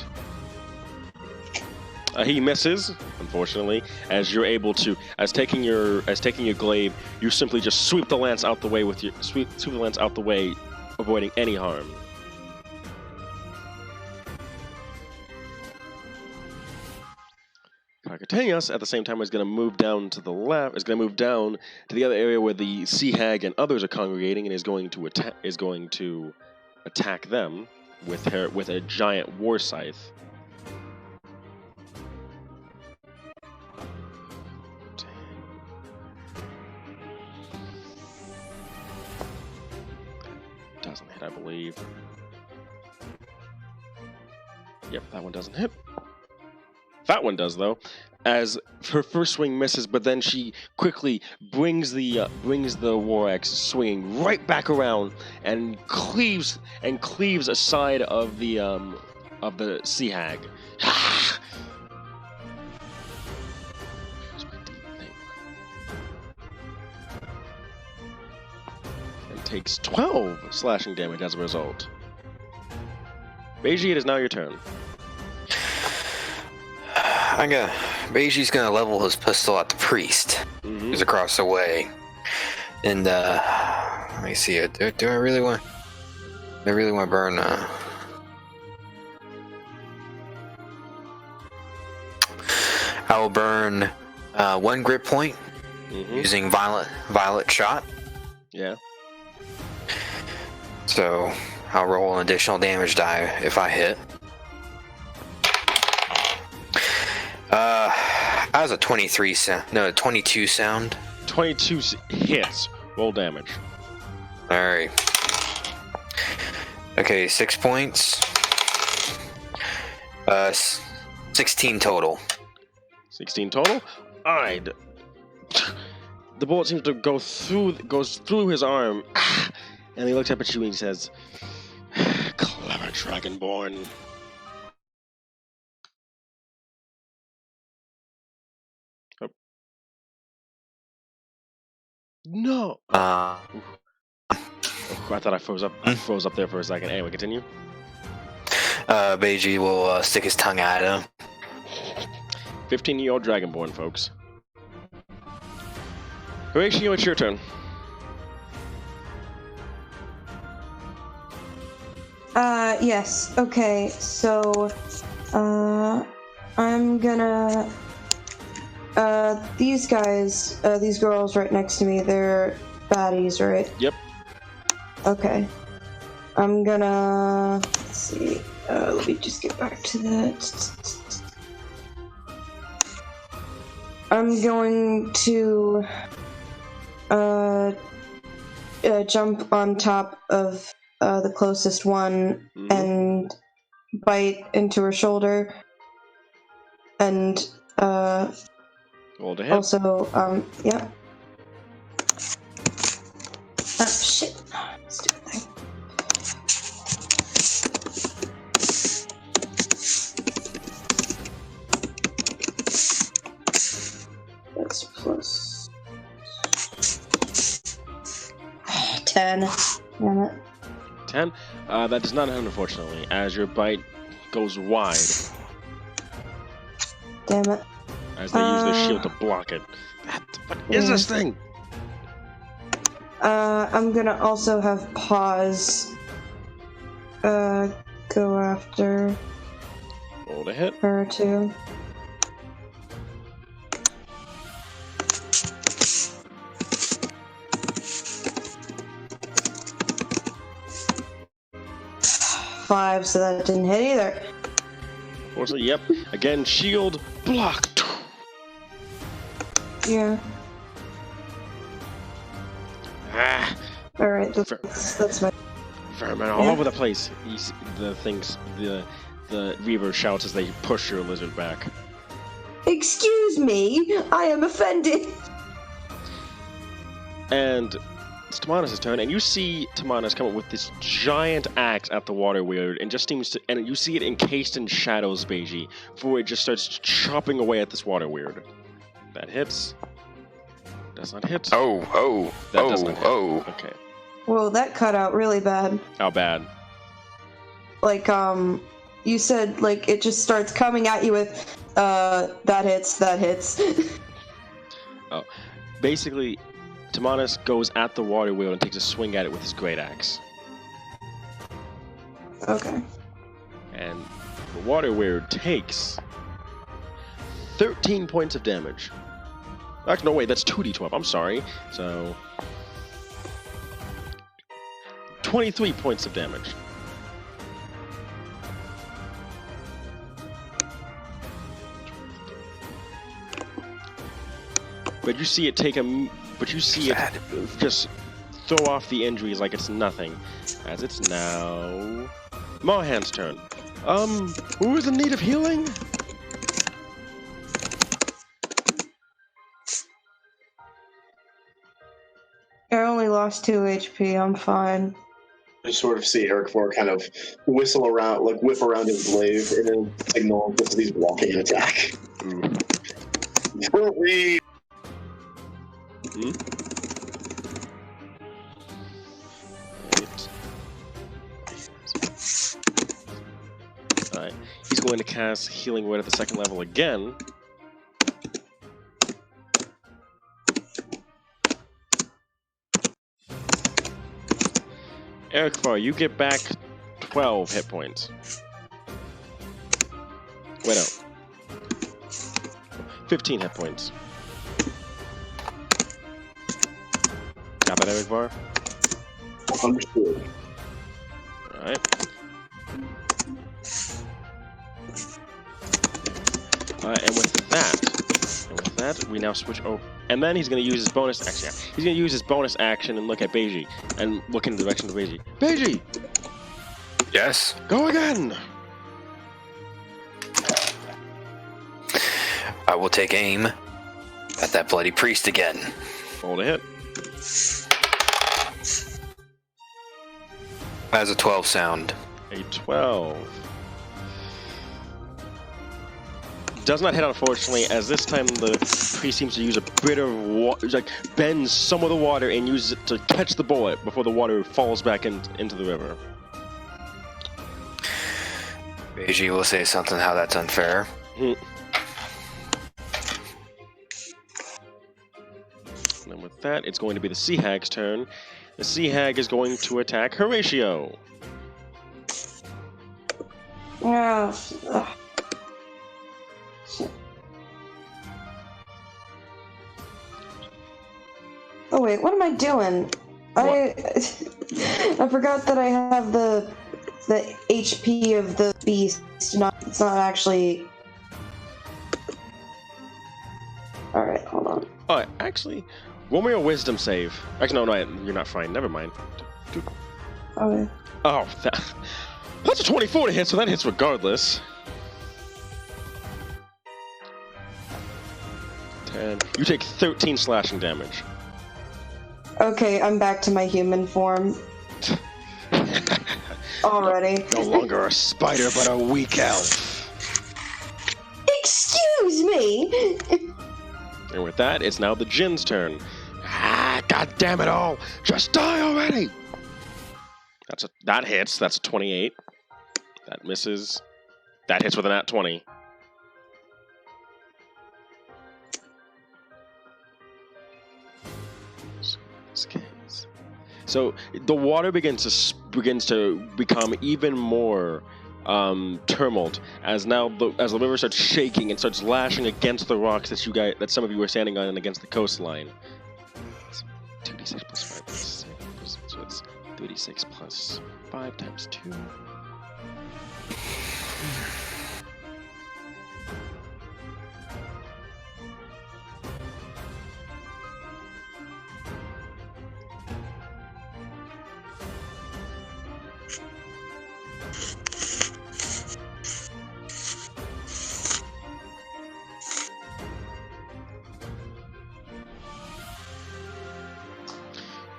He misses, unfortunately, as you're able to, as taking your glaive, you simply just sweep the lance out the way with your sweep the lance out the way, avoiding any harm. Carcateus, at the same time, is going to move down to the left. Is going to move down to the other area where the sea hag and others are congregating, and is going to attack them with a giant war scythe. Doesn't hit, I believe. Yep, that one doesn't hit. That one does, though, as her first swing misses, but then she quickly brings the war axe swinging right back around and cleaves a side of the sea hag. takes 12 slashing damage as a result. Beiji, it is now your turn. Beiji's gonna level his pistol at the priest who's across the way. And let me see it. Do I really want to burn I will burn 1 grip point using violet shot. Yeah. So I'll roll an additional damage die if I hit. That was a 22 sound. 22 hits. Roll damage. Alright. Okay, 6 points. 16 total. 16 total? Alright. The bullet seems to goes through his arm, and he looks up at you and he says, "Clever Dragonborn." Oh. No. I thought I froze up. I froze up there for a second. Anyway, continue. Beiji will stick his tongue at him. 15-year-old Dragonborn, folks. Horatio, it's your turn. Yes. Okay, so, I'm gonna, these guys, these girls right next to me, they're baddies, right? Yep. Okay. I'm gonna, let's see, let me just get back to that. I'm going to, jump on top of the closest one and bite into her shoulder, and Roll to hit. also, yeah. Oh shit! Stupid thing. That's plus 10. Damn it. 10. That does not hit, unfortunately, as your bite goes wide. Damn it. As they use their shield to block it. What is this thing? I'm gonna also have pause go after Roll to hit. her too. Five, so that didn't hit either. Fortunately, yep. Again, shield blocked. Yeah. Ah, Alright, that's my... vermin all over the place. The Reaver shouts as they push your lizard back. Excuse me, I am offended. And it's Tamanus' turn, and you see Tamanus come up with this giant axe at the water weird, and just seems to, and you see it encased in shadows, Beiji, before it just starts chopping away at this water weird. That hits. Does not hit. That does not hit. Okay. Whoa, that cut out really bad. How bad? Like, you said, like, it just starts coming at you with, that hits. Oh. Basically, Tamanus goes at the water wheel and takes a swing at it with his great axe. Okay. And the water weird takes 13 points of damage. Actually, no, wait, that's 2d12. I'm sorry. So 23 points of damage. But you see it take a... But you see it just throw off the injuries like it's nothing. As it's now... Mahan's turn. Who is in need of healing? I only lost 2 HP, I'm fine. I sort of see Eric Four kind of whistle around, like whip around his glaive in a signal because he's walking an attack. Alright. He's going to cast Healing Word at the second level again. Eric Farr, you get back 12 hit points. Wait, no. 15 hit points. Got that, Eric Farr? Understood. Alright. And with that, we now switch over. And then he's going to use his bonus action. Yeah, he's going to use his bonus action and look at Beiji. And look in the direction of Beiji. Beiji! Yes. Go again! I will take aim at that bloody priest again. Roll to hit. Has a 12 sound. A 12. Does not hit, unfortunately, as this time the priest seems to use a bit of water, like bends some of the water and uses it to catch the bullet before the water falls back into the river. Beiji will say something how that's unfair. And then with that, it's going to be the Sea Hag's turn. The Sea Hag is going to attack Horatio. Yeah. Oh wait, what am I doing? I forgot that I have the HP of the beast. It's not actually. All right, hold on. Oh, actually, roll me a wisdom save. Actually, no, you're not fine. Never mind. Okay. Oh, that's a 24 to hit, so that hits regardless. 10. You take 13 slashing damage. Okay, I'm back to my human form. Already. No longer a spider, but a weak elf. Excuse me. And with that, it's now the Djinn's turn. Ah, god damn it all! Just die already! That hits. That's a 28. That misses. That hits with a nat 20. So the water begins to become even more tumult as the river starts shaking and starts lashing against the rocks that some of you are standing on and against the coastline. It's 2d6 plus 5 plus 6, so it's 36 plus 5 times 2.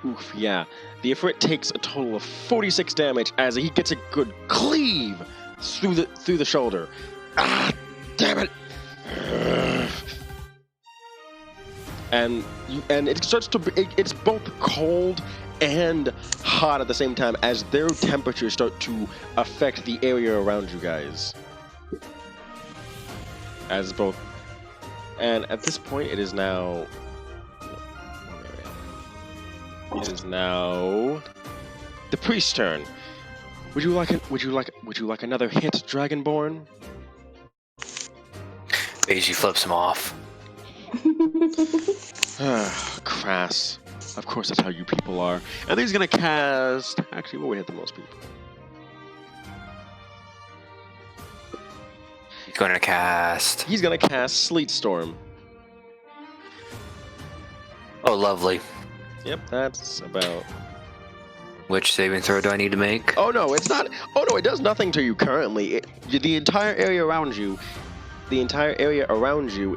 Oof, yeah. The Ifrit takes a total of 46 damage as he gets a good cleave through the shoulder. Ah, damn it! And it starts to it's both cold and hot at the same time as their temperatures start to affect the area around you guys. And at this point, it is now the priest's turn. Would you like another hit, Dragonborn? Beiji flips him off. Crass. Of course, that's how you people are. And he's gonna cast. Actually, what would hit the most people? He's gonna cast Sleet Storm. Oh, lovely. Yep, that's about. Which saving throw do I need to make? Oh no, it's not. Oh no, it does nothing to you currently. The entire area around you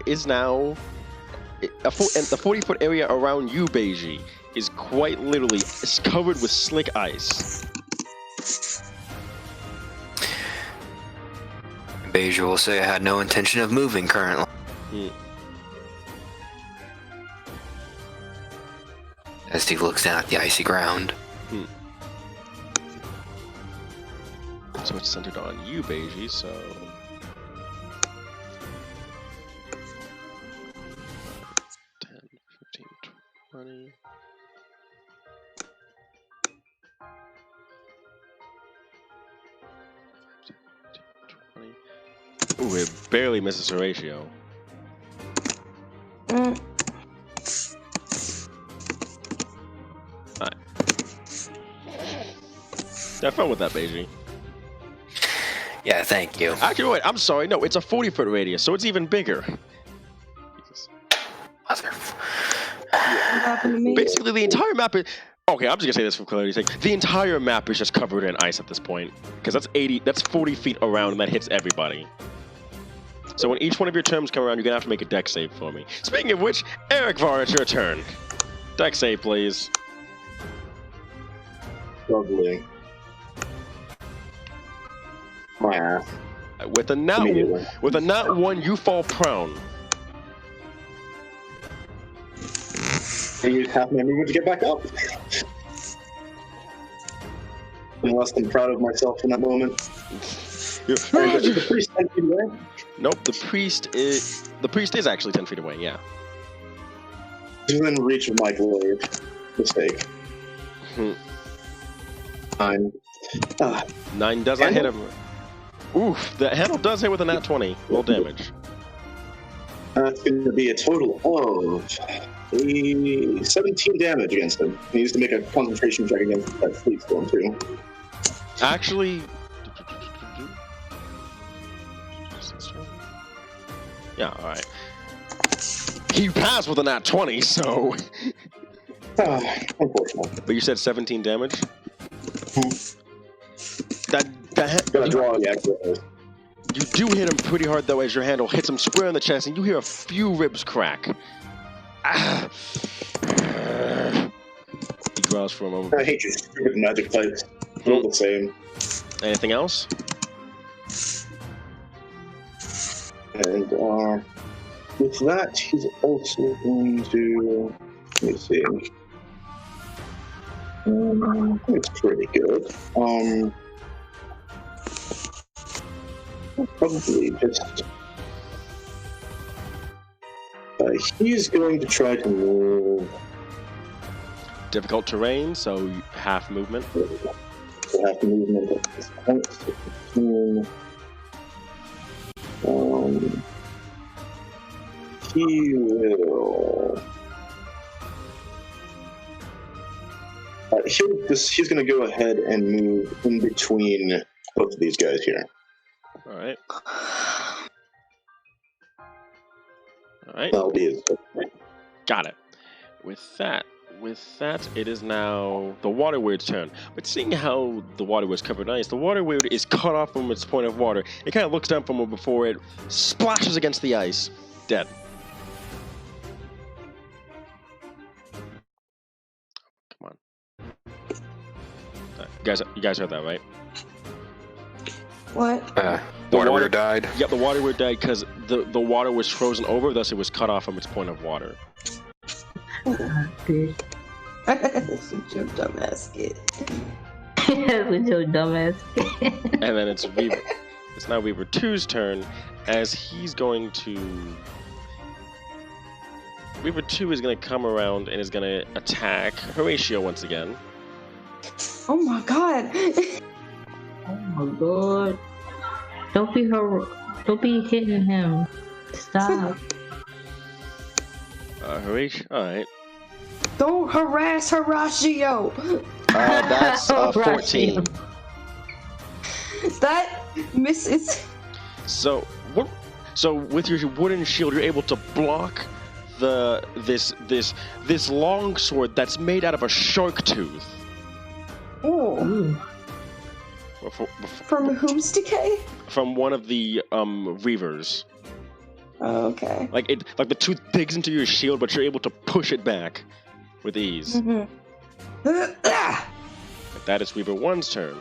is now. And the 40-foot area around you, Beiji, is quite literally covered with slick ice. Beiji will say I had no intention of moving currently. As he looks down at the icy ground. So it's centered on you, Beiji, so... 10, 15, 20... Ooh, it barely misses Horatio. Mm. Alright. Have fun with that, Beiji. Yeah, thank you. Actually, wait, I'm sorry. No, it's a 40-foot radius, so it's even bigger. Jesus. Mother. What happened to me? Basically, the entire map is... Okay, I'm just gonna say this for clarity's sake. The entire map is just covered in ice at this point. Because that's 40 feet around, and that hits everybody. So when each one of your terms come around, you're gonna have to make a deck save for me. Speaking of which, Eric Var, it's your turn. Deck save, please. Lovely. My ass. With a nat one, you fall prone. I used half my movement to get back up. I'm less than proud of myself in that moment. Is the priest 10 feet away? Nope, the priest is actually 10 feet away. Yeah. He's within reach of my glaive. Mistake. 9. 9 does not hit him. Oof, the handle does hit with a nat 20. Roll damage. That's going to be a total of 17 damage against him. He needs to make a concentration check against that fleet storm too. Actually... Yeah, alright. He passed with a nat 20, so... Unfortunately. But you said 17 damage? Gotta draw the actual. You do hit him pretty hard, though, as your handle hits him square in the chest, and you hear a few ribs crack. He growls for a moment. I hate you stupid magic fights. They're all the same. Anything else? And with that, he's also going to... Let me see. It's pretty good. Probably just... he's going to try to move... Difficult terrain, so half movement. Half movement at this point. 15. He will... he's going to go ahead and move in between both of these guys here. Alright. Alright. That'll be his. Got it. With that, it is now the water weird's turn. But seeing how the water weird's covered in ice, the water weird is cut off from its point of water. It kind of looks down from it before it splashes against the ice. Dead. Come on. You guys heard that, right? What? The water weird died. Yep, the water weird died because the water was frozen over, thus it was cut off from its point of water. Bitch. With your dumbass kid. With your dumbass kid. And then it's now Weaver 2's turn, as he's going to... Weaver 2 is going to come around and is going to attack Horatio once again. Oh my god. Oh my god. Don't be hitting him. Stop. Horatio, alright. Don't harass Horatio. That's 14. That misses. So with your wooden shield, you're able to block this long sword that's made out of a shark tooth. Oh. From whom's decay? From one of the reavers. Oh, okay. Like the tooth digs into your shield, but you're able to push it back with ease. Mm-hmm. But that is Weaver 1's turn.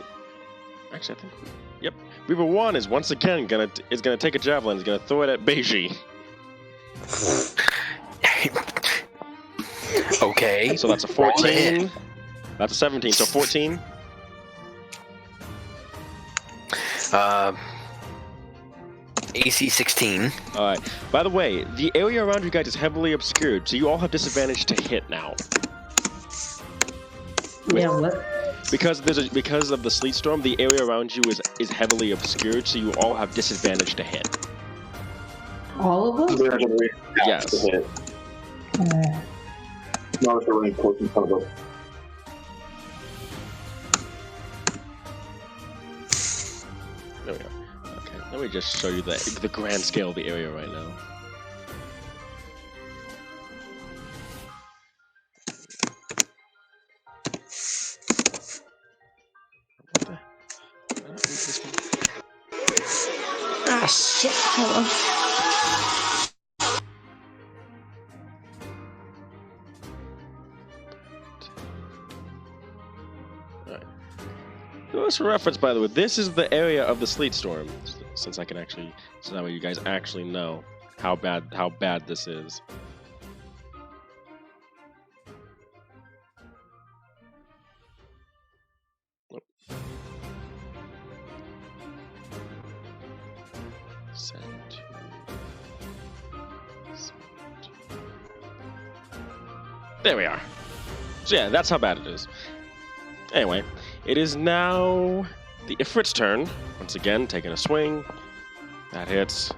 Actually, I think. Yep. Weaver 1 is once again gonna take a javelin. He's gonna throw it at Beiji. Okay. So that's a 14. That's a 17. So 14. AC 16. All right. By the way, the area around you guys is heavily obscured, so you all have disadvantage to hit now. Yeah, what? Because of the sleet storm, the area around you is heavily obscured, so you all have disadvantage to hit. All of us? Yes. To hit. Not if they're running close in front of us. There we go. Okay, let me just show you the grand scale of the area right now. Ah, shit. Hello. Just for reference, by the way, this is the area of the sleet storm. Since I can actually, so that way you guys actually know how bad this is. There we are. So yeah, that's how bad it is. Anyway, it is now the Ifrit's turn. Once again, taking a swing. That hits.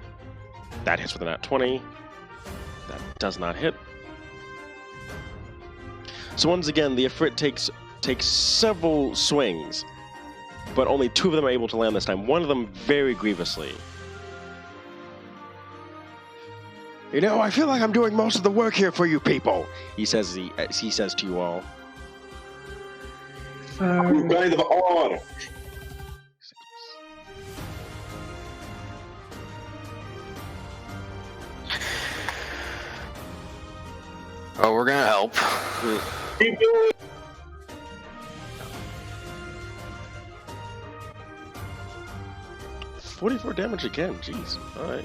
That hits with a nat 20. That does not hit. So once again, the Ifrit takes several swings, but only 2 of them are able to land this time. One of them very grievously. You know, I feel like I'm doing most of the work here for you people. He says to you all. Who kind of odd? Oh, we're gonna help. Keep doing it. $44 damage again. Jeez. All right.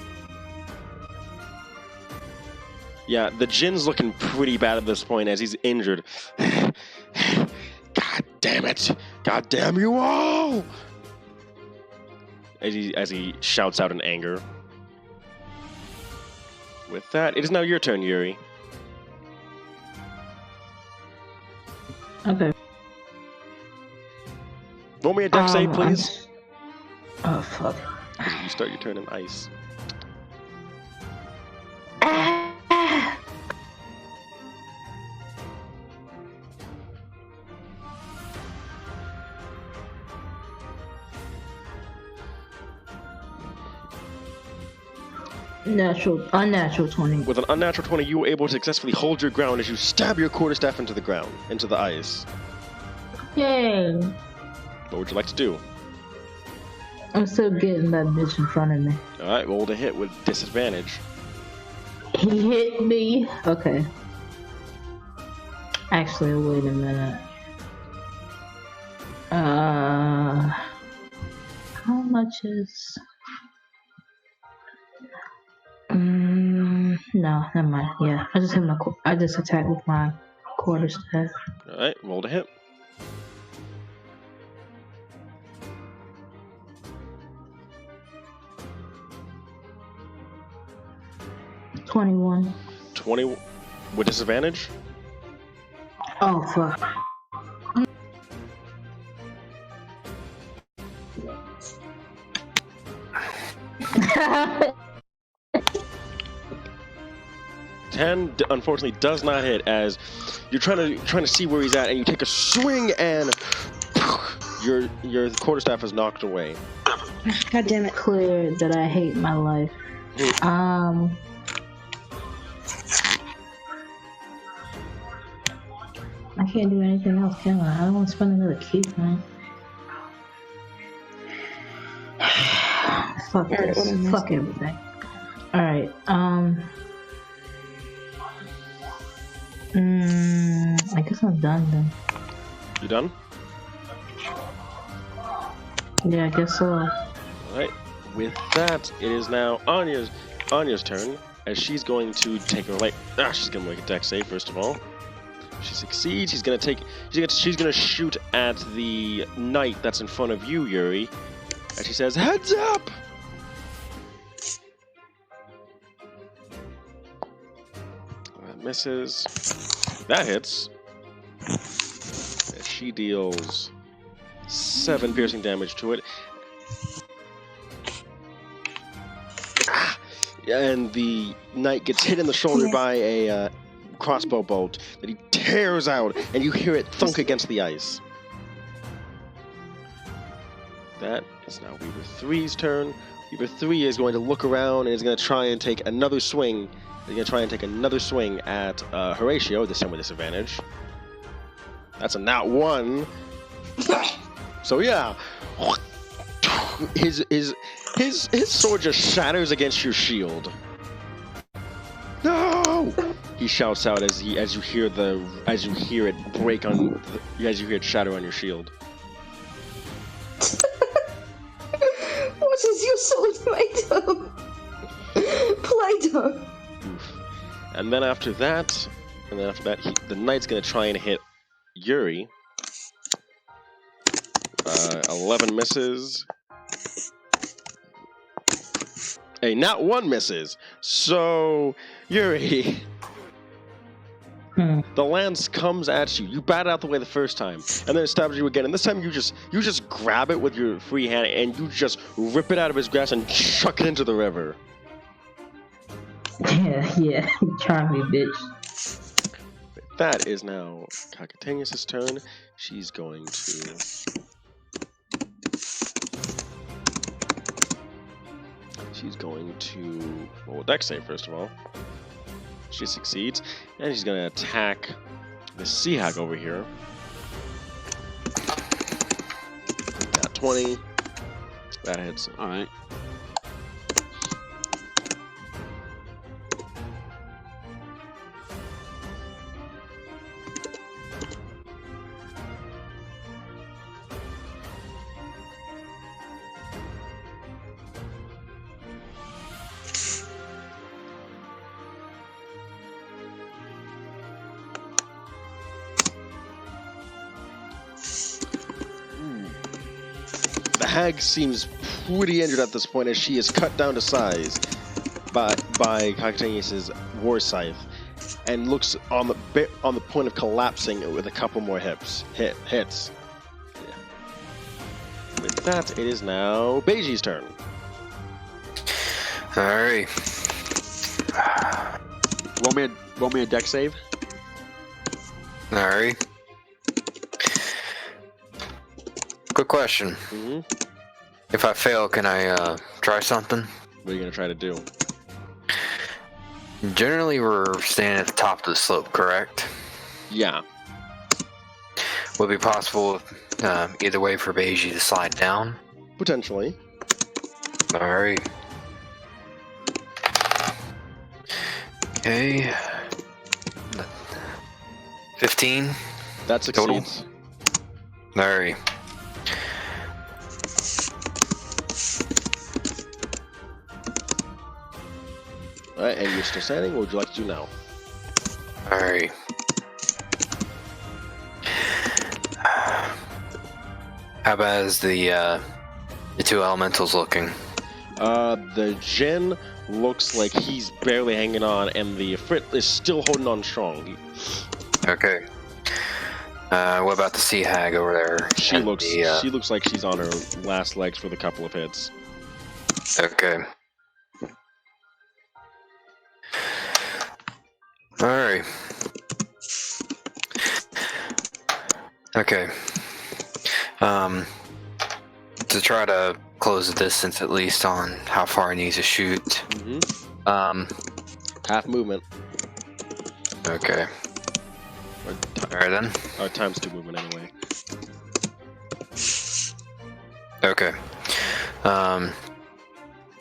Yeah, the Jin's looking pretty bad at this point as he's injured. God damn it! God damn you all! As he shouts out in anger. With that, it is now your turn, Yuri. Okay. Roll me a dex save, please. Oh, fuck. You start your turn in ice. Unnatural 20. With an unnatural 20, you were able to successfully hold your ground as you stab your quarterstaff into the ground, into the ice. Yay! What would you like to do? I'm still getting that bitch in front of me. Alright, roll to hit with disadvantage. He hit me. Okay. Actually, wait a minute. How much is... no, never mind. Yeah, I just attacked with my quarterstaff. Alright, roll to hit. $21. 20 with disadvantage? Oh, fuck. Ten unfortunately does not hit as you're trying to see where he's at, and you take a swing and your quarterstaff is knocked away. God damn it. Clear that I hate my life. I can't do anything else, can I? I don't want to spend another keep, man. Fuck this. Fuck everything. Alright, I guess I'm done then. You done? Yeah, I guess so. Alright. With that, it is now Anya's turn, as she's going to take her light. She's gonna make a dex save first of all. She succeeds. She's gonna shoot at the knight that's in front of you, Yuri. And she says, "Heads up!" That misses. That hits. And she deals 7 piercing damage to it. And the knight gets hit in the shoulder by a crossbow bolt that he tears out, and you hear it thunk against the ice. That is now Weaver 3's turn. Weaver 3 is going to look around and is going to try and take another swing. He's going to try and take another swing at Horatio, this time with disadvantage. That's a nat 1. So yeah, his sword just shatters against your shield. No! He shouts out as you hear it break on, as you hear it shatter on your shield. What is your sword made of? Play-Doh. And then after that, the knight's gonna try and hit Yuri. 11 misses. A nat 1 misses. So Yuri, the lance comes at you. You bat it out the way the first time, and then it stabs you again. And this time you just grab it with your free hand and you just rip it out of his grasp and chuck it into the river. Yeah. Try me, bitch. That is now Kakatanius' turn. She's going to roll a dex save first of all. She succeeds, and she's gonna attack the sea hag over here. Got 20. That hits. All right. The hag seems pretty injured at this point as she is cut down to size by Kakatanius' war scythe and looks on the point of collapsing with a couple more hits. Yeah. With that, it is now Beiji's turn. Alright. Roll me a dex save. Alright. Quick question. Mm-hmm. If I fail, can I try something? What are you gonna try to do? Generally, we're standing at the top of the slope, correct? Yeah. Would it be possible either way for Beiji to slide down? Potentially. Alright. Okay. 15 That total. succeeds. Alright. Alright, and you're still standing. What would you like to do now? Alright. How bad is the two elementals looking? The Jin looks like he's barely hanging on, and the Ifrit is still holding on strong. Okay. What about the sea hag over there? She And looks the, like she's on her last legs with a couple of hits. Okay. Alright. Okay. To try to close the distance at least on how far he needs to shoot. Mm-hmm. Half movement. Okay. Or Alright then. Or times 2 movement anyway. Okay.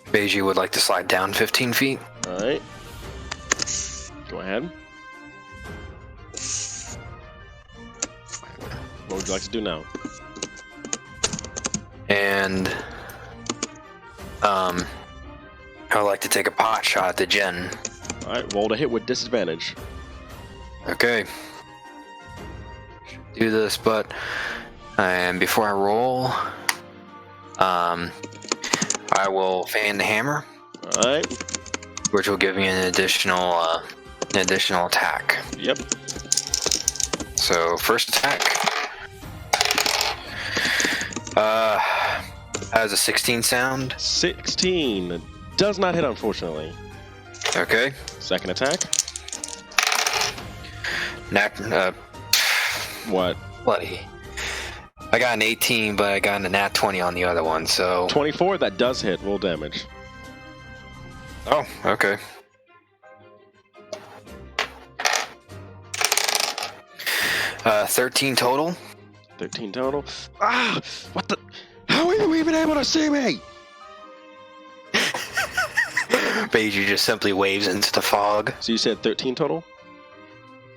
Beiji would like to slide down 15 feet. Alright. Go ahead. What would you like to do now? And I would like to take a pot shot at the Jin. Alright, roll to hit with disadvantage. Okay. Should do this, but and before I roll, I will fan the hammer, All right. which will give me an additional attack. Yep. So first attack has a 16 sound. 16 does not hit, unfortunately. Okay. Second attack. What? Bloody. I got an 18, but I got a nat 20 on the other one, so... 24, that does hit. Roll damage. Oh, okay. Uh, 13 total. 13 total. Ah! What the? How are you even able to see me? Beiju just simply waves into the fog. So you said 13 total?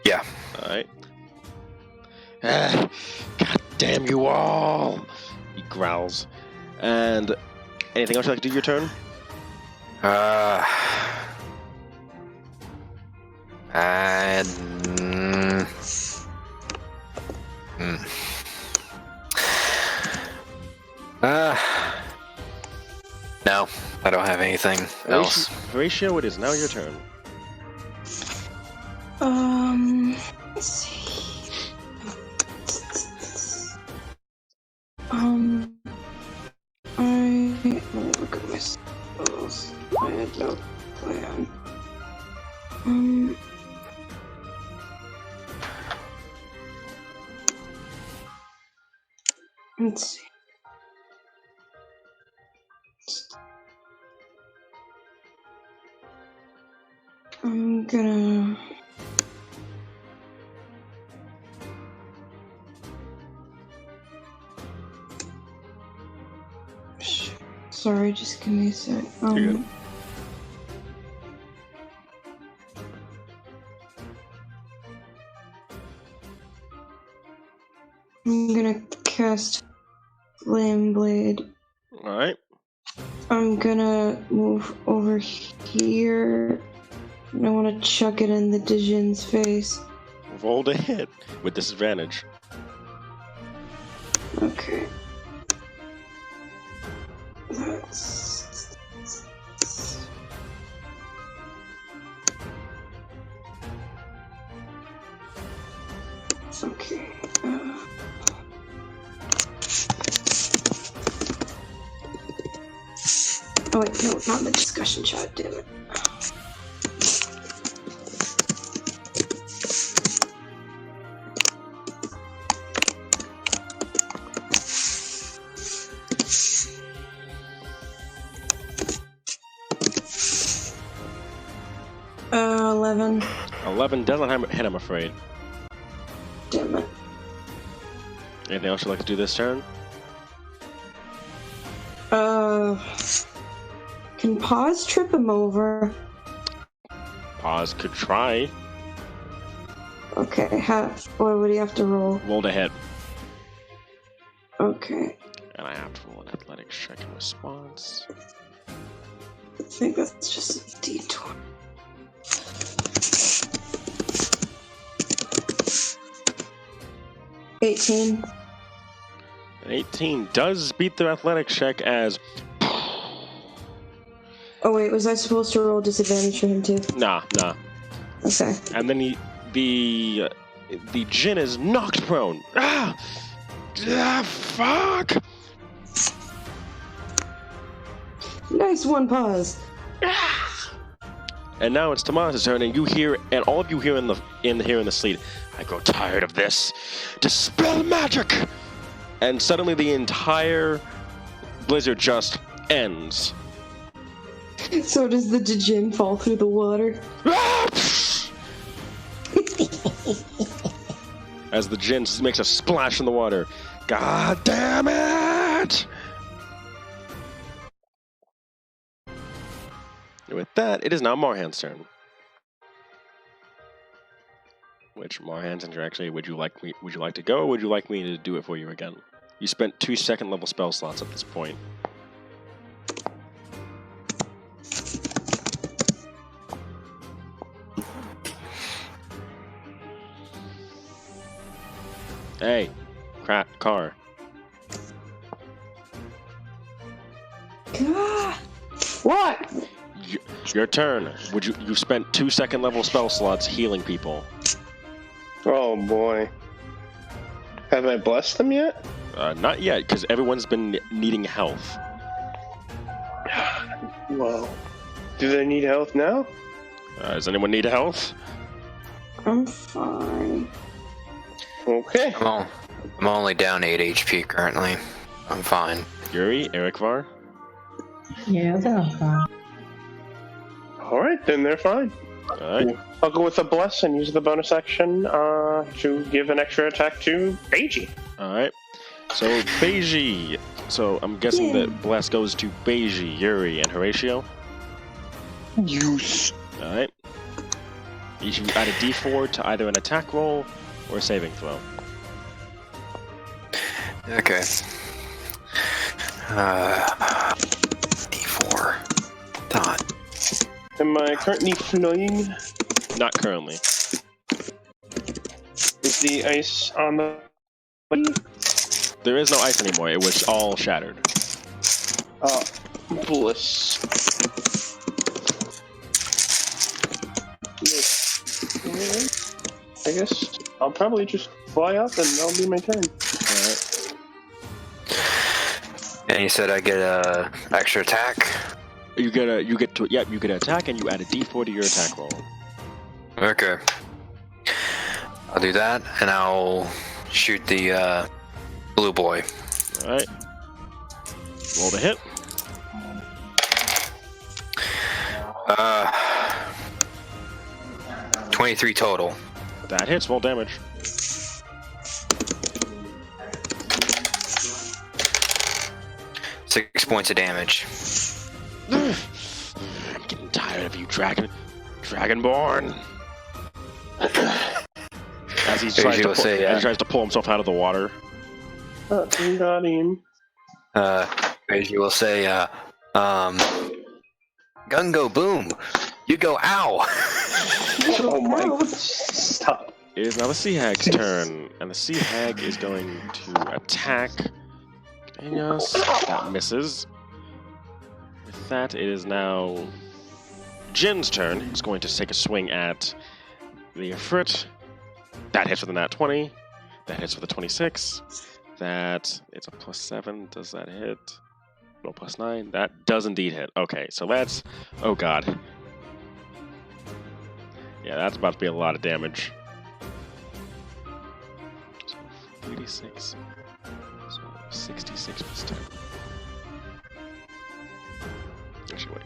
Yeah. Alright. Ah, God damn you all! He growls. And anything else you'd like to do your turn? No, I don't have anything else. Horatio, it is now your turn. Let's see. Let me look at my spells. I had no plan. Let's see. I'm gonna... Sorry, just give me a sec. You're good. I'm gonna cast Flame Blade. Alright. I'm gonna move over here. And I want to chuck it in the Dijin's face. Roll to hit with disadvantage. Okay. That's... It's okay. Oh wait, no, not the discussion chat, damn it. Uh, 11. 11 doesn't hit, I'm afraid. Damn it. Anything else you'd like to do this turn? Can Pause trip him over? Pause could try. Okay, what would he have to roll? Roll to hit. Okay. And I have to roll an athletics check in response. I think that's just a D20. $18. 18 does beat the athletics check as... Oh wait, was I supposed to roll disadvantage for him too? Nah. Okay. And then the Jinn is knocked prone. Ah! Fuck! Nice one, Pause. And now it's Tomas' turn, and you hear, and all of you hear in the sleet, I grow tired of this. Dispel magic! And suddenly the entire blizzard just ends. So does the Dijin fall through the water? As the Jinn makes a splash in the water. God damn it! With that, it is now Marhan's turn. Which Marhan's turn actually, would you like to go, or would you like me to do it for you again? You spent 2 second-level spell slots at this point. Hey, car. What? Your turn. You spent 2 second-level spell slots healing people. Oh boy. Have I blessed them yet? Not yet, because everyone's been needing health. Well, do they need health now? Does anyone need health? I'm fine. Okay. I'm only down 8 HP currently. I'm fine. Yuri, Erikvar? Yeah, I think I'm fine. Alright, then they're fine. Alright. I'll go with a bless and use the bonus action to give an extra attack to Beiji. Alright. So, Beiji. So, I'm guessing that bless goes to Beiji, Yuri, and Horatio? Use. Alright. You should add a d4 to either an attack roll or a saving throw. Okay. D4. Dot. Am I currently flying? Not currently. Is the ice on the... There is no ice anymore. It was all shattered. Bliss. I guess I'll probably just fly up and that'll be my turn. Alright. And you said I get a extra attack? You get an attack and you add a d4 to your attack roll. Okay. I'll do that, and I'll shoot the blue boy. Alright. Roll the hit. 23 total. That hits, roll damage. Six points of damage. I'm getting tired of you, Dragonborn. As he tries to pull himself out of the water. Got him. As you will say, gun go boom. You go ow. Oh my! Stop. It is now the Sea Hag's turn, and the Sea Hag is going to attack Danios. That misses. With that, it is now Jin's turn. He's going to take a swing at the Ifrit. That hits with a nat 20. That hits with a 26. That, it's a +7. Does that hit? No, +9. That does indeed hit. Okay, so that's, oh god. Yeah, that's about to be a lot of damage. So 36. So 66 plus 10. Actually, wait.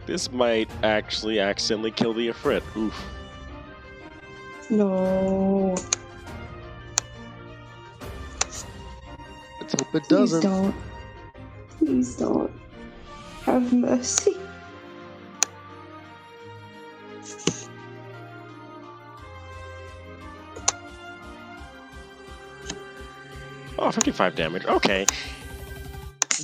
This might actually accidentally kill the Ifrit. Oof. No. Let's hope it Please doesn't. don't. Please don't. Have mercy. Oh, 55 damage. Okay.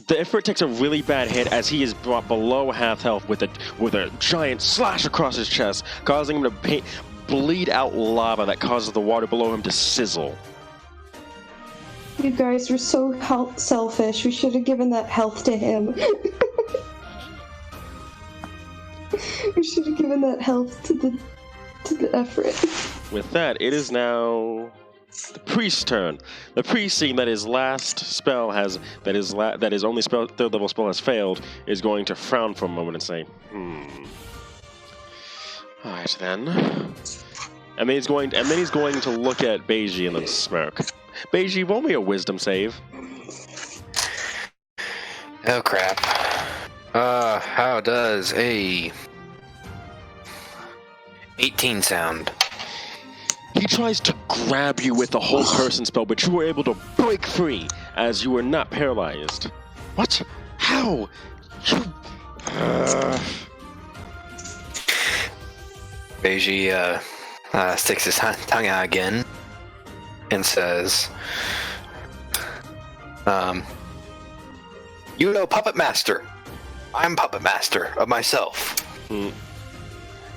The Ifrit takes a really bad hit as he is brought below half health with a giant slash across his chest, causing him to bleed out lava that causes the water below him to sizzle. You guys were so selfish. We should have given that health to him. We should have given that health to the Ifrit. With that, it is now the priest's turn. The priest, seeing that his last spell that his only third level spell has failed, is going to frown for a moment and say, All right then. And then he's going to look at Beiji and then smirk. Beiji, roll me a wisdom save. Oh crap. How does a 18 sound? He tries to grab you with the whole person spell, but you were able to break free as you were not paralyzed. What? How? You... Beiji sticks his tongue out again and says, you know Puppet Master. I'm Puppet Master of myself.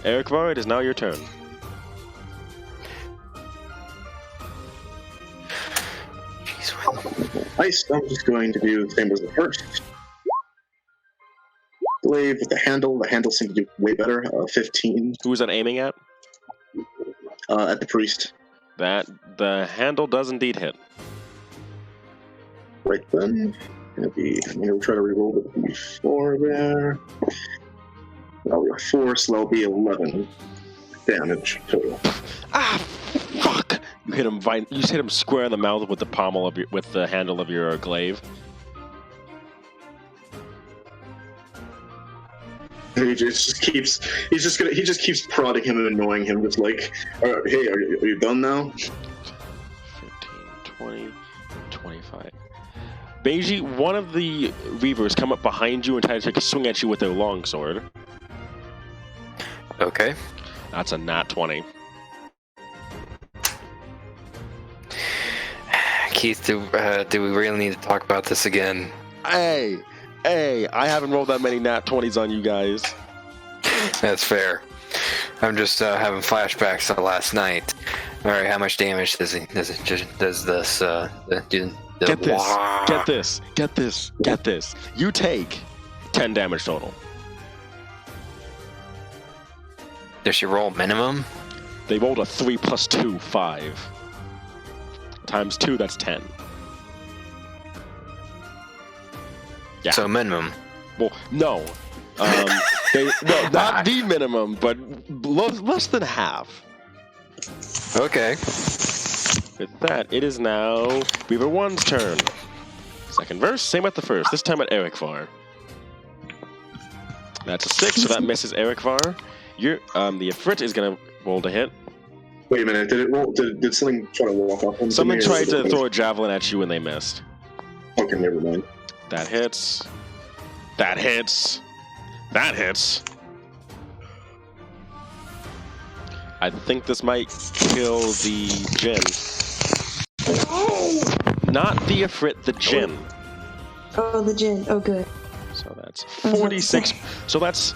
Erikvar, it is now your turn. Jeez ice, I'm just going to do the same as the first. Glaive with the handle. The handle seemed to do way better. 15. Who was that aiming at? At the priest. The handle does indeed hit. Right then. I'm going to try to reroll the d4 there. That'll be a 4, so that'll be 11 damage total. Ah, fuck! You hit him. You just hit him square in the mouth with the pommel of with the handle of your glaive. He just keeps prodding him and annoying him, just like, hey, are you done now? 15, 20, 25. Beiji, one of the Reavers come up behind you and try to take a swing at you with their longsword. Okay. That's a nat 20. Keith, do we really need to talk about this again? Hey, I haven't rolled that many nat 20s on you guys. That's fair. I'm just having flashbacks to last night. All right, how much damage does this do? Get this. You take 10 damage total. Does she roll minimum? They rolled a 3 plus 2, 5. Times 2, that's 10. Yeah. So minimum. Well, no. Not the minimum, but less than half. Okay. With that, it is now Weaver 1's turn. Second verse, same at the first, this time at Eric Var. That's a 6, so that misses Eric Var. The Ifrit is going to roll to hit. Wait a minute, did something try to walk off him? Someone tried to throw a javelin at you and they missed. Okay, never mind. That hits. That hits. That hits. I think this might kill the Jinn. Not the Ifrit, the Jinn. Oh, the Jinn. Oh, good. So that's 46. So that's...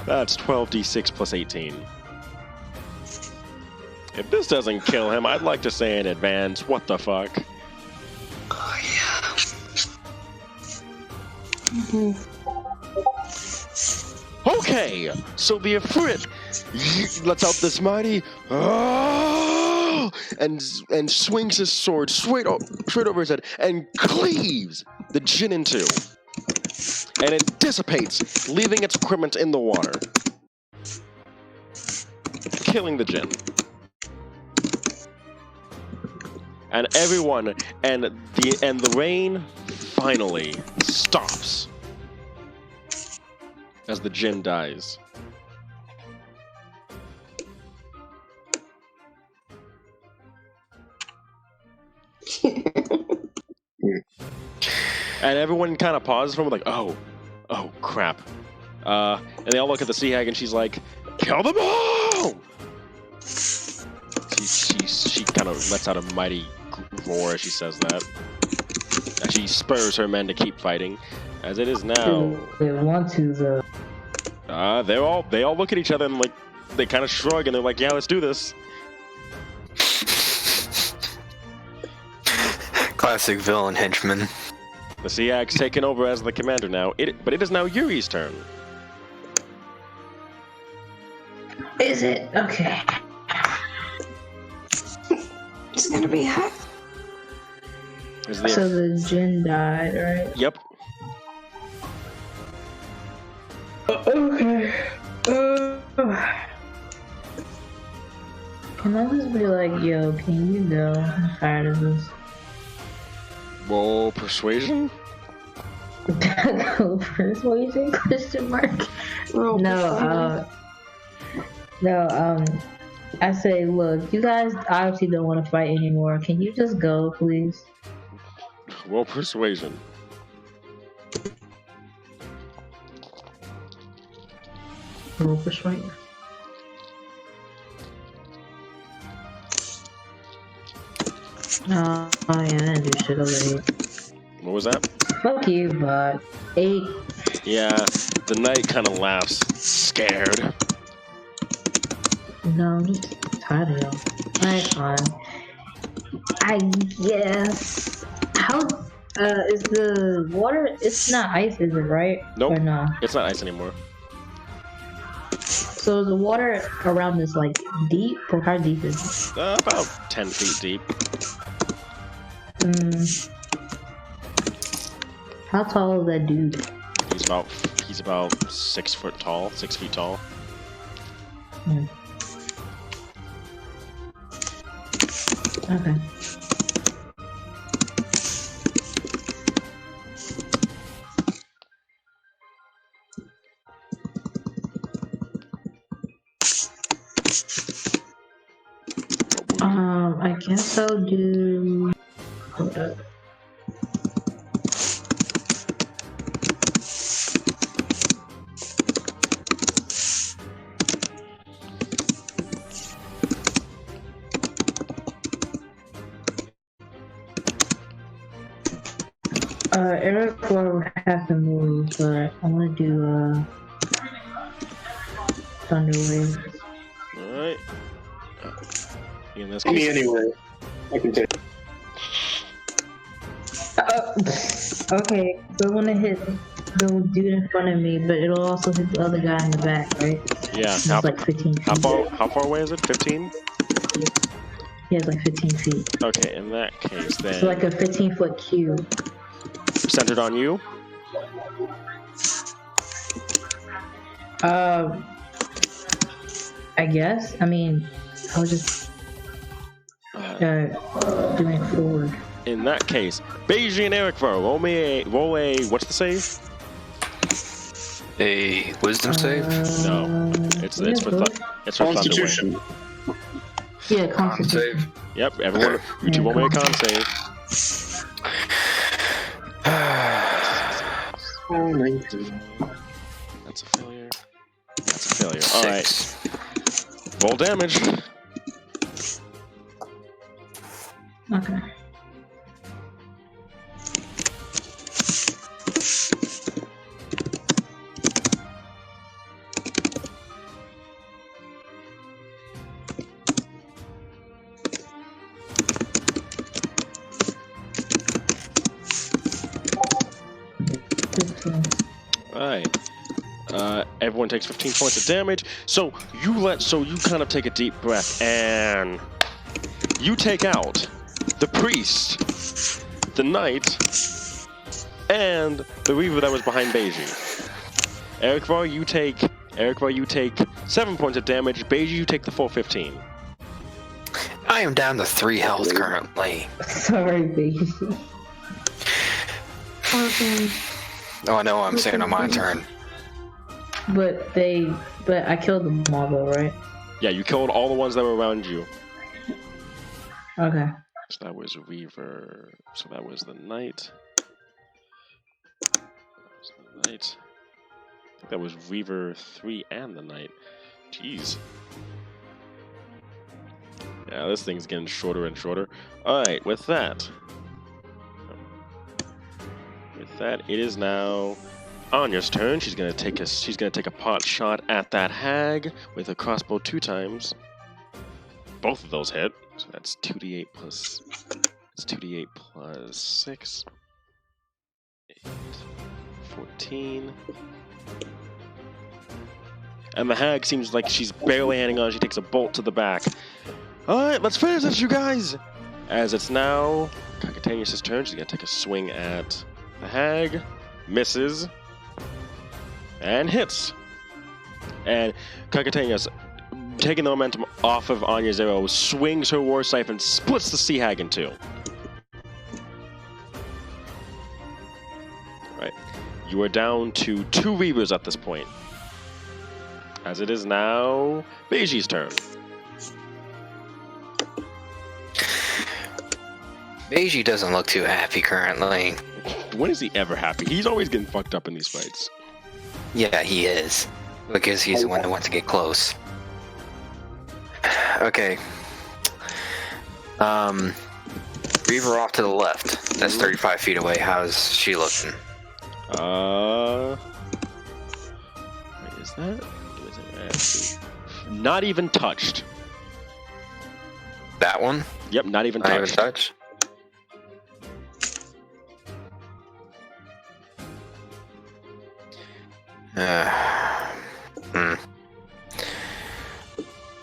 that's 12d6 plus 18. If this doesn't kill him, I'd like to say in advance, what the fuck? Oh, yeah. Mm-hmm. Okay, so the Ifrit lets out this mighty and swings his sword straight over his head and cleaves the Jinn in two. And it dissipates, leaving its equipment in the water, killing the Jinn. And everyone and the rain finally stops as the Jinn dies. And everyone kind of pauses for a moment, like, oh crap. And they all look at the Sea Hag and she's like, kill them all! She kind of lets out a mighty roar as she says that. And she spurs her men to keep fighting, as it is now. They want to, though. They all look at each other and like they kind of shrug and they're like, yeah, let's do this. Classic villain henchman. The Sea Hag's taken over as the commander now. But it is now Yuri's turn. Is it? Okay. It's gonna be hot. So the Jinn died, right? Yep. Okay. Can I just be like, yo, can you go? I'm tired of this. Roll persuasion? Persuasion? Question mark? Roll No, I say, look, you guys obviously don't want to fight anymore. Can you just go, please? Roll persuasion. Roll persuasion. Oh yeah, I didn't do shit already. What was that? Fuck you, but 8. Yeah, the knight kind of laughs, scared. No, I'm just tired of y'all. Alright, fine. I guess. How is the water? It's not ice, is it? Right? Nope. Or no? It's not ice anymore. So the water around is like deep, or how deep is it? About 10 feet deep. How tall is that dude? He's about 6 foot tall, 6 feet tall. Okay. I guess I'll do. Hold up. Eric will have to move, but I'm gonna do Thunder Wave. Alright. In this Me case, anyway. I can take. Okay, so I'm gonna hit the dude in front of me, but it'll also hit the other guy in the back, right? yeah. It's like 15 feet. How far away is it? 15? He has like 15 feet. Okay, in that case, then. It's like a 15-foot cube. Centered on you? I guess. I mean, I was just doing forward. In that case, Beiji and Eric roll a what's the save? A wisdom save? No. It's for Constitution. Yeah, Con Constitution. save. Yep, everyone, you two roll me a con save. 19. That's a failure. That's a failure. Alright. 6. Roll damage. Okay. Alright. Everyone takes 15 points of damage. So you kind of take a deep breath and you take out the priest, the knight, and the weaver that was behind Beiji. Eric Var, you take 7 points of damage. Beiji, you take the full 15. I am down to 3 health currently. Sorry, baby. Oh, I know. I'm saying on my turn. But I killed them all though, right? Yeah, you killed all the ones that were around you. Okay. So that was Weaver. So that was the knight. I think that was Weaver 3 and the knight. Jeez. Yeah, this thing's getting shorter and shorter. Alright, with that, it is now Anya's turn. She's gonna take a pot shot at that hag with a crossbow 2 times. Both of those hit. So that's 2d8 plus 6. 8, 14. And the hag seems like she's barely hanging on. She takes a bolt to the back. Alright, let's finish this, you guys! As it's now Kakatanius' turn, she's gonna take a swing at the hag. Misses. And hits. And Kakatanius, taking the momentum off of Anya's arrow, swings her war scythe and splits the sea hag in 2. Right. You are down to 2 Reavers at this point. As it is now Beiji's turn. Beiji doesn't look too happy currently. When is he ever happy? He's always getting fucked up in these fights. Yeah, he is. Because he's the one that wants to get close. Okay. Reaver off to the left. That's 35 feet away. How's she looking? Wait, is that? Not even touched. That one? Yep, not even Not even touched. touch.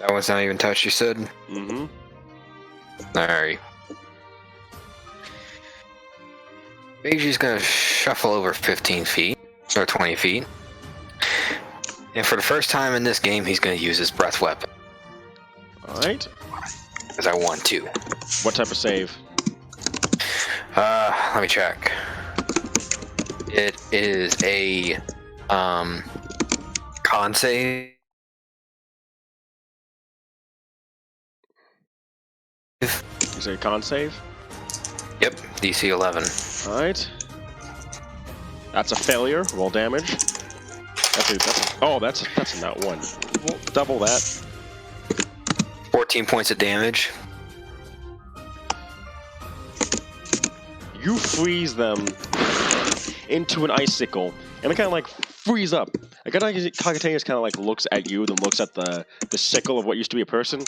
That one's not even touched, you said? Mm-hmm. Alright. Beiji's gonna shuffle over 15 feet, or 20 feet. And for the first time in this game, he's gonna use his breath weapon. Alright. Because I want to. What type of save? Let me check. It is a, con save. You say con save? Yep, DC 11. Alright. That's a failure. Roll damage. That's a not one. We'll double that. 14 points of damage. You freeze them into an icicle, and they kind of like freeze up. Cockatainius kind of like looks at you, then looks at the sickle of what used to be a person,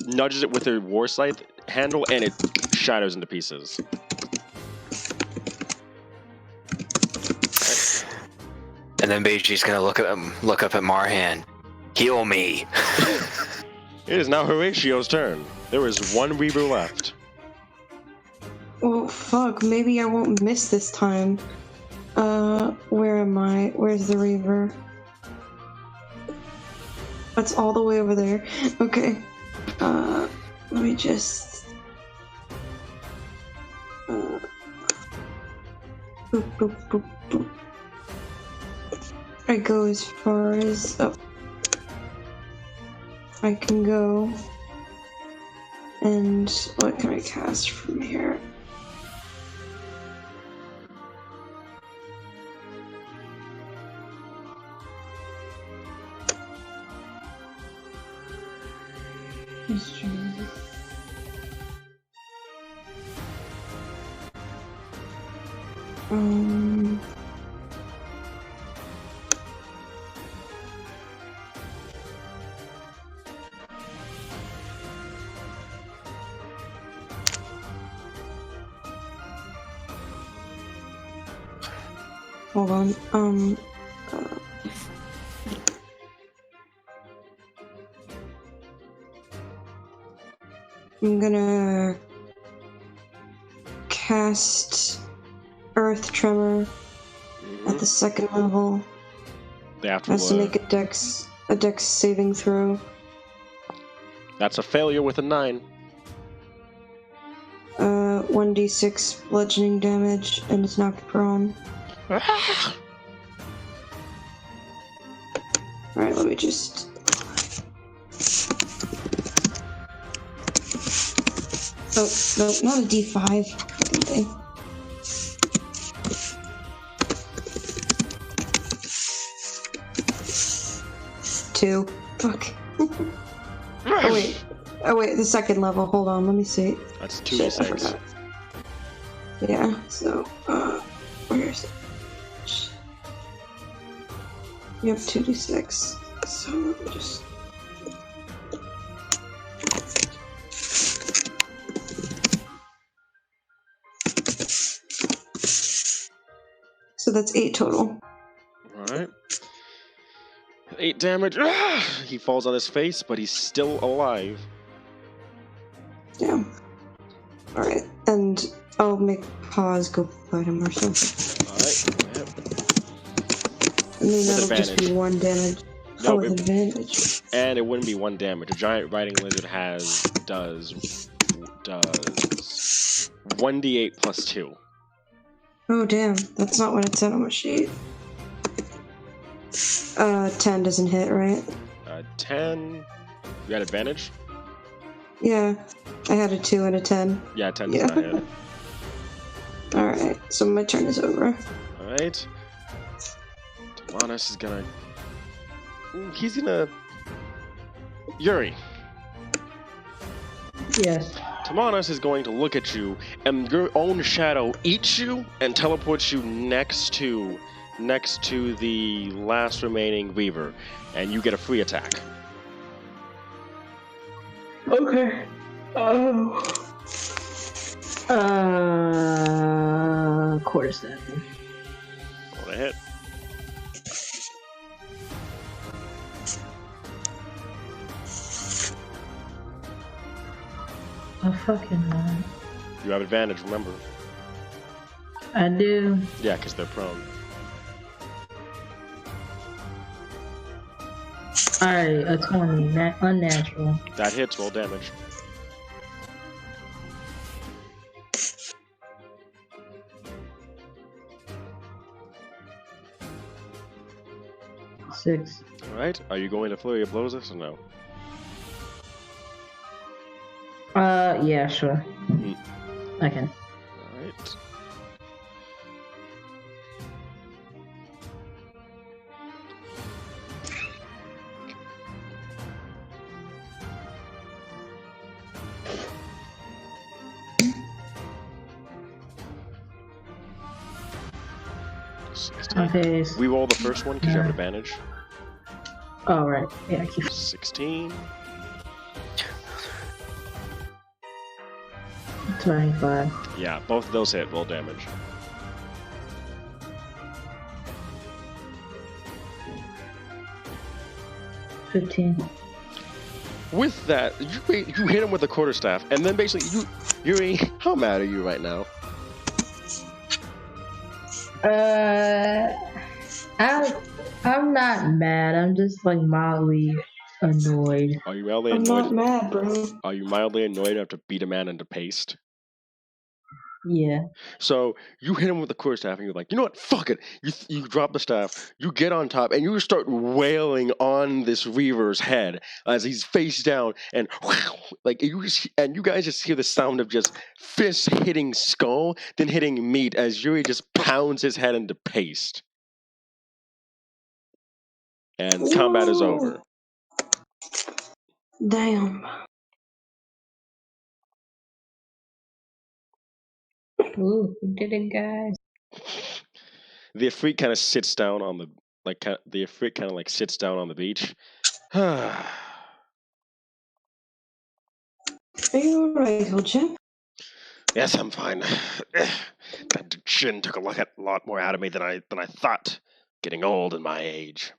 nudges it with her war scythe handle, and it shatters into pieces. And then Beiji's gonna look up at Marhan. Heal me. It is now Horatio's turn. There is one Weaver left. Oh, fuck. Maybe I won't miss this time. Where am I? Where's the Reaver? That's all the way over there. Okay. Let me just... boop, boop, boop, boop. I go as far as up I can go. And what can I cast from here? Hold on. I'm gonna cast Earth Tremor at the second level. They have to Has to make a dex saving throw. That's a failure with a 9. 1d6 bludgeoning damage, and it's knocked prone. Alright, let me just... Oh, no, not a d5. Okay. Two. Fuck. Oh wait, the second level. Hold on, let me see. That's Shit, I 2d6. forgot. Yeah, so, where is it? You have 2d6. So let me just... So that's 8 total. Alright. 8 damage. He falls on his face, but he's still alive. Yeah. Alright, and I'll make pause go fight him or something. Alright. Yep. I mean, With that'll just be advantage. 1 damage. No, with advantage. And it wouldn't be 1 damage. A giant riding lizard does 1d8 plus 2. Oh damn, that's not what it said on my sheet. 10 doesn't hit, right? 10. You got advantage? Yeah, I had a 2 and a 10. Yeah, 10 does not hit. Alright, so my turn is over. Alright. Demonis is gonna... He's gonna... Yuri. Yes. Demonis is going to look at you, and your own shadow eats you and teleports you next to the last remaining Weaver, and you get a free attack. Okay. Oh. Quarterstaff. Roll a hit. Oh, fucking man. You have advantage, remember. I do. Yeah, because they're prone. Alright, a 20. Unnatural. That hits, roll damage. Six. Alright, are you going to flurry of blows this or no? Yeah, sure. I can. Alright. Okay. We roll the first one because you have advantage. Oh, right. Yeah, I keep. 16. 25. Yeah, both of those hit, roll damage. $15. With that, you hit him with the quarterstaff, and then basically, Yuri, how mad are you right now? I'm not mad. I'm just like mildly annoyed. Are you mildly I'm annoyed? not mad, bro. Are you mildly annoyed after beat a man into paste? Yeah. So you hit him with the quarterstaff, and you're like, you know what? Fuck it. You drop the staff, you get on top, and you start wailing on this Reaver's head as he's face down, and like you guys just hear the sound of just fist hitting skull, then hitting meat as Yuri just pounds his head into paste. And combat is over. Damn. Ooh, we did it, guys. The Ifrit kind of sits down on the sits down on the beach. Are you alright, old chap? Yes, I'm fine. That Jin took a lot more out of me than I thought. Getting old in my age.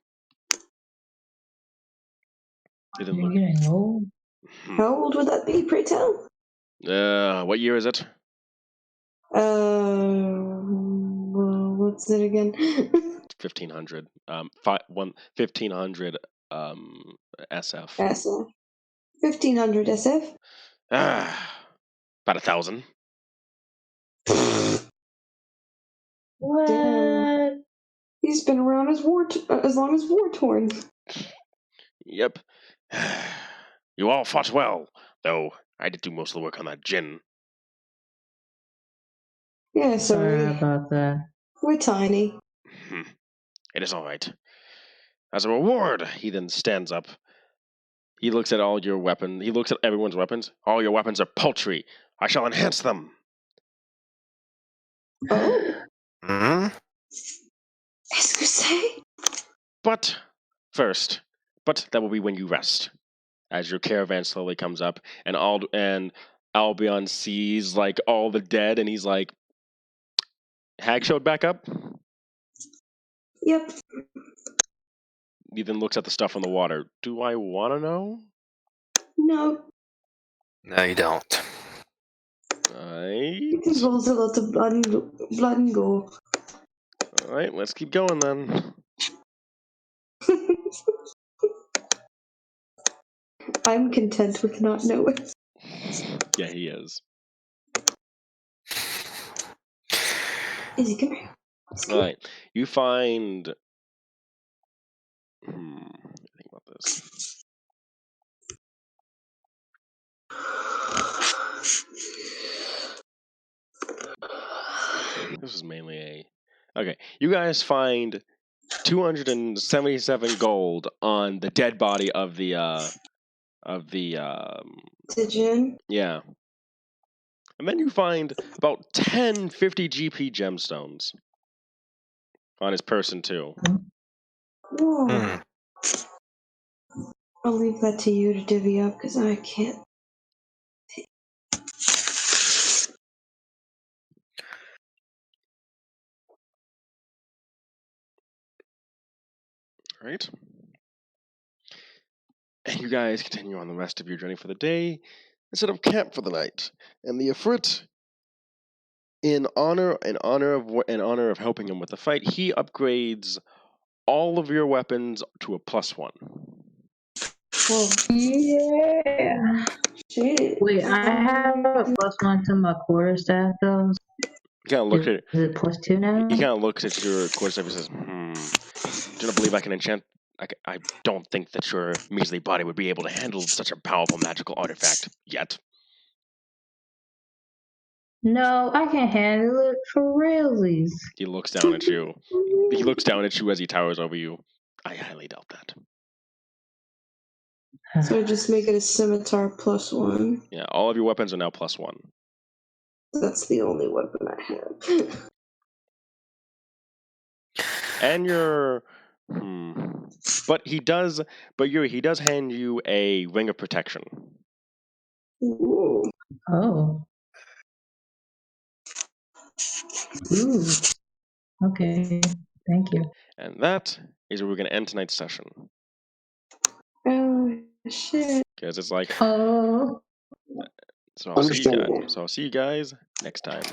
You're getting old? How old would that be, pray tell? What year is it? What's it again? 1500. 1500 SF. SF. 1500 SF. About 1,000. What? Damn. He's been around as long as War Torn. Yep. You all fought well, though I did do most of the work on that Jin. Yeah, Sorry sorry. about that. We're tiny. It is all right. As a reward, he then stands up. He looks at all your weapons. He looks at everyone's weapons. All your weapons are paltry. I shall enhance them. Oh. Hmm? Excuse. But first, that will be when you rest. As your caravan slowly comes up, and Albion sees like all the dead, and he's like, "Hag showed back up." Yep. He then looks at the stuff on the water. Do I want to know? No. No, you don't. Alright. Because there's a lot of blood and gore. Alright, let's keep going then. I'm content with not knowing. Yeah, he is. Izzy, come here. Alright, you find... think about this. This is mainly a... Okay, you guys find 277 gold on the dead body of the Jin? yeah. And then you find about 10 50 GP gemstones on his person too. Whoa. I'll leave that to you to divvy up because I can't right. And you guys continue on the rest of your journey for the day and set up camp for the night. And the Ifrit, in honor of helping him with the fight, he upgrades all of your weapons to a +1. Oh, Yeah. shit. Wait, I have a +1 to my quarterstaff though. He kind of looks at it. Is it +2 now? He kind of looks at your quarterstaff and says, "Do not believe I can enchant. I don't think that your measly body would be able to handle such a powerful magical artifact yet." No, I can handle it for realsies. He looks down at you. He looks down at you as he towers over you. I highly doubt that. So just make it a scimitar +1. Yeah, all of your weapons are now +1. That's the only weapon I have. And your but he does hand you a ring of protection. Ooh. Oh. Ooh. Okay. Thank you. And that is where we're going to end tonight's session. Oh, shit. Because it's like, Oh. so I'll see you guys next time.